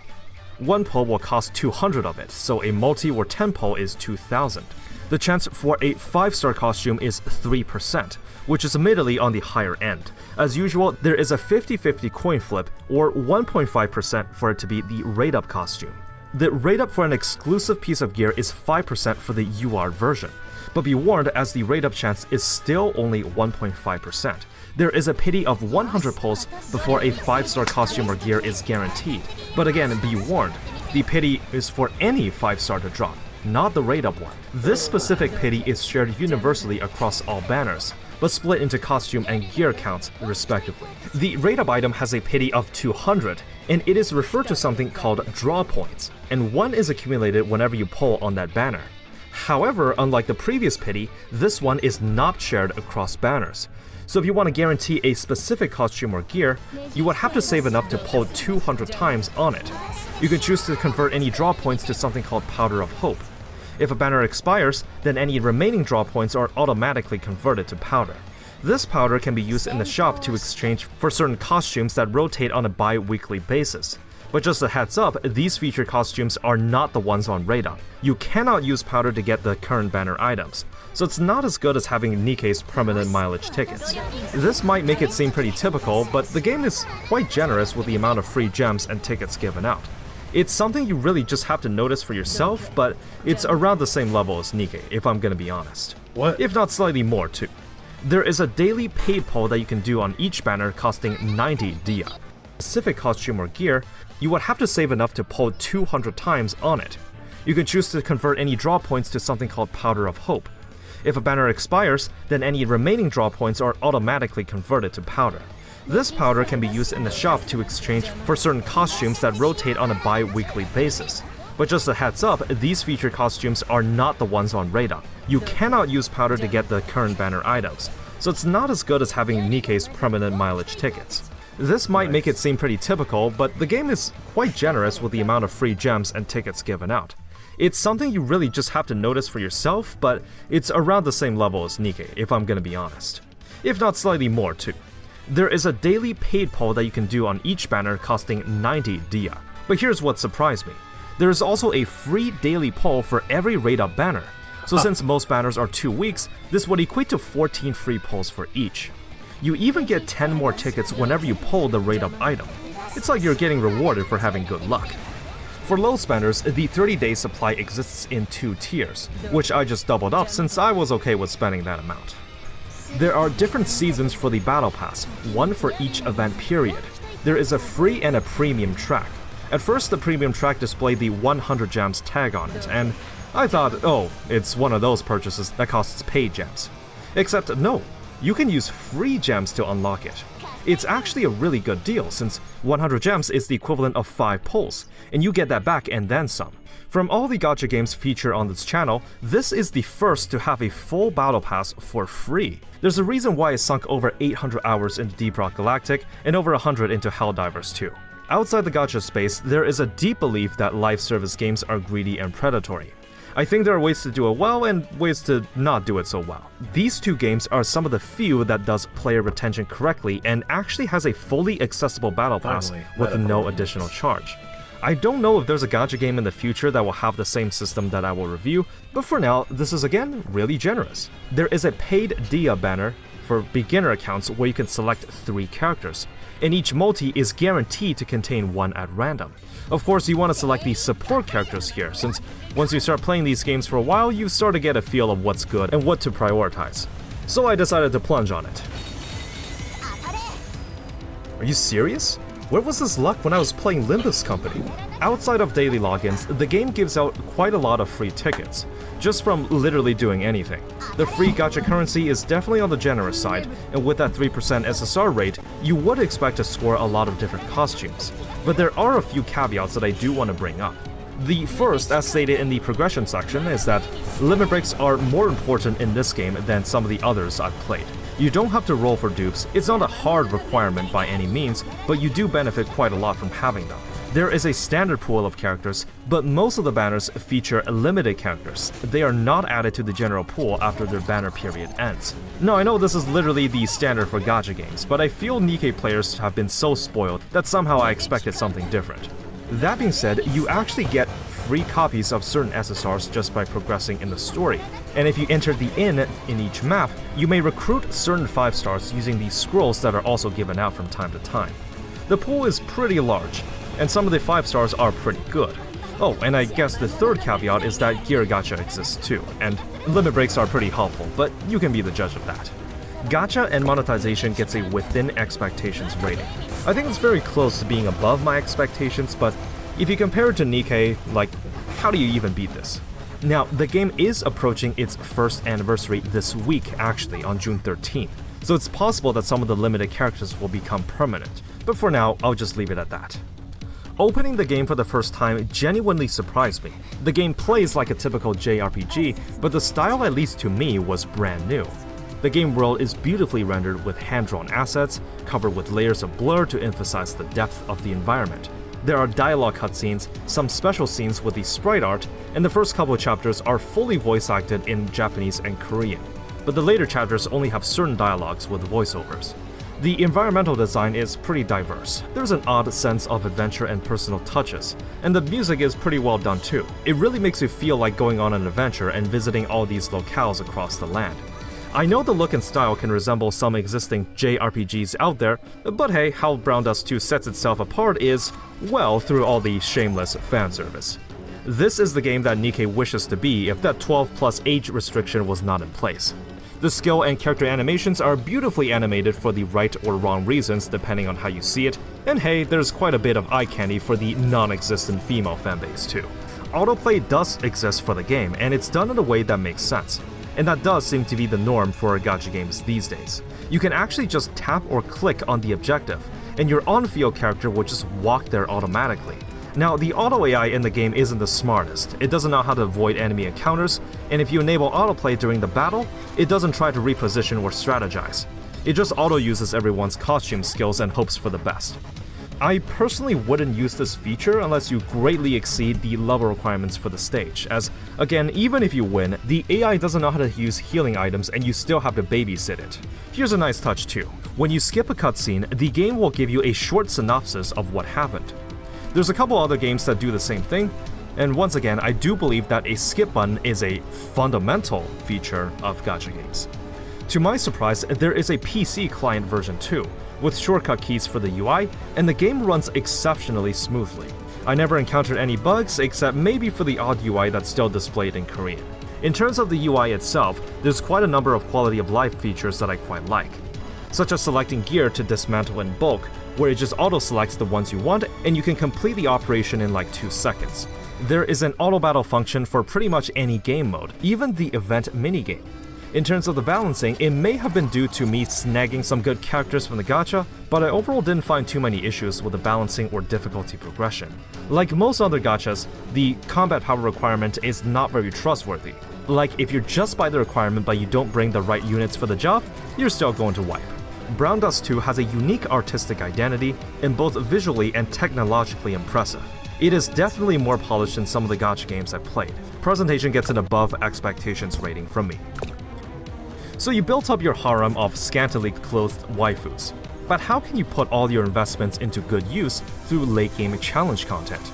1 pull will cost 200 of it, so a multi or 10 pull is 2,000. The chance for a 5-star costume is 3%, which is admittedly on the higher end. As usual, there is a 50-50 coin flip, or 1.5% for it to be the rate-up costume. the rate up for an exclusive piece of gear is 5% for the UR version. But be warned, as the rate up chance is still only 1.5%. There is a pity of 100 pulls before a 5-star costume or gear is guaranteed. But again, be warned, the pity is for any 5-star to drop, not the rate up one. This specific pity is shared universally across all banners, but split into costume and gear counts respectively. The rate up item has a pity of 200, and it is referred to something called draw points, and 1 is accumulated whenever you pull on that banner. However, unlike the previous pity, this one is not shared across banners. So if you want to guarantee a specific costume or gear, you would have to save enough to pull 200 times on it. You can choose to convert any draw points to something called Powder of Hope. If a banner expires, then any remaining draw points are automatically converted to powder. This powder can be used in the shop to exchange for certain costumes that rotate on a bi-weekly basis. But just a heads up, these featured costumes are not the ones on Radon. You cannot use powder to get the current banner items, so it's not as good as having Nikke's permanent mileage tickets. This might make it seem pretty typical, but the game is quite generous with the amount of free gems and tickets given out. It's something you really just have to notice for yourself, but it's around the same level as Nikke, if I'm gonna be honest. What? If not slightly more too. There is a daily paid pull that you can do on each banner costing 90 dia. Specific costume or gear, you would have to save enough to pull 200 times on it. You can choose to convert any draw points to something called Powder of Hope. If a banner expires, then any remaining draw points are automatically converted to powder. This powder can be used in the shop to exchange for certain costumes that rotate on a bi-weekly basis. But just a heads up, these featured costumes are not the ones on Radon. You cannot use powder to get the current banner items, so it's not as good as having Nikke's permanent mileage tickets. This might make it seem pretty typical, but the game is quite generous with the amount of free gems and tickets given out. It's something you really just have to notice for yourself, but it's around the same level as Nikke, if I'm gonna be honest. If not slightly more too. There is a daily paid pull that you can do on each banner costing 90 dia. But here's what surprised me. There is also a free daily pull for every rate-up banner. So since most banners are 2 weeks, this would equate to 14 free pulls for each. You even get 10 more tickets whenever you pull the rate-up item. It's like you're getting rewarded for having good luck. For low spenders, the 30-day supply exists in 2 tiers, which I just doubled up since I was okay with spending that amount. There are different seasons for the Battle Pass, one for each event period. There is a free and a premium track. At first, the premium track displayed the 100 gems tag on it, and I thought, oh, it's one of those purchases that costs paid gems. Except no, you can use free gems to unlock it. It's actually a really good deal since 100 gems is the equivalent of 5 pulls, and you get that back and then some. From all the gacha games featured on this channel, this is the first to have a full battle pass for free. There's a reason why it sunk over 800 hours into Deep Rock Galactic and over 100 into Helldivers 2. Outside the gacha space, there is a deep belief that live service games are greedy and predatory. I think there are ways to do it well and ways to not do it so well. These 2 games are some of the few that does player retention correctly and actually has a fully accessible battle pass with no additional charge. I don't know if there's a gacha game in the future that will have the same system that I will review, but for now, this is again really generous. There is a paid dia banner for beginner accounts where you can select 3 characters, and each multi is guaranteed to contain 1 at random. Of course, you want to select the support characters here, since once you start playing these games for a while, you start to get a feel of what's good and what to prioritize. So I decided to plunge on it. Are you serious? Where was this luck when I was playing Limbus Company? Outside of daily logins, the game gives out quite a lot of free tickets, just from literally doing anything. The free gacha currency is definitely on the generous side, and with that 3% SSR rate, you would expect to score a lot of different costumes. But there are a few caveats that I do want to bring up. The first, as stated in the progression section, is that limit breaks are more important in this game than some of the others I've played. You don't have to roll for dupes, it's not a hard requirement by any means, but you do benefit quite a lot from having them. There is a standard pool of characters, but most of the banners feature limited characters. They are not added to the general pool after their banner period ends. Now I know this is literally the standard for gacha games, but I feel Nikke players have been so spoiled that somehow I expected something different. That being said, you actually get free copies of certain SSRs just by progressing in the story. And if you enter the inn in each map, you may recruit certain 5 stars using these scrolls that are also given out from time to time. The pool is pretty large, and some of the 5 stars are pretty good. Oh, and I guess the third caveat is that gear gacha exists too, and limit breaks are pretty helpful, but you can be the judge of that. Gacha and monetization gets a within expectations rating. I think it's very close to being above my expectations, but if you compare it to Nikke, like, how do you even beat this? Now, the game is approaching its first anniversary this week actually, on June 13th, so it's possible that some of the limited characters will become permanent, but for now, I'll just leave it at that. Opening the game for the first time genuinely surprised me. The game plays like a typical JRPG, but the style, at least to me, was brand new. The game world is beautifully rendered with hand-drawn assets, covered with layers of blur to emphasize the depth of the environment. There are dialogue cutscenes, some special scenes with the sprite art, and the first couple of chapters are fully voice-acted in Japanese and Korean, but the later chapters only have certain dialogues with voiceovers. The environmental design is pretty diverse. There's an odd sense of adventure and personal touches, and the music is pretty well done too. It really makes you feel like going on an adventure and visiting all these locales across the land. I know the look and style can resemble some existing JRPGs out there, but hey, how Brown Dust 2 sets itself apart is, well, through all the shameless fan service. This is the game that Nikke wishes to be if that 12+ age restriction was not in place. The skill and character animations are beautifully animated for the right or wrong reasons depending on how you see it, and hey, there's quite a bit of eye candy for the non-existent female fanbase too. Autoplay does exist for the game, and it's done in a way that makes sense. And that does seem to be the norm for gacha games these days. You can actually just tap or click on the objective, and your on-field character will just walk there automatically. Now, the auto AI in the game isn't the smartest. It doesn't know how to avoid enemy encounters, and if you enable autoplay during the battle, it doesn't try to reposition or strategize. It just auto-uses everyone's costume skills and hopes for the best. I personally wouldn't use this feature unless you greatly exceed the level requirements for the stage, as, again, even if you win, the AI doesn't know how to use healing items and you still have to babysit it. Here's a nice touch too. When you skip a cutscene, the game will give you a short synopsis of what happened. There's a couple other games that do the same thing, and once again, I do believe that a skip button is a fundamental feature of gacha games. To my surprise, there is a PC client version too, with shortcut keys for the UI, and the game runs exceptionally smoothly. I never encountered any bugs except maybe for the odd UI that's still displayed in Korean. In terms of the UI itself, there's quite a number of quality of life features that I quite like, such as selecting gear to dismantle in bulk, where it just auto-selects the ones you want and you can complete the operation in like 2 seconds. There is an auto battle function for pretty much any game mode, even the event minigame. In terms of the balancing, it may have been due to me snagging some good characters from the gacha, but I overall didn't find too many issues with the balancing or difficulty progression. Like most other gachas, the combat power requirement is not very trustworthy. Like if you're just by the requirement but you don't bring the right units for the job, you're still going to wipe. Brown Dust 2 has a unique artistic identity and both visually and technologically impressive. It is definitely more polished than some of the gacha games I've played. Presentation gets an above expectations rating from me. So you built up your harem of scantily clothed waifus, but how can you put all your investments into good use through late-game challenge content?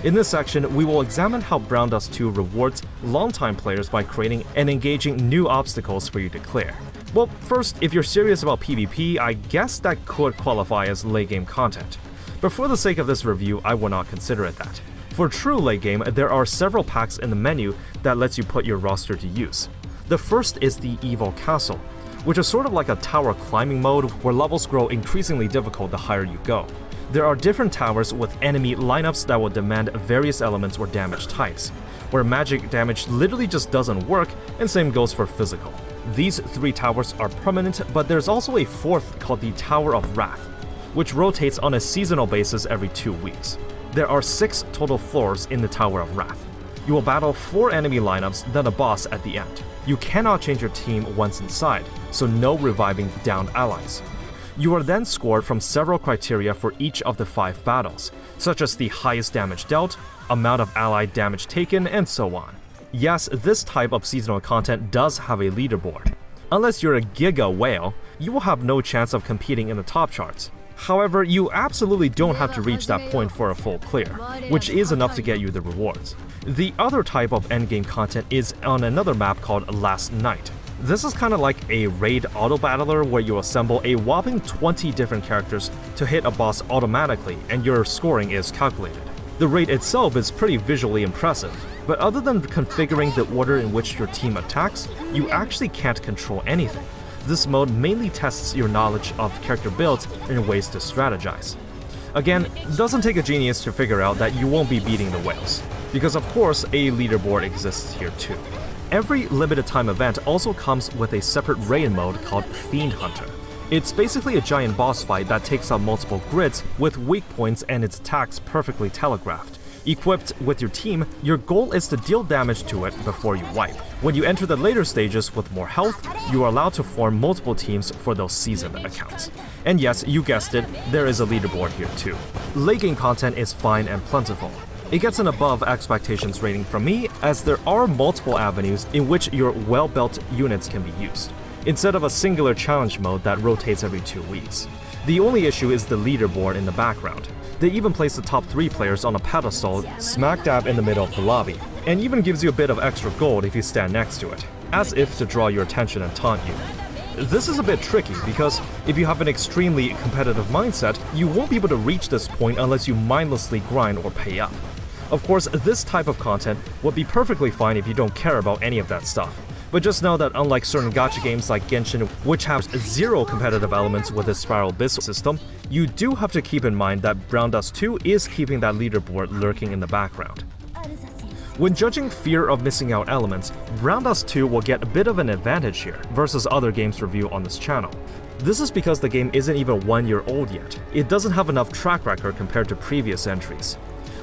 In this section, we will examine how Brown Dust 2 rewards longtime players by creating and engaging new obstacles for you to clear. Well, first, if you're serious about PvP, I guess that could qualify as late-game content. But for the sake of this review, I will not consider it that. For true late-game, there are several packs in the menu that lets you put your roster to use. The first is the Evil Castle, which is sort of like a tower climbing mode where levels grow increasingly difficult the higher you go. There are different towers with enemy lineups that will demand various elements or damage types, where magic damage literally just doesn't work, and same goes for physical. These 3 towers are permanent, but there's also a 4th called the Tower of Wrath, which rotates on a seasonal basis every 2 weeks. There are 6 total floors in the Tower of Wrath. You will battle 4 enemy lineups, then a boss at the end. You cannot change your team once inside, so no reviving downed allies. You are then scored from several criteria for each of the 5 battles, such as the highest damage dealt, amount of allied damage taken, and so on. Yes, this type of seasonal content does have a leaderboard. Unless you're a giga whale, you will have no chance of competing in the top charts. However, you absolutely don't have to reach that point for a full clear, which is enough to get you the rewards. The other type of endgame content is on another map called Last Night. This is kind of like a raid auto battler where you assemble a whopping 20 different characters to hit a boss automatically and your scoring is calculated. The raid itself is pretty visually impressive, but other than configuring the order in which your team attacks, you actually can't control anything. This mode mainly tests your knowledge of character builds and ways to strategize. Again, it doesn't take a genius to figure out that you won't be beating the whales, because of course a leaderboard exists here too. Every limited time event also comes with a separate raid mode called Fiend Hunter. It's basically a giant boss fight that takes up multiple grids with weak points and its attacks perfectly telegraphed. Equipped with your team, your goal is to deal damage to it before you wipe. When you enter the later stages with more health, you are allowed to form multiple teams for those seasoned accounts. And yes, you guessed it, there is a leaderboard here too. Late game content is fine and plentiful. It gets an above expectations rating from me, as there are multiple avenues in which your well-built units can be used, instead of a singular challenge mode that rotates every 2 weeks. The only issue is the leaderboard in the background. They even place the top 3 players on a pedestal smack dab in the middle of the lobby, and even gives you a bit of extra gold if you stand next to it, as if to draw your attention and taunt you. This is a bit tricky because if you have an extremely competitive mindset, you won't be able to reach this point unless you mindlessly grind or pay up. Of course, this type of content would be perfectly fine if you don't care about any of that stuff. But just know that unlike certain gacha games like Genshin, which have 0 competitive elements with its spiral business system, you do have to keep in mind that Brown Dust 2 is keeping that leaderboard lurking in the background. When judging fear of missing out elements, Brown Dust 2 will get a bit of an advantage here versus other games reviewed on this channel. This is because the game isn't even 1 year old yet. It doesn't have enough track record compared to previous entries,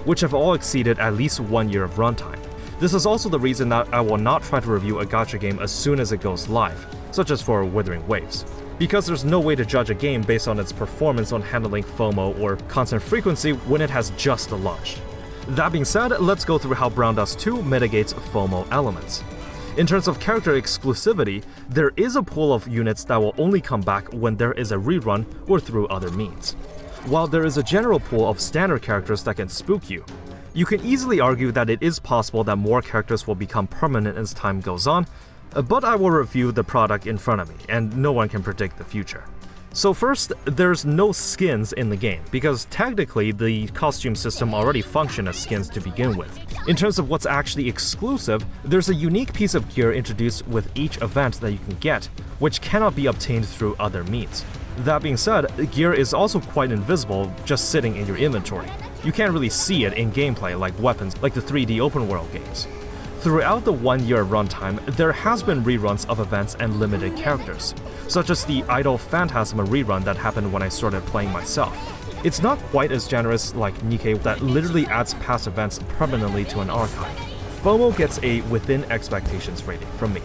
which have all exceeded at least 1 year of runtime. This is also the reason that I will not try to review a gacha game as soon as it goes live, such as for Withering Waves, because there's no way to judge a game based on its performance on handling FOMO or content frequency when it has just launched. That being said, let's go through how Brown Dust 2 mitigates FOMO elements. In terms of character exclusivity, there is a pool of units that will only come back when there is a rerun or through other means. While there is a general pool of standard characters that can spook you, you can easily argue that it is possible that more characters will become permanent as time goes on, but I will review the product in front of me, and no one can predict the future. So first, there's no skins in the game, because technically the costume system already functioned as skins to begin with. In terms of what's actually exclusive, there's a unique piece of gear introduced with each event that you can get, which cannot be obtained through other means. That being said, gear is also quite invisible just sitting in your inventory. You can't really see it in gameplay like weapons like the 3D open world games. Throughout the 1 year runtime, there has been reruns of events and limited characters, such as the Idol Phantasma rerun that happened when I started playing myself. It's not quite as generous like Nikke that literally adds past events permanently to an archive. FOMO gets a within expectations rating from me.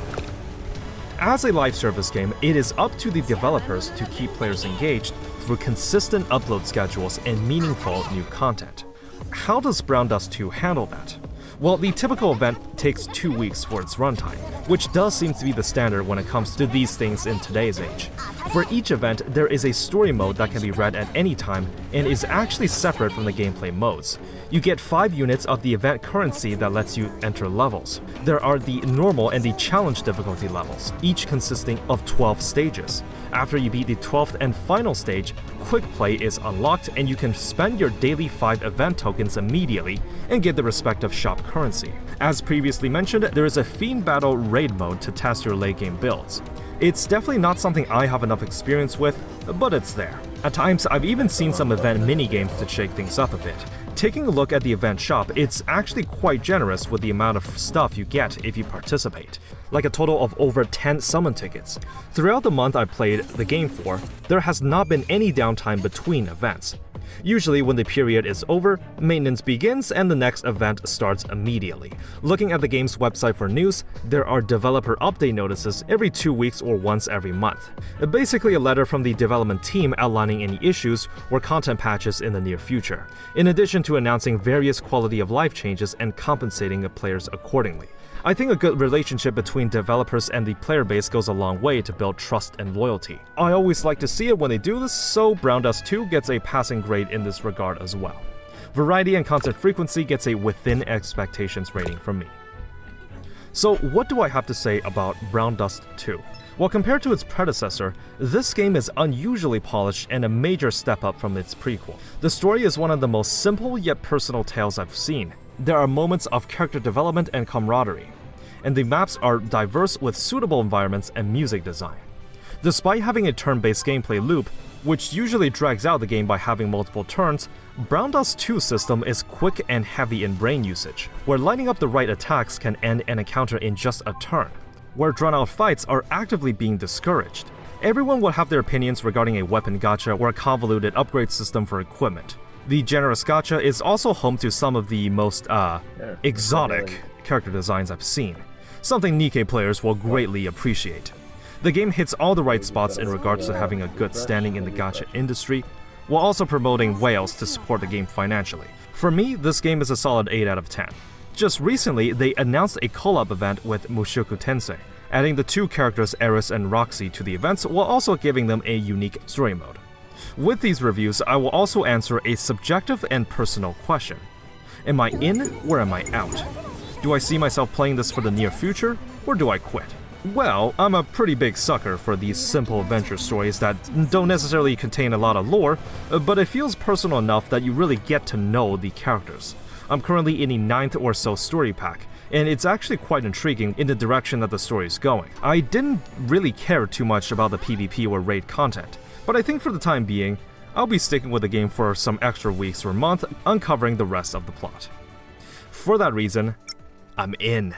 As a live service game, it is up to the developers to keep players engaged through consistent upload schedules and meaningful new content. How does Brown Dust 2 handle that? Well, the typical event takes 2 weeks for its runtime, which does seem to be the standard when it comes to these things in today's age. For each event, there is a story mode that can be read at any time and is actually separate from the gameplay modes. You get 5 units of the event currency that lets you enter levels. There are the normal and the challenge difficulty levels, each consisting of 12 stages. After you beat the 12th and final stage, Quick Play is unlocked and you can spend your daily 5 event tokens immediately and get the respective shop currency. As previously mentioned, there is a Fiend Battle raid mode to test your late game builds. It's definitely not something I have enough experience with, but it's there. At times, I've even seen some event mini-games to shake things up a bit. Taking a look at the event shop, it's actually quite generous with the amount of stuff you get if you participate, like a total of over 10 summon tickets. Throughout the month I played the game for, there has not been any downtime between events. Usually when the period is over, maintenance begins and the next event starts immediately. Looking at the game's website for news, there are developer update notices every 2 weeks or once every month. Basically a letter from the development team outlining any issues or content patches in the near future, in addition to announcing various quality of life changes and compensating the players accordingly. I think a good relationship between developers and the player base goes a long way to build trust and loyalty. I always like to see it when they do this, so Brown Dust 2 gets a passing grade in this regard as well. Variety and content frequency gets a within expectations rating from me. So what do I have to say about Brown Dust 2? While compared to its predecessor, this game is unusually polished and a major step up from its prequel. The story is one of the most simple yet personal tales I've seen. There are moments of character development and camaraderie, and the maps are diverse with suitable environments and music design. Despite having a turn-based gameplay loop, which usually drags out the game by having multiple turns, Brown Dust 2's system is quick and heavy in brain usage, where lining up the right attacks can end an encounter in just a turn, where drawn-out fights are actively being discouraged. Everyone will have their opinions regarding a weapon gacha or a convoluted upgrade system for equipment. The generous gacha is also home to some of the most, exotic character designs I've seen, something Nikke players will greatly appreciate. The game hits all the right spots in regards to having a good standing in the gacha industry, while also promoting whales to support the game financially. For me, this game is a solid 8 out of 10. Just recently, they announced a collab event with Mushoku Tensei, adding the two characters Eris and Roxy to the events while also giving them a unique story mode. With these reviews, I will also answer a subjective and personal question. Am I in or am I out? Do I see myself playing this for the near future, or do I quit? Well, I'm a pretty big sucker for these simple adventure stories that don't necessarily contain a lot of lore, but it feels personal enough that you really get to know the characters. I'm currently in the 9th or so story pack, and it's actually quite intriguing in the direction that the story is going. I didn't really care too much about the PvP or raid content, but I think for the time being, I'll be sticking with the game for some extra weeks or month, uncovering the rest of the plot. For that reason, I'm in.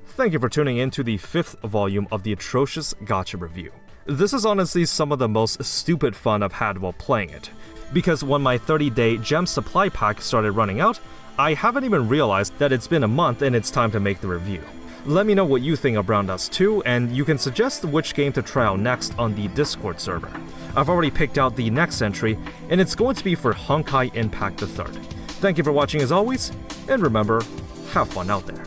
Thank you for tuning in to the 5th volume of the Atrocious Gacha Review. This is honestly some of the most stupid fun I've had while playing it, because when my 30-day gem supply pack started running out, I haven't even realized that it's been a month and it's time to make the review. Let me know what you think of Brown Dust 2, and you can suggest which game to try out next on the Discord server. I've already picked out the next entry, and it's going to be for Honkai Impact III. Thank you for watching as always, and remember, have fun out there.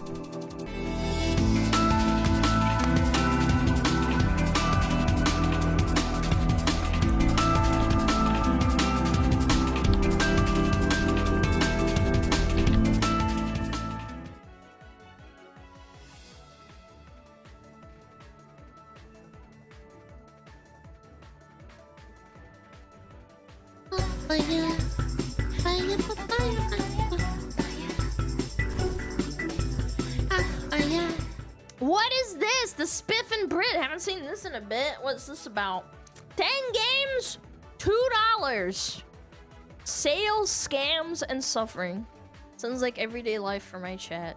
What is this? The Spiff and Brit. Haven't seen this in a bit. What's this about? 10 games, $2. Sales, scams, and suffering. Sounds like everyday life for my chat.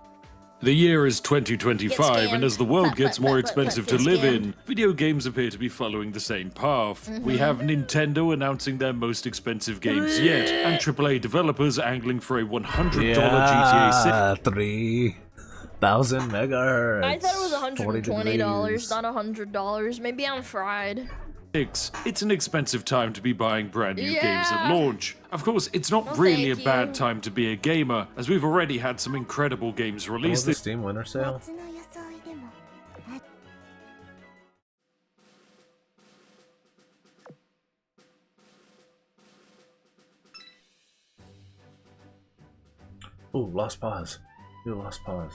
The year is 2025, and as the world gets more expensive to live in, video games appear to be following the same path. We have Nintendo announcing their most expensive games yet, and AAA developers angling for a $100 GTA 6. 3,000 megahertz. I thought it was $120, not $100. Maybe I'm fried. It's an expensive time to be buying brand new games at launch. Of course, it's not really a bad time to be a gamer, as we've already had some incredible games released this Steam Winter Sale. Ooh, lost pause. You lost pause.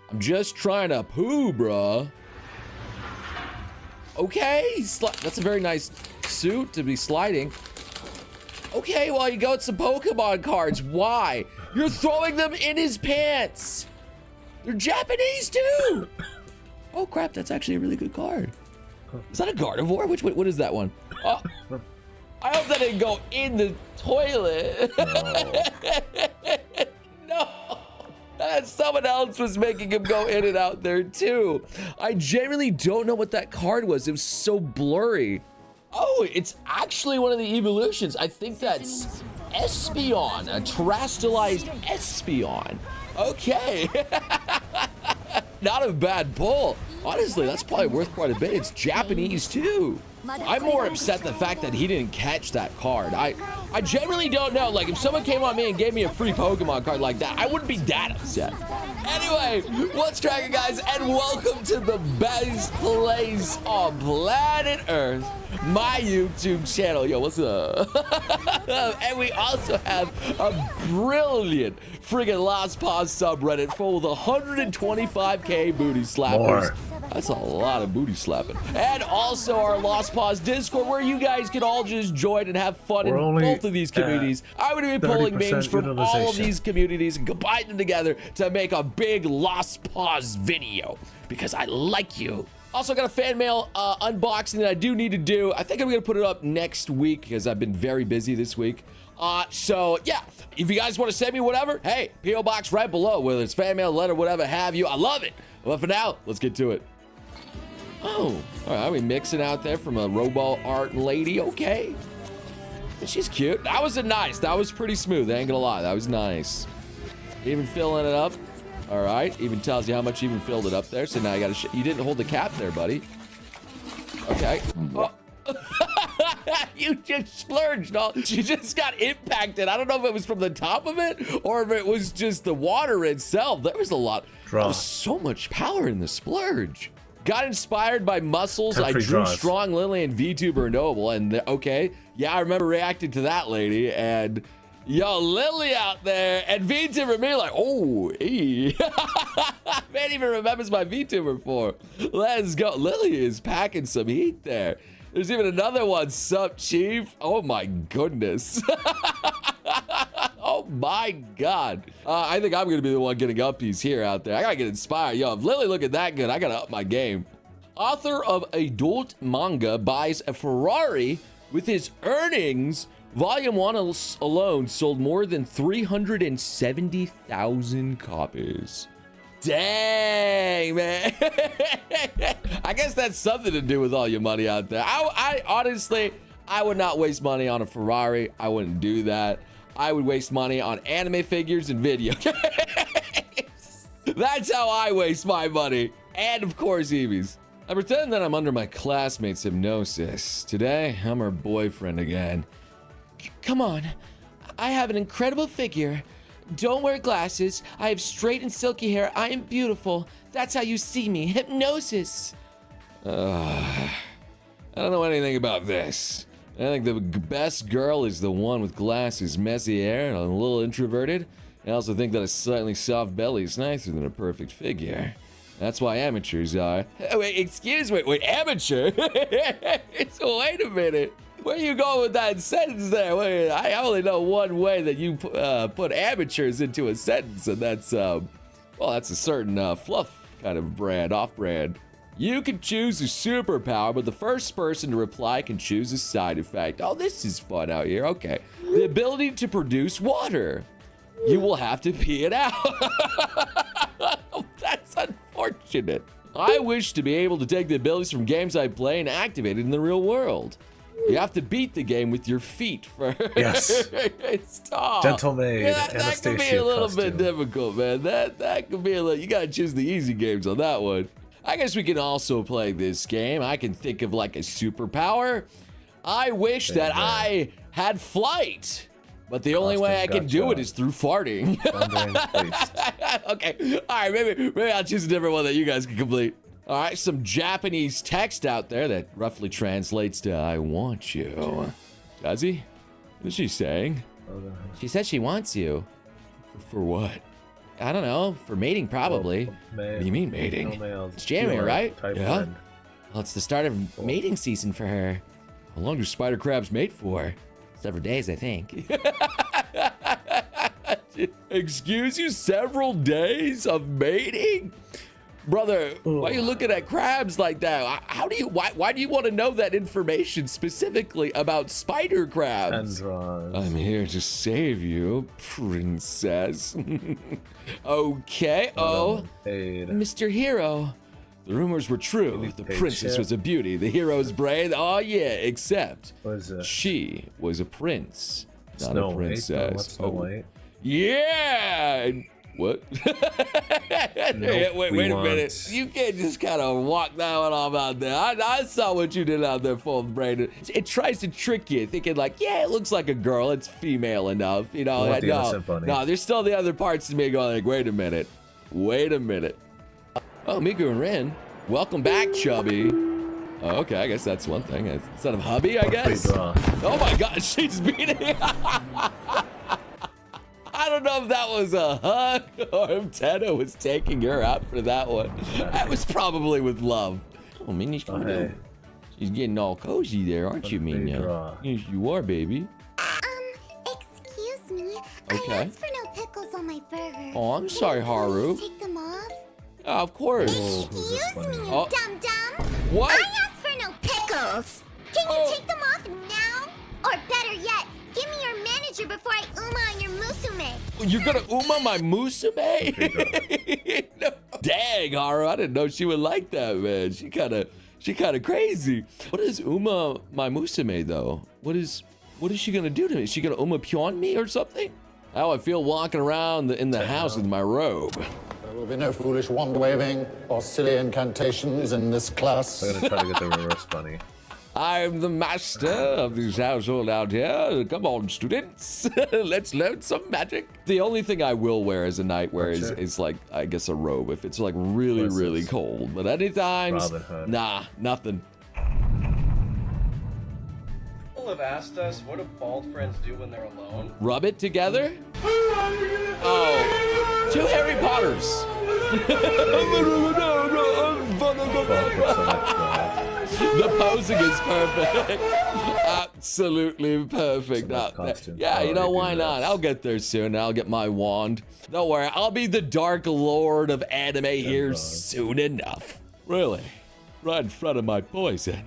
I'm just trying to poo, bruh. Okay, that's a very nice suit to be sliding. Okay, well, you got some Pokemon cards. Why? You're throwing them in his pants. They're Japanese, too. Oh, crap, that's actually a really good card. Is that a Gardevoir? What is that one? Oh, I hope that didn't go in the toilet. No. Someone else was making him go in and out there too. I genuinely don't know what that card was. It was so blurry. Oh, it's actually one of the evolutions. I think that's Espeon, a terrestrialized Espeon. Okay. Not a bad pull. Honestly, that's probably worth quite a bit. It's Japanese too. I'm more upset the fact that he didn't catch that card. I genuinely don't know. Like, if someone came on me and gave me a free Pokemon card like that, I wouldn't be that upset. Anyway, what's cracking, guys, and welcome to the best place on planet Earth, my YouTube channel. Yo, what's up? And we also have a brilliant friggin' Lost Pause subreddit full of 125k booty slappers. More. That's a lot of booty slapping. And also our Lost Pause Discord, where you guys can all just join and have fun in both of these communities. I'm going to be pulling memes from all of these communities and combine them together to make a big Lost Pause video, because I like you. Also got a fan mail unboxing that I do need to do. I think I'm going to put it up next week because I've been very busy this week. So yeah, if you guys want to send me whatever, hey, P.O. Box right below, whether it's fan mail, letter, whatever have you. I love it. But for now, let's get to it. Oh, all right, we mixing out there from a Robo Art lady. Okay. She's cute. That was that was pretty smooth. I ain't gonna lie. That was nice. Even filling it up. All right. Even tells you how much you even filled it up there. So now you gotta, you didn't hold the cap there, buddy. Okay. Oh. You just splurged. No, she just got impacted. I don't know if it was from the top of it or if it was just the water itself. There was a lot. There was so much power in the splurge. Got inspired by muscles. I drew strong Lily and VTuber Noble. And okay, yeah, I remember reacting to that lady. And yo, Lily out there and VTuber me like, oh, hey. Man even remembers my VTuber form. Let's go. Lily is packing some heat there. There's even another one. Sup, Chief? Oh my goodness. Oh my God. I think I'm gonna be the one getting uppies here out there. I gotta get inspired. Yo, if Lily looking that good, I gotta up my game. Author of adult manga buys a Ferrari with his earnings. Volume 1 alone sold more than 370,000 copies. Dang, man. I guess that's something to do with all your money out there. I honestly, I would not waste money on a Ferrari. I wouldn't do that. I would waste money on anime figures and video games. That's how I waste my money. And of course, Eevees. I pretend that I'm under my classmate's hypnosis. Today, I'm her boyfriend again. Come on. I have an incredible figure. Don't wear glasses. I have straight and silky hair. I am beautiful. That's how you see me. Hypnosis. I don't know anything about this. I think the best girl is the one with glasses, messy hair, and a little introverted. I also think that a slightly soft belly is nicer than a perfect figure. That's why amateurs are. Wait, excuse me. Wait, amateur? Wait a minute. Where you going with that sentence there? Wait, I only know one way that you put amateurs into a sentence, and that's, well, that's a certain fluff kind of brand, off-brand. You can choose a superpower, but the first person to reply can choose a side effect. Oh, this is fun out here. Okay. The ability to produce water. You will have to pee it out. That's unfortunate. I wish to be able to take the abilities from games I play and activate it in the real world. You have to beat the game with your feet first. Yes. It's tough. Gentle maid. Yeah, that could be a little bit difficult, man. That could be a little. You gotta choose the easy games on that one. I guess we can also play this game. I can think of like a superpower. I wish that I had flight, but the only way I can do it is through farting. Okay. All right. Maybe I'll choose a different one that you guys can complete. All right, some Japanese text out there that roughly translates to "I want you." Does he? What is she saying? She said she wants you. For what? I don't know. For mating, probably. What do you mean mating? It's January, right? Yeah. Well, it's the start of mating season for her. How long do spider crabs mate for? Several days, I think. Excuse you? Several days of mating? Brother, why are you looking at crabs like that? Why do you want to know that information specifically about spider crabs? I'm here to save you, princess. Okay. Oh, Mr. Hero. The rumors were true. The princess was a beauty. The hero's brave. Oh yeah, except she was a prince, not a princess. Yeah. What? Wait a minute. You can't just kind of walk that one off out there. I saw what you did out there, full brain. It tries to trick you, thinking like, yeah, it looks like a girl. It's female enough, you know. No, there's still the other parts to me going like, wait a minute. Wait a minute. Oh, Miku and Rin. Welcome back, Chubby. Oh, okay, I guess that's one thing. Instead of hubby, I guess. Oh my god, she's beating. I don't know if that was a hug or if Tenno was taking her out for that one. That was probably with love. Oh, Mina, she's getting all cozy there, aren't you, Mina? Yes, you are, baby. Excuse me. Okay. I asked for no pickles on my burger. Oh, I'm sorry, Haru. Take them off. Of course. Excuse me, you dum-dum. What? I asked for no pickles. Can you take them off now? Or better yet, give me your manager before I on your musume. You're gonna my musume? No. Dang, Haru, I didn't know she would like that, man. She kinda crazy. What is my musume though? What is she gonna do to me? Is she gonna pion me or something? How I feel walking around in the house with my robe. There will be no foolish wand waving or silly incantations in this class. I'm gonna try to get the reverse bunny. I'm the master of this household out here. Come on, students. Let's learn some magic. The only thing I will wear as a nightwear is like, I guess, a robe if it's like really, really cold. But any times, nah, nothing. People have asked us, what do bald friends do when they're alone? Rub it together? Oh, 2 Harry Potters. The posing is perfect. Absolutely perfect. Yeah, you know, why not? I'll get there soon. I'll get my wand. Don't worry, I'll be the Dark Lord of anime here soon enough. Really? Right in front of my poison.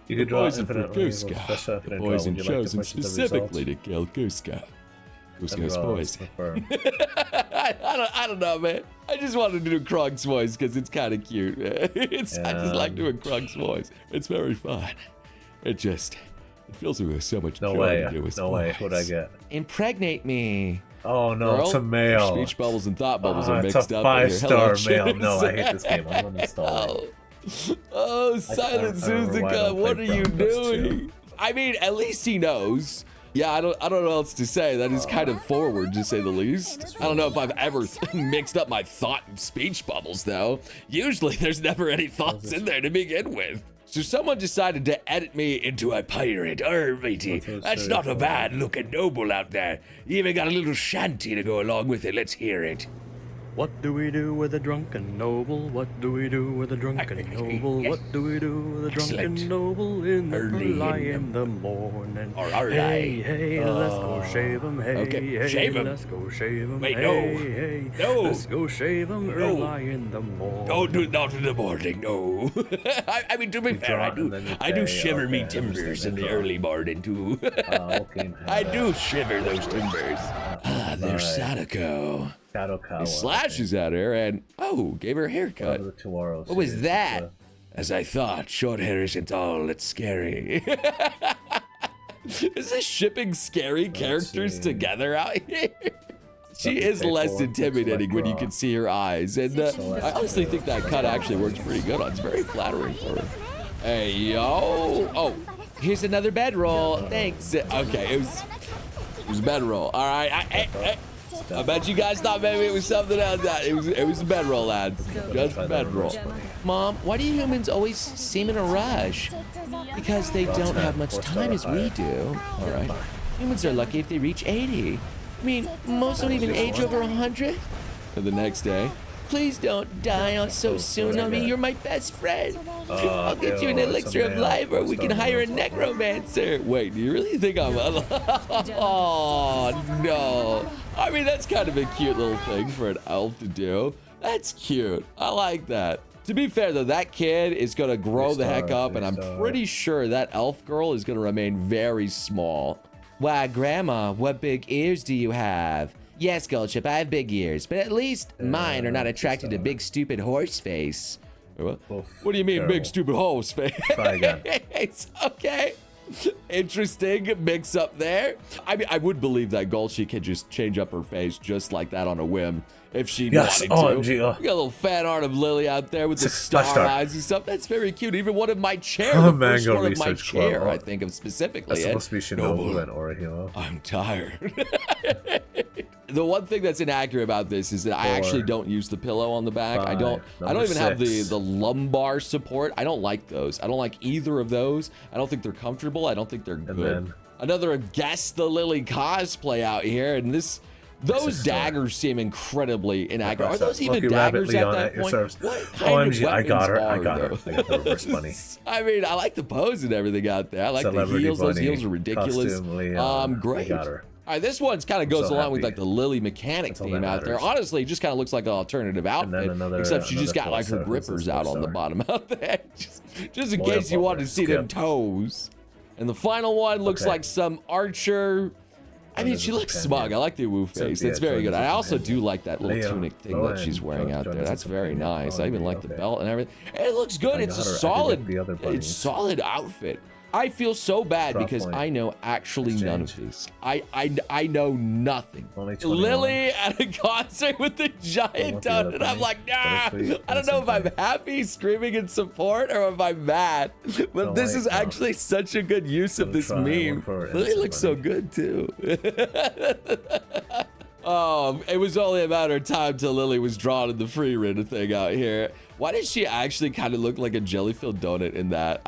You could draw poison for Cusco. The Poison chosen specifically to kill Cusco. Cusco's poison. I don't know, man. I just wanted to do Krug's voice because it's kind of cute, man. I just like doing Krug's voice. It's very fun. It fills me with so much joy to do his voice. What'd I get? Impregnate me. Oh no, Girl, it's a male. Speech bubbles and thought bubbles are mixed it's a up. 5-star male. No, I hate this game. I'm uninstall it. Oh, Silent Suzuka, what are you doing? I mean, at least he knows. Yeah, I don't know what else to say. That is kind of forward, to say the least. I don't know if I've ever mixed up my thought and speech bubbles, though. Usually, there's never any thoughts in there to begin with. So someone decided to edit me into a pirate. Matey, that's not a bad-looking noble out there. You even got a little shanty to go along with it. Let's hear it. What do we do with a drunken noble? What do we do with a drunken noble? What do we do with a drunken noble in the early in the morning? Hey, hey, let's go shave him. Hey, hey, shave him. Let's go shave him. Wait, hey, no. Let's go shave him early in the morning. Don't do not in the morning, no. I mean, to be fair, I do shiver me timbers in the early morning too. I do shiver those timbers. There's Sadako. He slashes at her and, gave her a haircut. What was that? As I thought, short hair isn't all that's scary. Is this shipping scary characters together out here? She is less intimidating when you can see her eyes. And I honestly think that cut actually works pretty good. It's very flattering for her. Hey, yo. Oh, here's another bedroll. Thanks. Okay, it was a bedroll. All right. I bet you guys thought maybe it was something else. It was a bedroll, lads. Just a bedroll. Mom, why do humans always seem in a rush? Because they don't have much time as we do. All right. Humans are lucky if they reach 80. I mean, most don't even age over 100. And the next day, please don't die so soon on me. You're my best friend. I'll get you an elixir of life, or we can hire a necromancer. Wait, do you really think I'm... Oh, no. I mean, that's kind of a cute little thing for an elf to do. That's cute. I like that. To be fair, though, that kid is going to grow the heck up, and I'm pretty sure that elf girl is going to remain very small. Why, Grandma, what big ears do you have? Yes, Goldship, I have big ears, but at least mine are not attracted to big, stupid horse face. What do you mean, big, stupid horse face? Try again. Okay. Interesting mix up there. I mean, I would believe that Goldship could just change up her face just like that on a whim if she wanted to. You got a little fan art of Lily out there with the star eyes and stuff. That's very cute. Even one of my chair, the first one of my chair, I think of specifically. That's supposed to be Shinobu and Orihiro. I'm tired. the one thing that's inaccurate about this is that I actually don't use the pillow on the back. I don't even have the lumbar support. I don't like those. I don't like either of those. I don't think they're comfortable. I don't think they're good. Another Guess the Lily cosplay out here, and those daggers seem incredibly inaccurate. Are those even daggers at that point? What kind of I got her. weapons I got her. are I got the reverse bunny. I mean, I like the pose and everything out there. I like the heels. Those heels are ridiculous. Great. I got her. All right, this one's kind of goes along with like the Lily mechanic theme out there. Honestly, it just kind of looks like an alternative outfit, except she just got like her grippers out on the bottom out there, just in case you wanted to see them toes. And the final one looks like some archer. I mean, she looks smug. I like the woo face. It's very good. I also do like that little tunic thing that she's wearing out there. That's very nice. I even like the belt and everything. It looks good. It's a solid outfit. I feel so bad because I know actually none of these. I know nothing. Lily at a concert with the giant donut. I'm like, nah. I don't know if I'm happy, screaming in support, or if I'm mad. But this is actually such a good use of this meme. Lily looks so good too. It was only a matter of time till Lily was drawn in the free render thing out here. Why does she actually kind of look like a jelly-filled donut in that?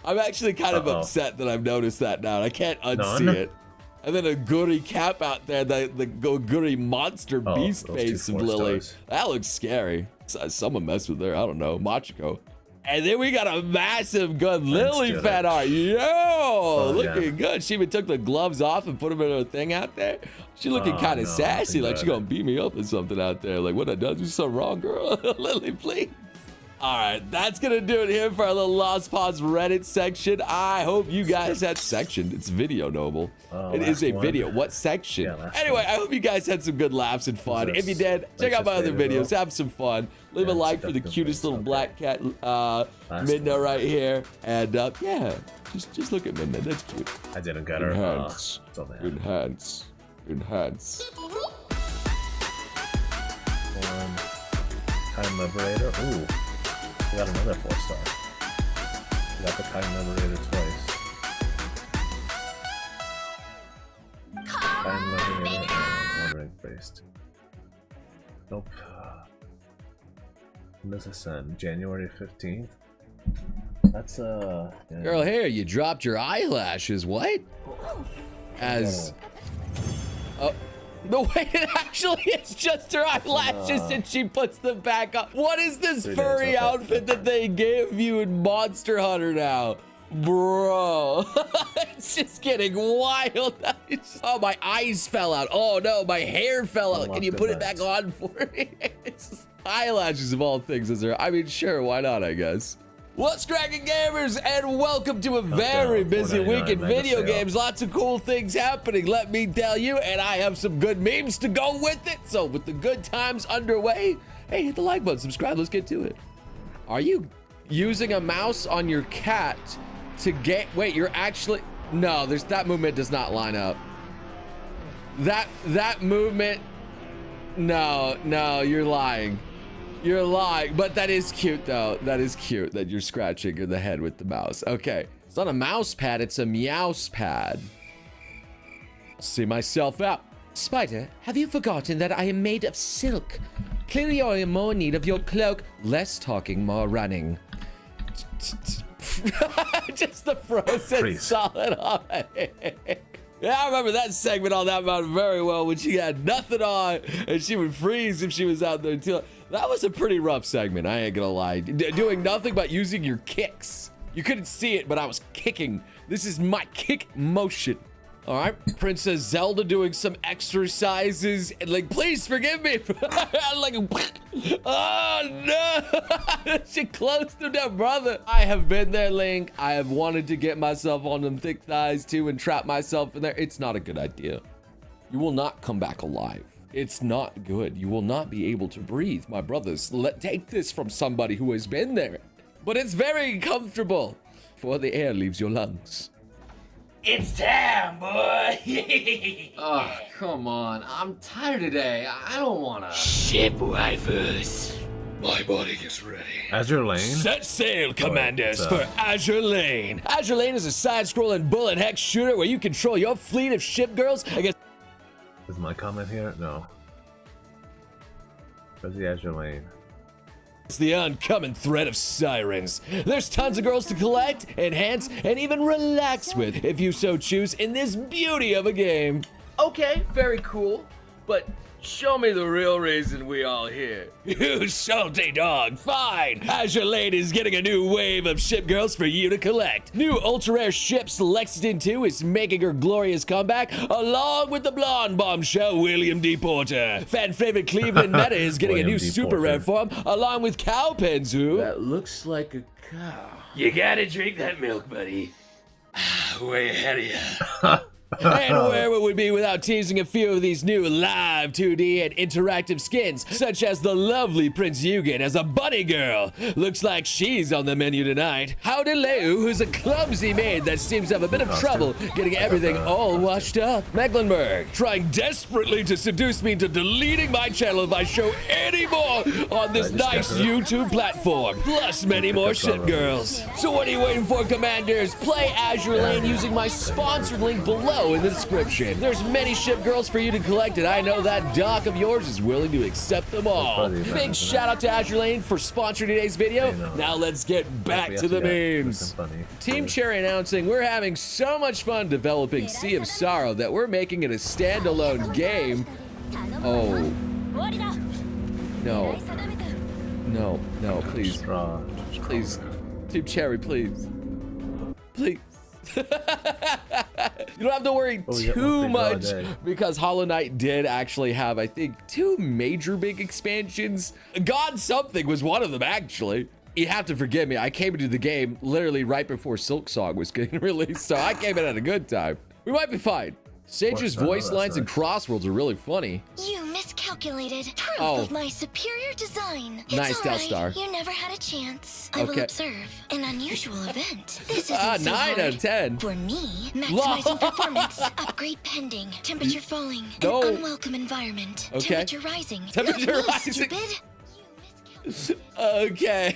I'm actually kind of upset that I've noticed that now. I can't unsee it. And then a goody cap out there, the goody monster beast face of Lily. That looks scary. Someone messed with her. I don't know. Machiko. And then we got a massive good Lily fan art. Yo, looking good. She even took the gloves off and put them in her thing out there. She looking kind of sassy, like she gonna beat me up or something out there. Like, what I done? Do something wrong, girl? Lily, please. All right, that's gonna do it here for our little Lost Pods Reddit section. I hope you guys had section. It's video, Noble. It is a video. What section? Anyway, I hope you guys had some good laughs and fun. If you did, check out my other videos. Have some fun. Leave a like for the cutest little black cat, Midna right here. And yeah, just look at Midna. That's cute. I didn't get her. Enhance. Enhance. Enhance. Time Liberator. Ooh. We got another 4-star. We got the Time Liberator twice. Time Liberator and one rank based. Nope. When does this end? January 15th? That's yeah. Girl, here, you dropped your eyelashes. What? As no, wait, it actually is just her eyelashes and she puts them back on. What is this furry outfit that they gave you in Monster Hunter now? Bro, it's just getting wild. Oh, my eyes fell out. Oh no, my hair fell out. Can you put it back on for me? It's just eyelashes of all things, is there? I mean, sure, why not, I guess. What's cracking, gamers, and welcome to a very busy week in video games. Lots of cool things happening, let me tell you, and I have some good memes to go with it. So with the good times underway, hey, hit the like button, subscribe, let's get to it. Are you using a mouse on your cat to get, wait, you're actually, no, that movement does not line up. That movement, no, you're lying. You're lying, but that is cute though. That is cute that you're scratching in the head with the mouse. Okay, it's not a mouse pad, it's a meows pad. See myself out. Spider, have you forgotten that I am made of silk? Clearly you're in more need of your cloak. Less talking, more running. Just the frozen solid on it. Yeah, I remember that segment on that mountain very well when she had nothing on and she would freeze if she was out there too. That was a pretty rough segment, I ain't gonna lie. Doing nothing but using your kicks. You couldn't see it, but I was kicking. This is my kick motion. All right, Princess Zelda doing some exercises. And like, please forgive me. Like, oh no. She closed to that brother. I have been there, Link. I have wanted to get myself on them thick thighs too and trap myself in there. It's not a good idea. You will not come back alive. It's not good. You will not be able to breathe, my brothers. Take this from somebody who has been there. But it's very comfortable before the air leaves your lungs. It's time, boy. Oh, come on. I'm tired today. I don't wanna. Ship waifus. My body is ready. Azur Lane? Set sail, commanders, for Azur Lane. Azur Lane is a side-scrolling bullet hex shooter where you control your fleet of ship girls against Is my comment here? No. Where's the Azure Lane? It's the oncoming threat of sirens. There's tons of girls to collect, enhance, and even relax with, if you so choose, in this beauty of a game. Okay, very cool. But show me the real reason we all here. You salty dog, fine! Azure Lane is getting a new wave of ship girls for you to collect. New ultra-rare ships Lexington 2 is making her glorious comeback, along with the blonde bombshell William D. Porter. Fan-favorite Cleveland Meta is getting a new super rare form, along with Cowpenzu. That looks like a cow. You gotta drink that milk, buddy. Way ahead of you. And where would we be without teasing a few of these new live 2D and interactive skins, such as the lovely Prince Eugen as a bunny girl. Looks like she's on the menu tonight. Howdy Leu, who's a clumsy maid that seems to have a bit of trouble getting everything all washed up. Mecklenburg, trying desperately to seduce me into deleting my channel if I show any more on this nice YouTube platform. Plus many more shit girls. So what are you waiting for, Commanders? Play Azure Lane using my sponsored link below in the description. There's many ship girls for you to collect, and I know that doc of yours is willing to accept them all. Big shout out to Azure Lane for sponsoring today's video. Now let's get back to the memes. Team Cherry announcing we're having so much fun developing Sea of Sorrow that we're making it a standalone game. Oh. No. No, no, please. Please. Team Cherry, please. Please. You don't have to worry too much because Hollow Knight did actually have, I think, 2 major big expansions. God Something was one of them, actually. You have to forgive me. I came into the game literally right before Silk Song was getting released, so I came in at a good time. We might be fine. Sage's voice lines and crosswords are really funny. You miscalculated. Proof of my superior design. Nice, It's all Star. right. You never had a chance. I will observe an unusual event. This isn't so 9 hard. out of 10. For me, maximizing performance, upgrade pending, temperature falling, No. an unwelcome environment, Okay. temperature rising. Temperature Not me, rising. stupid. Okay,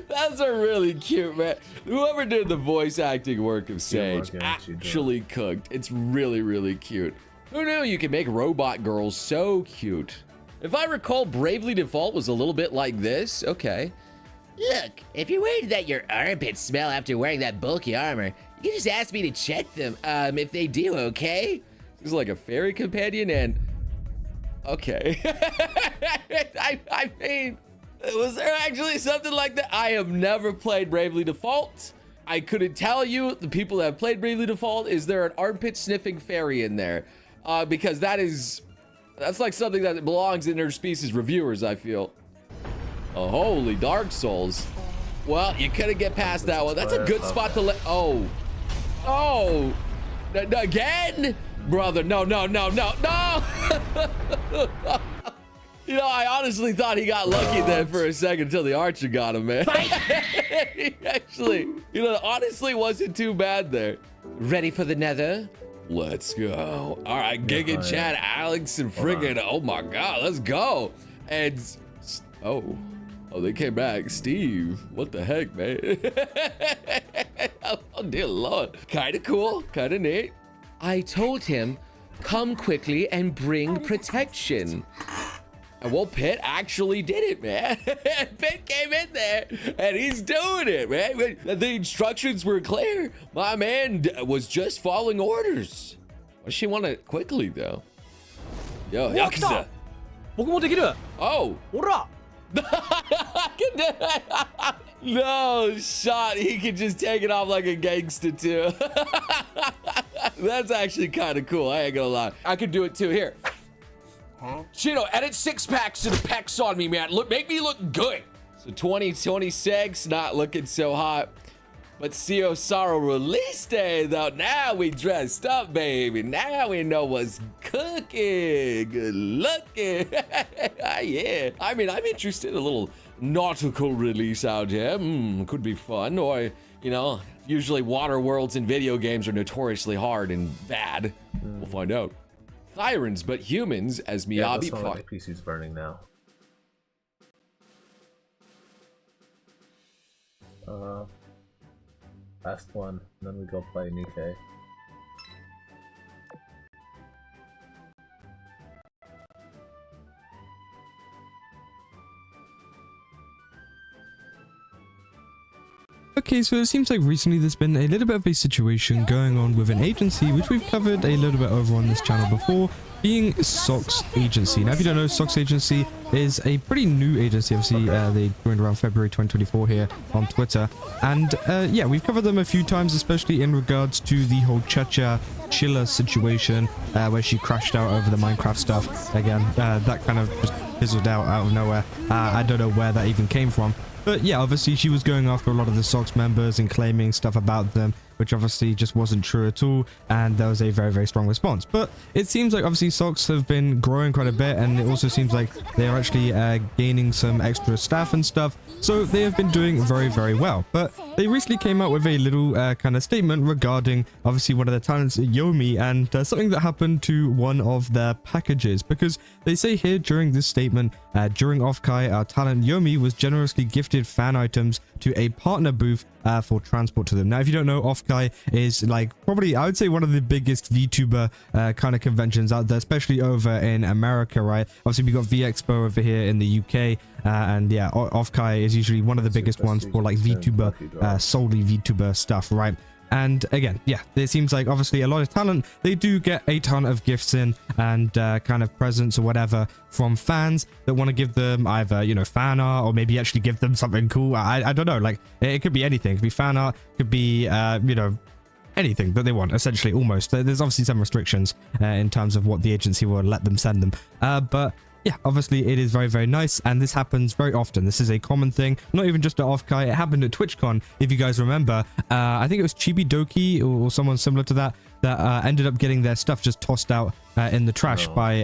that's a really cute, man. Whoever did the voice acting work of Sage actually cooked. It's really, really cute. Who knew you could make robot girls so cute? If I recall, Bravely Default was a little bit like this. Okay. Look, if you're worried that your armpits smell after wearing that bulky armor, you can just ask me to check them, if they do, okay? He's like a fairy companion and... Okay. I mean, was there actually something like that? I have never played Bravely Default. I couldn't tell you. The people that have played Bravely Default, is there an armpit sniffing fairy in there? Because that's like something that belongs in interspecies reviewers, I feel. Oh, holy Dark Souls. Well, you couldn't get past that one. That's a good spot to let. Oh. Oh. Again? Brother, no. You know, I honestly thought he got lucky there for a second until the archer got him, man. He actually, you know, honestly wasn't too bad there. Ready for the nether? Let's go. All right, Giga Chad, Alex, and friggin', oh my God, let's go. And, oh, they came back. Steve, what the heck, man? Oh, dear Lord. Kinda cool, kinda neat. I told him, come quickly and bring protection. And well, Pitt actually did it, man. Pitt came in there and he's doing it, man. The instructions were clear. My man was just following orders. Why she want it quickly, though? Yo, Yakuza. Oh. No shot. He could just take it off like a gangster, too. That's actually kind of cool. I ain't gonna lie. I could do it, too. Here. Chino, edit 6-packs to the pecs on me, man. Look, make me look good. So 2026, not looking so hot. But Sea of Sorrow release day, though. Now we dressed up, baby. Now we know what's cooking. Good looking. Yeah. I mean, I'm interested in a little nautical release out here. Could be fun. Or, you know, usually water worlds in video games are notoriously hard and bad. We'll find out. Sirens, but humans, as Miyabi my PC's burning now. Last one, then we go play Nikke. Okay, so it seems like recently there's been a little bit of a situation going on with an agency, which we've covered a little bit over on this channel before, being Socks Agency. Now, if you don't know, Socks Agency is a pretty new agency. Obviously, they joined around February 2024 here on Twitter. And yeah, we've covered them a few times, especially in regards to the whole Chacha Chilla situation, where she crashed out over the Minecraft stuff. Again, that kind of just fizzled out of nowhere. I don't know where that even came from. But yeah, obviously she was going after a lot of the Socks members and claiming stuff about them, which obviously just wasn't true at all, and there was a very, very strong response. But it seems like obviously Socks have been growing quite a bit, and it also seems like they are actually gaining some extra staff and stuff, so they have been doing very, very well. But they recently came out with a little kind of statement regarding obviously one of their talents, Yomi, and something that happened to one of their packages, because they say here during this statement, during Offkai, our talent Yomi was generously gifted fan items to a partner booth for transport to them. Now, if you don't know, Offkai is like probably, I would say, one of the biggest VTuber kind of conventions out there, especially over in America, right? Obviously, we got VExpo over here in the UK, and yeah, Offkai is usually one of the biggest ones for like VTuber, solely VTuber stuff, right? And again, yeah, it seems like obviously a lot of talent, they do get a ton of gifts in and kind of presents or whatever from fans that want to give them either, you know, fan art or maybe actually give them something cool. I don't know, like it could be anything. It could be fan art, could be, you know, anything that they want, essentially, almost. There's obviously some restrictions in terms of what the agency will let them send them. But yeah, obviously it is very, very nice, and this happens very often. This is a common thing, not even just at Offkai. It happened at TwitchCon, if you guys remember. I think it was Chibidoki or someone similar to that ended up getting their stuff just tossed out in the trash by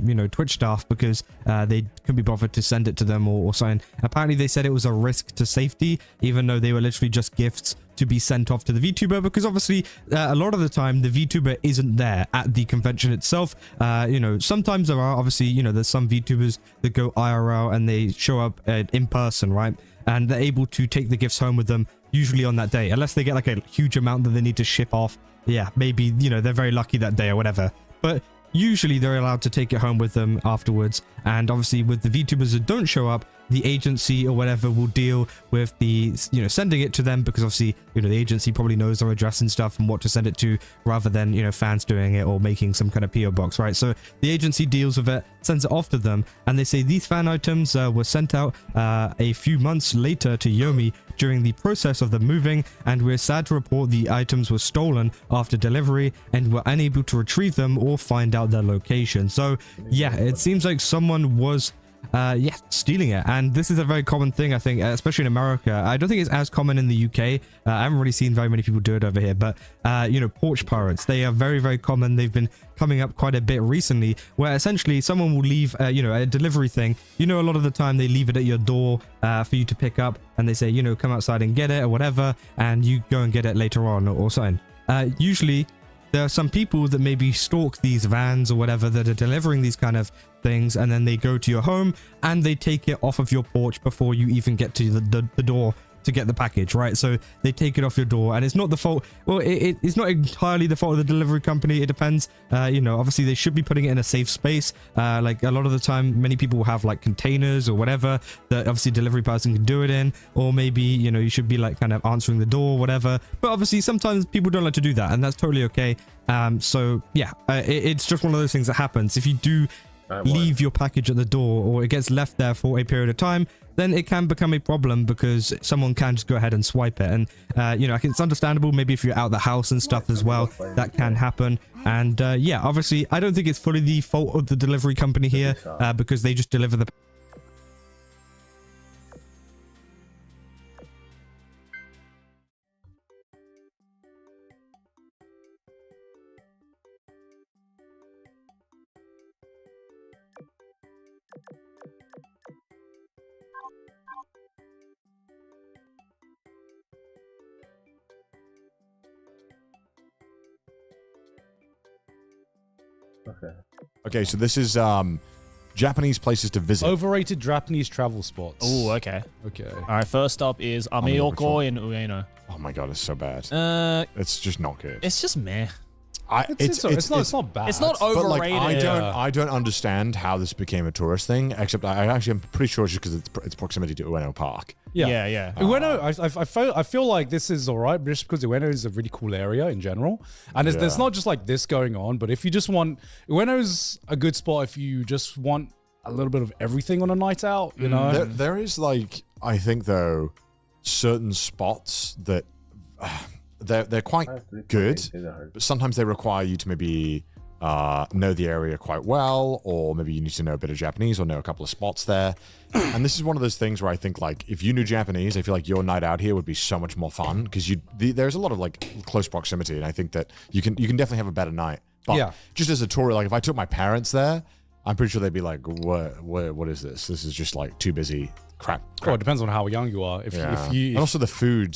you know, Twitch staff because they couldn't be bothered to send it to them or something. Apparently they said it was a risk to safety, even though they were literally just gifts to be sent off to the VTuber, because obviously a lot of the time the VTuber isn't there at the convention itself. You know, sometimes there are, obviously, you know, there's some VTubers that go IRL and they show up in person, right? And they're able to take the gifts home with them usually on that day, unless they get like a huge amount that they need to ship off. Yeah, maybe, you know, they're very lucky that day or whatever. But usually they're allowed to take it home with them afterwards. And obviously with the VTubers that don't show up, the agency or whatever will deal with the, you know, sending it to them, because obviously, you know, the agency probably knows their address and stuff and what to send it to, rather than, you know, fans doing it or making some kind of PO box, right? So the agency deals with it, sends it off to them, and they say these fan items were sent out a few months later to Yomi during the process of the moving, and we're sad to report the items were stolen after delivery and were unable to retrieve them or find out their location. So yeah, it seems like someone was yeah, stealing it, and this is a very common thing, I think, especially in America. I don't think it's as common in the UK. I haven't really seen very many people do it over here, but you know, porch pirates, they are very, very common. They've been coming up quite a bit recently, where essentially someone will leave you know, a delivery thing. You know, a lot of the time they leave it at your door for you to pick up, and they say, you know, come outside and get it or whatever, and you go and get it later on or something. Usually there are some people that maybe stalk these vans or whatever that are delivering these kind of things, and then they go to your home and they take it off of your porch before you even get to the door to get the package, right? So they take it off your door, and it's not the fault, well, it's not entirely the fault of the delivery company. It depends. You know, obviously they should be putting it in a safe space. Like a lot of the time, many people will have like containers or whatever that obviously delivery person can do it in, or maybe, you know, you should be like kind of answering the door or whatever. But obviously sometimes people don't like to do that, and that's totally okay. So yeah, it's just one of those things that happens. If you do leave your package at the door, or it gets left there for a period of time, then it can become a problem, because someone can just go ahead and swipe it. And you know, it's understandable, maybe if you're out the house and stuff as well, that can happen. And yeah, obviously I don't think it's fully the fault of the delivery company here, because they just deliver the Okay, so this is Japanese places to visit. Overrated Japanese travel spots. Oh, okay. Okay. All right, first up is Ameoko in Ueno. Oh my god, it's so bad. It's just not good. It's just meh. It's not bad. It's not But like, overrated. I don't understand how this became a tourist thing. Except I'm pretty sure it's just because it's proximity to Ueno Park. Yeah. Ueno, I feel like this is all right, just because Ueno is a really cool area in general, and there's not just like this going on. But if you just want, Ueno's a good spot if you just want a little bit of everything on a night out. You know, there is like, I think though, certain spots that they're quite good, but sometimes they require you to maybe know the area quite well, or maybe you need to know a bit of Japanese or know a couple of spots there. And this is one of those things where I think like if you knew Japanese, I feel like your night out here would be so much more fun because there's a lot of like close proximity, and I think that you can definitely have a better night. But just as a tour, like if I took my parents there, I'm pretty sure they'd be like, what is this? This is just like too busy. Crap. Well, it depends on how young you are. And also the food,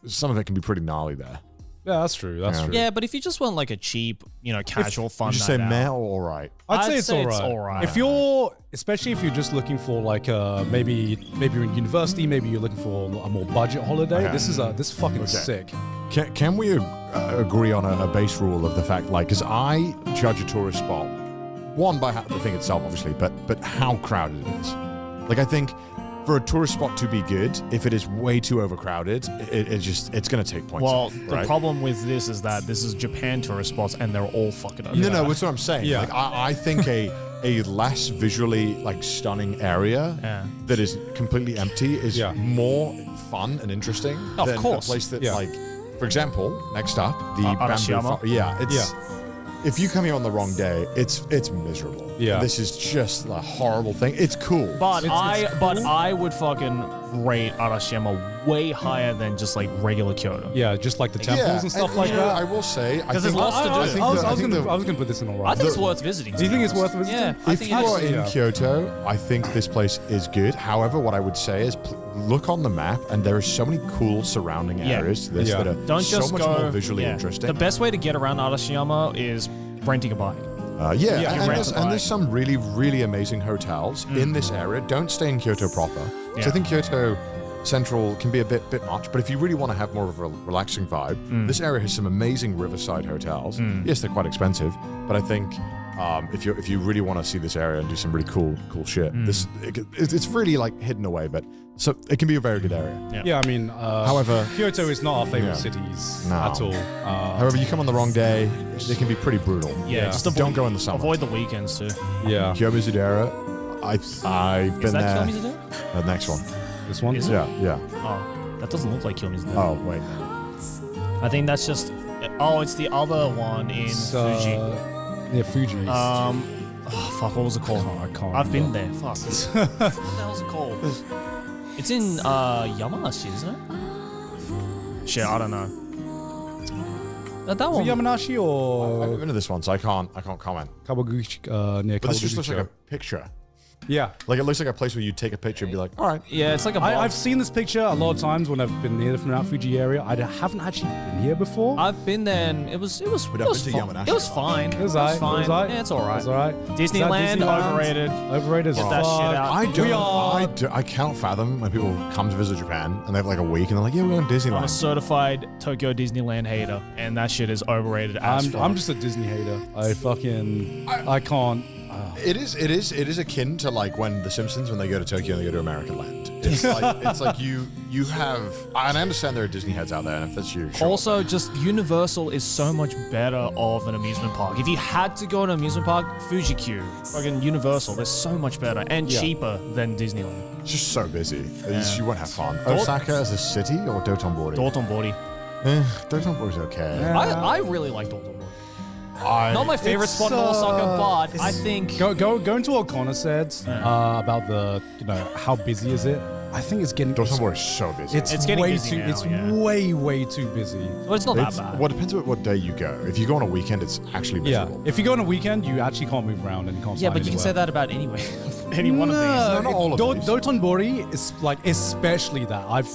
some of it can be pretty gnarly there. Yeah, that's true. That's true. Yeah, but if you just want like a cheap, casual fun Would you night say out, meh or all right? I'd say it's all right. If you're, especially if you're just looking for like maybe you're in university, maybe you're looking for a more budget holiday. Okay. This is fucking sick. Can we agree on a base rule of the fact, like, because I judge a tourist spot, one by the thing itself, obviously, but how crowded it is. Like, I think for a tourist spot to be good, if it is way too overcrowded, it's going to take points. Well, off, the right? problem with this is that this is Japan tourist spots and they're all fucking over. No, that's what I'm saying. Yeah. Like, I think a less visually like stunning area that is completely empty is more fun and interesting than a place that like, for example, next up, the bamboo. If you come here on the wrong day, it's miserable. Yeah. This is just a horrible thing. It's cool. But I would fucking rate Arashiyama way higher than just like regular Kyoto. Yeah, just like the temples and stuff like that. I will say, because there's lots to do. I was gonna put this in alright. I think it's worth visiting. Do you think it's worth visiting? Yeah. If you are in Kyoto, I think this place is good. However, what I would say is look on the map, and there are so many cool surrounding areas to this that are more visually interesting. The best way to get around Arashiyama is renting a bike. And there's some really, really amazing hotels in this area. Don't stay in Kyoto proper. So I think Kyoto Central can be a bit much, but if you really want to have more of a relaxing vibe, this area has some amazing riverside hotels. Yes, they're quite expensive, but I think if you really want to see this area and do some really cool shit, it's really like hidden away, but so it can be a very good area. Yeah, I mean, however, Kyoto is not our favorite cities at all. However, you come on the wrong day, they can be pretty brutal. Yeah, just don't go in the summer. Avoid the weekends too. Yeah. Kiyomizu-dera, I've been there. Kiyomizu-dera? The next one. This one? Is it? Yeah. Oh, that doesn't look like Kiyomizu-dera. Oh, wait. I think that's just. Oh, it's the other one in Fuji. Yeah, Fuji. Oh, fuck, what was it called? I can't I've been remember. there. Fuck. What the hell's it called? It's in Yamanashi, isn't it? Shit, I don't know. That Is one. it Yamanashi or I've been to this one, so I can't comment. Kawaguchi? Near But this just looks like a Kawaguchi. picture. Yeah. Like it looks like a place where you take a picture and be like, all right. Yeah, it's like a. I've seen this picture a lot of times when I've been near the Mount Fuji area. I haven't actually been here before. I've been there and it was But I've been to fine. Yamanashi. It was fine. It was alright. fine. Yeah, it's alright. It's alright. Disneyland, overrated. Overrated as Get fuck. that shit out. I cannot fathom when people come to visit Japan and they have like a week and they're like, yeah, we're going to I'm a Disneyland. certified Tokyo Disneyland hater, and that shit is overrated as fuck. I'm just a Disney hater. I can't. It is akin to like when The Simpsons, when they go to Tokyo and they go to American Land. It's like you have, and I understand there are Disney heads out there, and if that's you, sure. Also, just Universal is so much better of an amusement park. If you had to go to an amusement park, Fuji-Q, fucking Universal, they're so much better and cheaper than Disneyland. It's just so busy. You won't have fun. Osaka as a city or Dotonbori? Dotonbori. Dotonbori's okay. I really like Dotonbori. Not my favorite spot in Osaka, but I think going to what Connor said about the how busy is it. I think it's getting. Dotonbori is so busy. It's getting way busy too. now, It's yeah. way too busy. Well, it's not that bad. Well, it depends on what day you go. If you go on a weekend, it's actually miserable. If you go on a weekend, you actually can't move around and you can't. Yeah, find but you can anywhere. say that about any one of these. No, not all of these. Dotonbori is like especially that. I've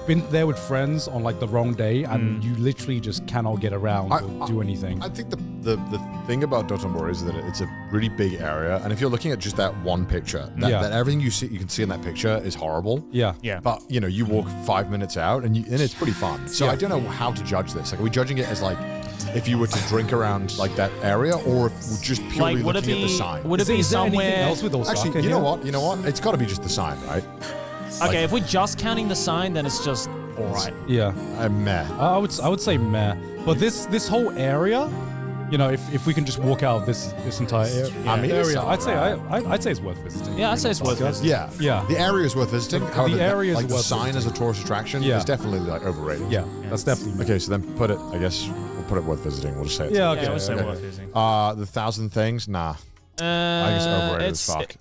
been there with friends on like the wrong day, and you literally just cannot get around or do anything. I think the thing about Dotonbori is that it's a really big area, and if you're looking at just that one picture, that everything you can see in that picture is horrible. Yeah. But you walk 5 minutes out, and it's pretty fun. So I don't know how to judge this. Like, are we judging it as like if you were to drink around like that area, or if we're just purely looking at the sign? Would it be somewhere else with Osaka? Actually, you know what? It's got to be just the sign, right? Okay, if we're just counting the sign, then it's just all right. Yeah. Meh. I would say meh. But this whole area, if we can just walk out of this entire area, I'd say it's worth visiting. Yeah, I'd say it's worth visiting. Yeah. The area is worth visiting. However, the area is like the worth sign visiting. as a tourist attraction is definitely like overrated. Yeah, that's definitely. Okay, so then put it. I guess we'll put it worth visiting. We'll just say it. Yeah, okay. We'll say worth visiting. The 1,000 things, nah. I guess overrated as fuck.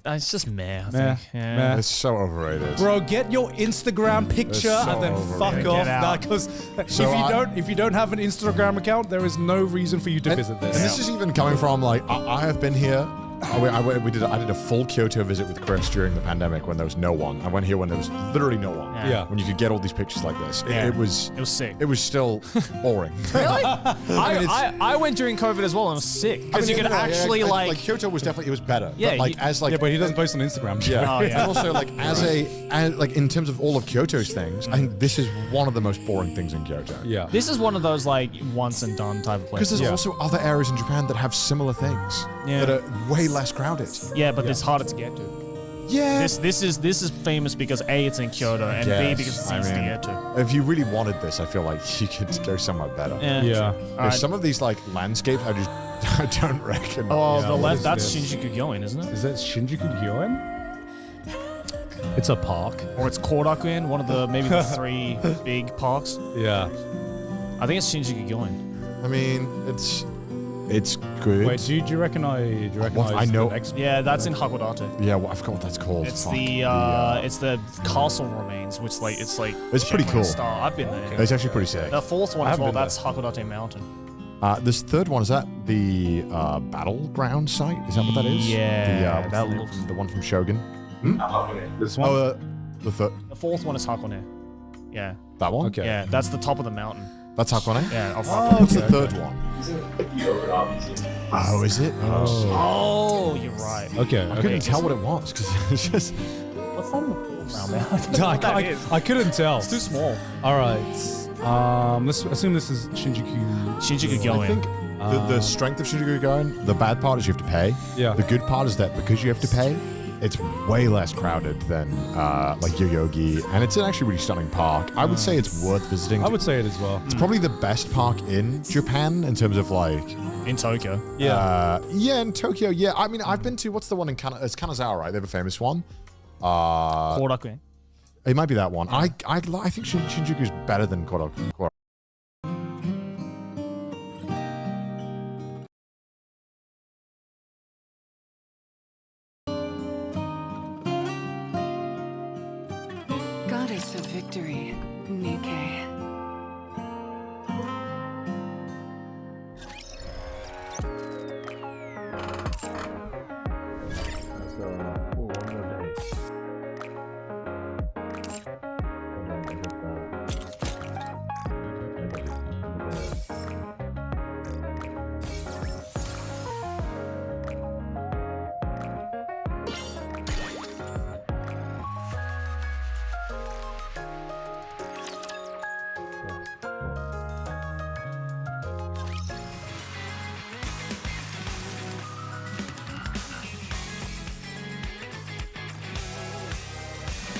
It's just meh. I think. Meh. It's so overrated. Bro, get your Instagram picture and then fuck off. Because if you don't have an Instagram account, there is no reason for you to visit this. And this is even coming from like I have been here. I did a full Kyoto visit with Chris during the pandemic when there was no one. I went here when there was literally no one. Yeah. When you could get all these pictures like this. It was sick. It was still boring. Really? I went during COVID as well and I was sick. Because you could actually like Kyoto was definitely, it was better. Yeah. But but he doesn't post on Instagram. Yeah. Oh, yeah. And also like like in terms of all of Kyoto's things, I think this is one of the most boring things in Kyoto. Yeah. This is one of those like once and done type of places. Because there's also other areas in Japan that have similar things that are way less crowded. Yeah, but it's harder to get to. Yeah. This is famous because A, it's in Kyoto, and B, because it's easy to get to. If you really wanted this, I feel like you could go somewhere better. Yeah. There's some of these like landscapes I don't reckon. Oh, the left, that's Shinjuku Gyoen, isn't it? Is that Shinjuku Gyoen? It's a park. Or it's Korakuen, one of the maybe the 3 big parks. Yeah. I think it's Shinjuku Gyoen. I mean, it's good. Wait, do you recognize? I know. The next Yeah, that's in Hakodate. Yeah, I forgot what that's called. It's Fuck. it's the castle remains, which It's pretty cool. Star. I've been there. It's actually pretty sick. The 4th one as well. That's Hakodate Mountain. This 3rd one, is that the battleground site? Is that what that is? Yeah, the one from Shogun. This one. Oh, the 3rd. The 4th one is Hakone. Yeah. That one. Okay. Yeah, that's the top of the mountain. That's Hakone. Yeah. What's the 3rd one? Oh, is it? Oh, you're right. Okay. I couldn't tell what it was because it's just. What's on the foreground there? I couldn't tell. It's too small. All right. Let's assume this is Shinjuku Gyoen. I think the strength of Shinjuku Gyoen, the bad part is you have to pay. Yeah. The good part is that because you have to pay, it's way less crowded than like Yoyogi, and it's an actually really stunning park. I would say it's worth visiting. I would say it as well. It's probably the best park in Japan in terms of like. In Tokyo. Yeah. In Tokyo. Yeah. I mean, I've been to what's the one in it's Kanazawa, right? They have a famous one. Korakuen. It might be that one. I think Shinjuku is better than Korakuen. Goddess of victory, Nikke.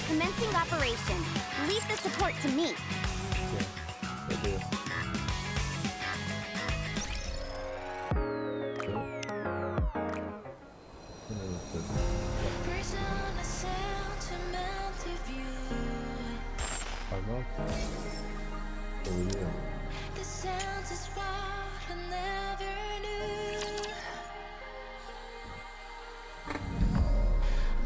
Commencing operation. Leave the support to me. The sounds is what I never knew.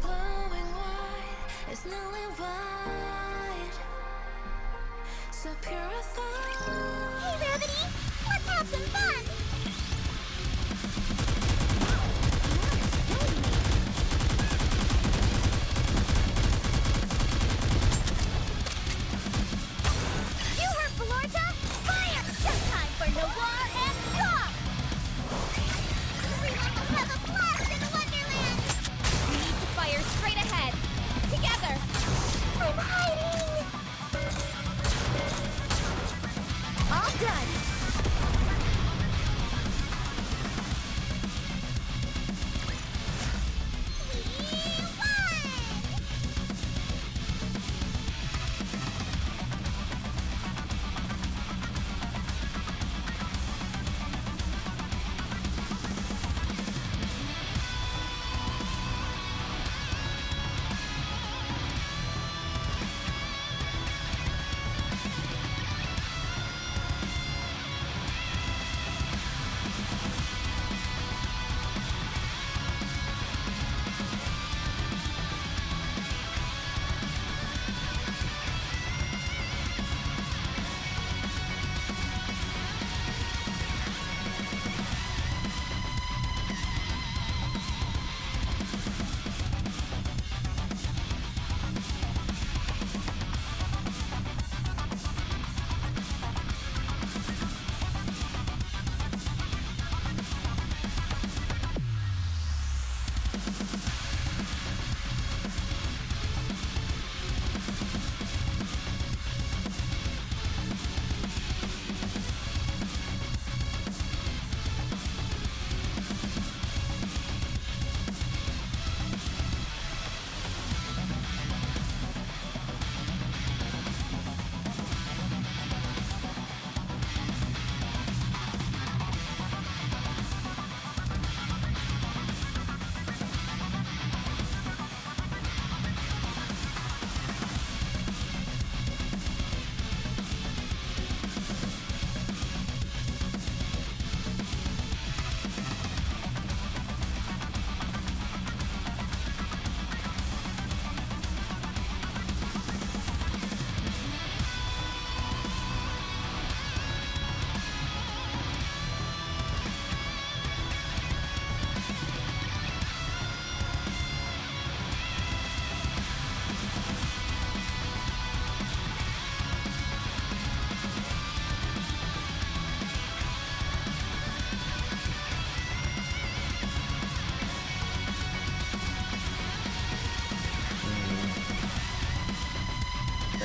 Glowing white, it's nearly white. So purified. Hey, Rabbity! Let's have some fun! You hurt Valorta? Fire! Showtime for Noir and Stop!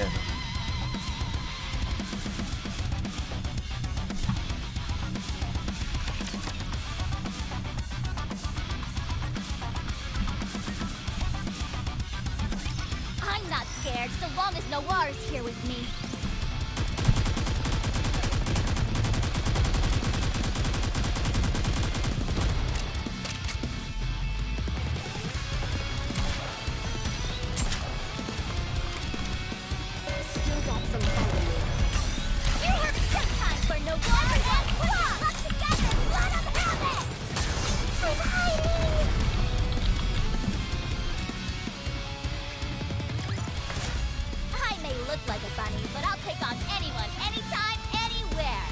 I'm not scared, so long as Noir is here with me. Still got some fight in me. You have some time for Noir and Claw! Lock together, blood of helmet! I'm hiding! I may look like a bunny, but I'll take on anyone, anytime, anywhere.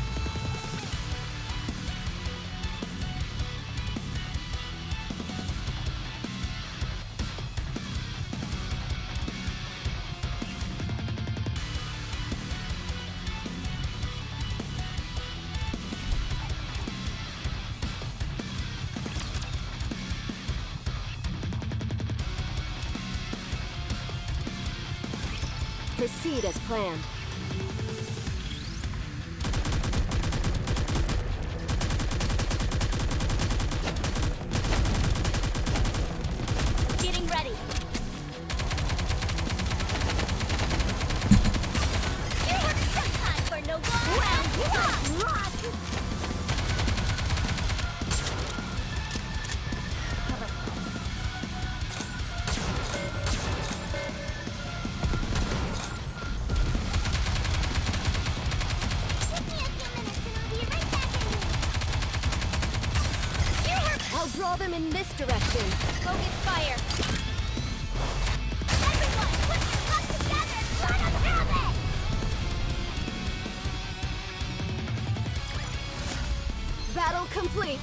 Proceed as planned. Getting ready. You have some time for Noir and Claw! I'll draw them in this direction. Focus fire. Everyone, put your clubs together! Blood of helmet! Battle complete.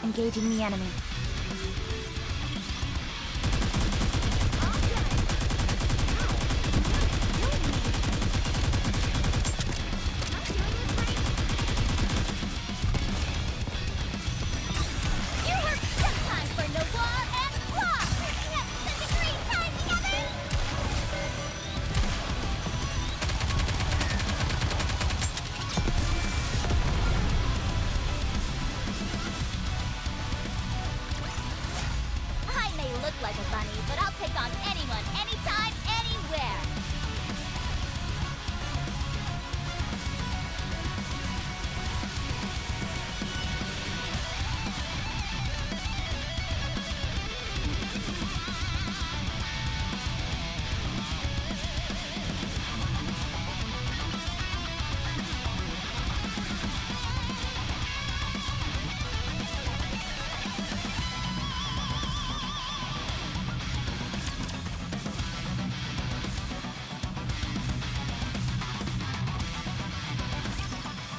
Engaging the enemy. You have some time for Noir and Claw! Such a great time together! I may look like a bunny, but I'll take on anyone, anytime, anywhere.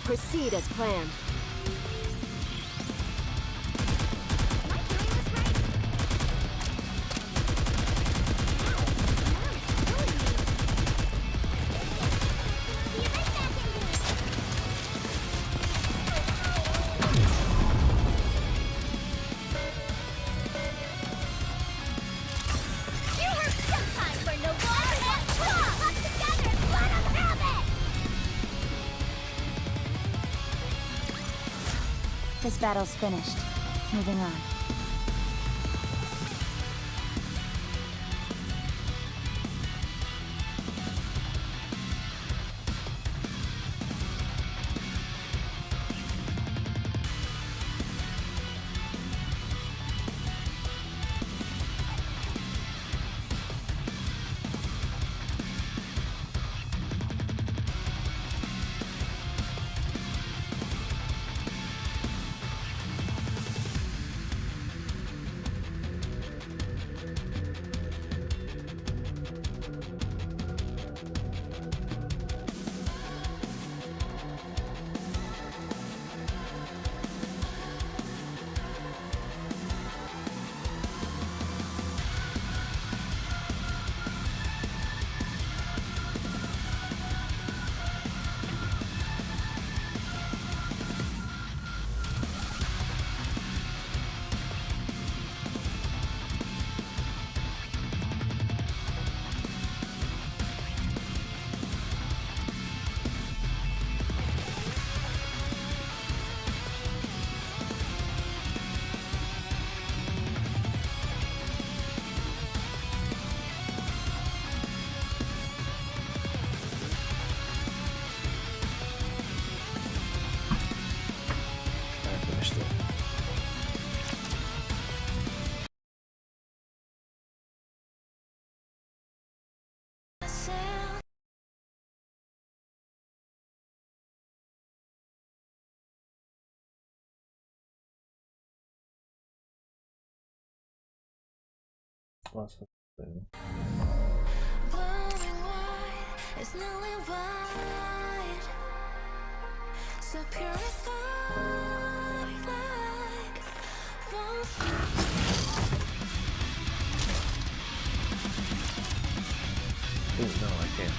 Proceed as planned. You have some time for Noir and Claw! Lock together, blood of helmet! This battle's finished. Moving on. It's lily white, so purified like Ooh, no, I can't.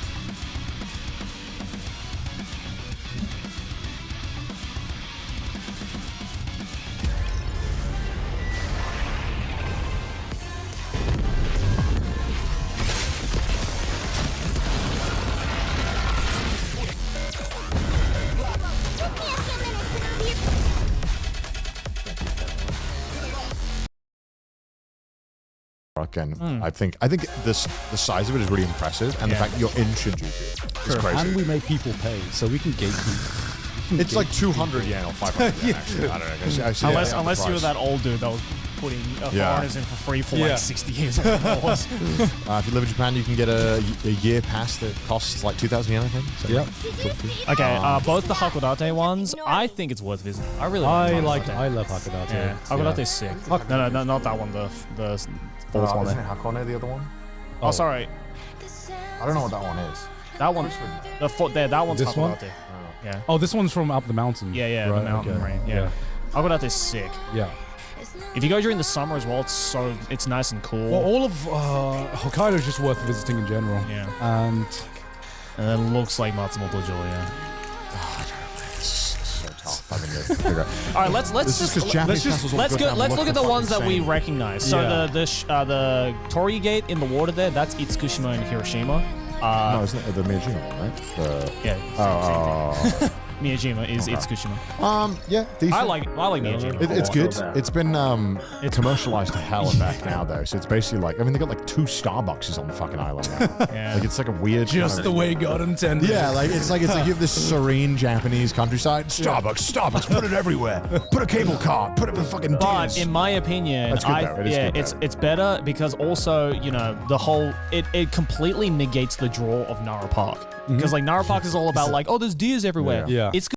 Again, I think the size of it is really impressive, and the fact that you're in Shinjuku is crazy. And we make people pay, so we can gatekeep. It's like 200 yen or 500 yen, actually. I don't know. I see Unless you were that old dude that was putting foreigners in for free for like 60 years. Or whatever it was. If you live in Japan, you can get a year pass that costs like 2,000 yen, I think. So Okay, both the Hakodate ones, I think it's worth visiting. I really I love Hakodate. Yeah, Hakodate's sick. No, not that one. The fourth one. Isn't it Hakone the other one? Oh, sorry. I don't know what that one is. That one. That one's This one? Hakodate. Yeah. Oh, this one's from up the mountain. Yeah, Right, the mountain okay. range. Yeah. Hakodate's sick. Yeah. If you go during the summer as well, it's nice and cool. Well, all of Hokkaido is just worth visiting in general. Yeah. And it looks like Matsumoto Joe, yeah. All right, let's look at the ones that we recognize. So the Torii Gate in the water there, that's Itsukushima and Hiroshima. No, isn't it the Miyajima, right? Yeah. Miyajima is Itsukushima. Yeah, decent. I like Miyajima. It's good. It's been commercialized to hell and back now, though. So it's basically like, I mean, they got like 2 Starbucks on the fucking island now. Yeah. Like it's like a weird just kind the of, way God intended. Yeah, like it's like you have this serene Japanese countryside. Starbucks, put it everywhere. Put a cable car, put it with fucking But deers. in my opinion, That's good, though. It is good, though. it's better because also, you know, the whole it completely negates the draw of Nara Park. Because like Nara Park is all about like, oh, there's deers everywhere. Yeah. It's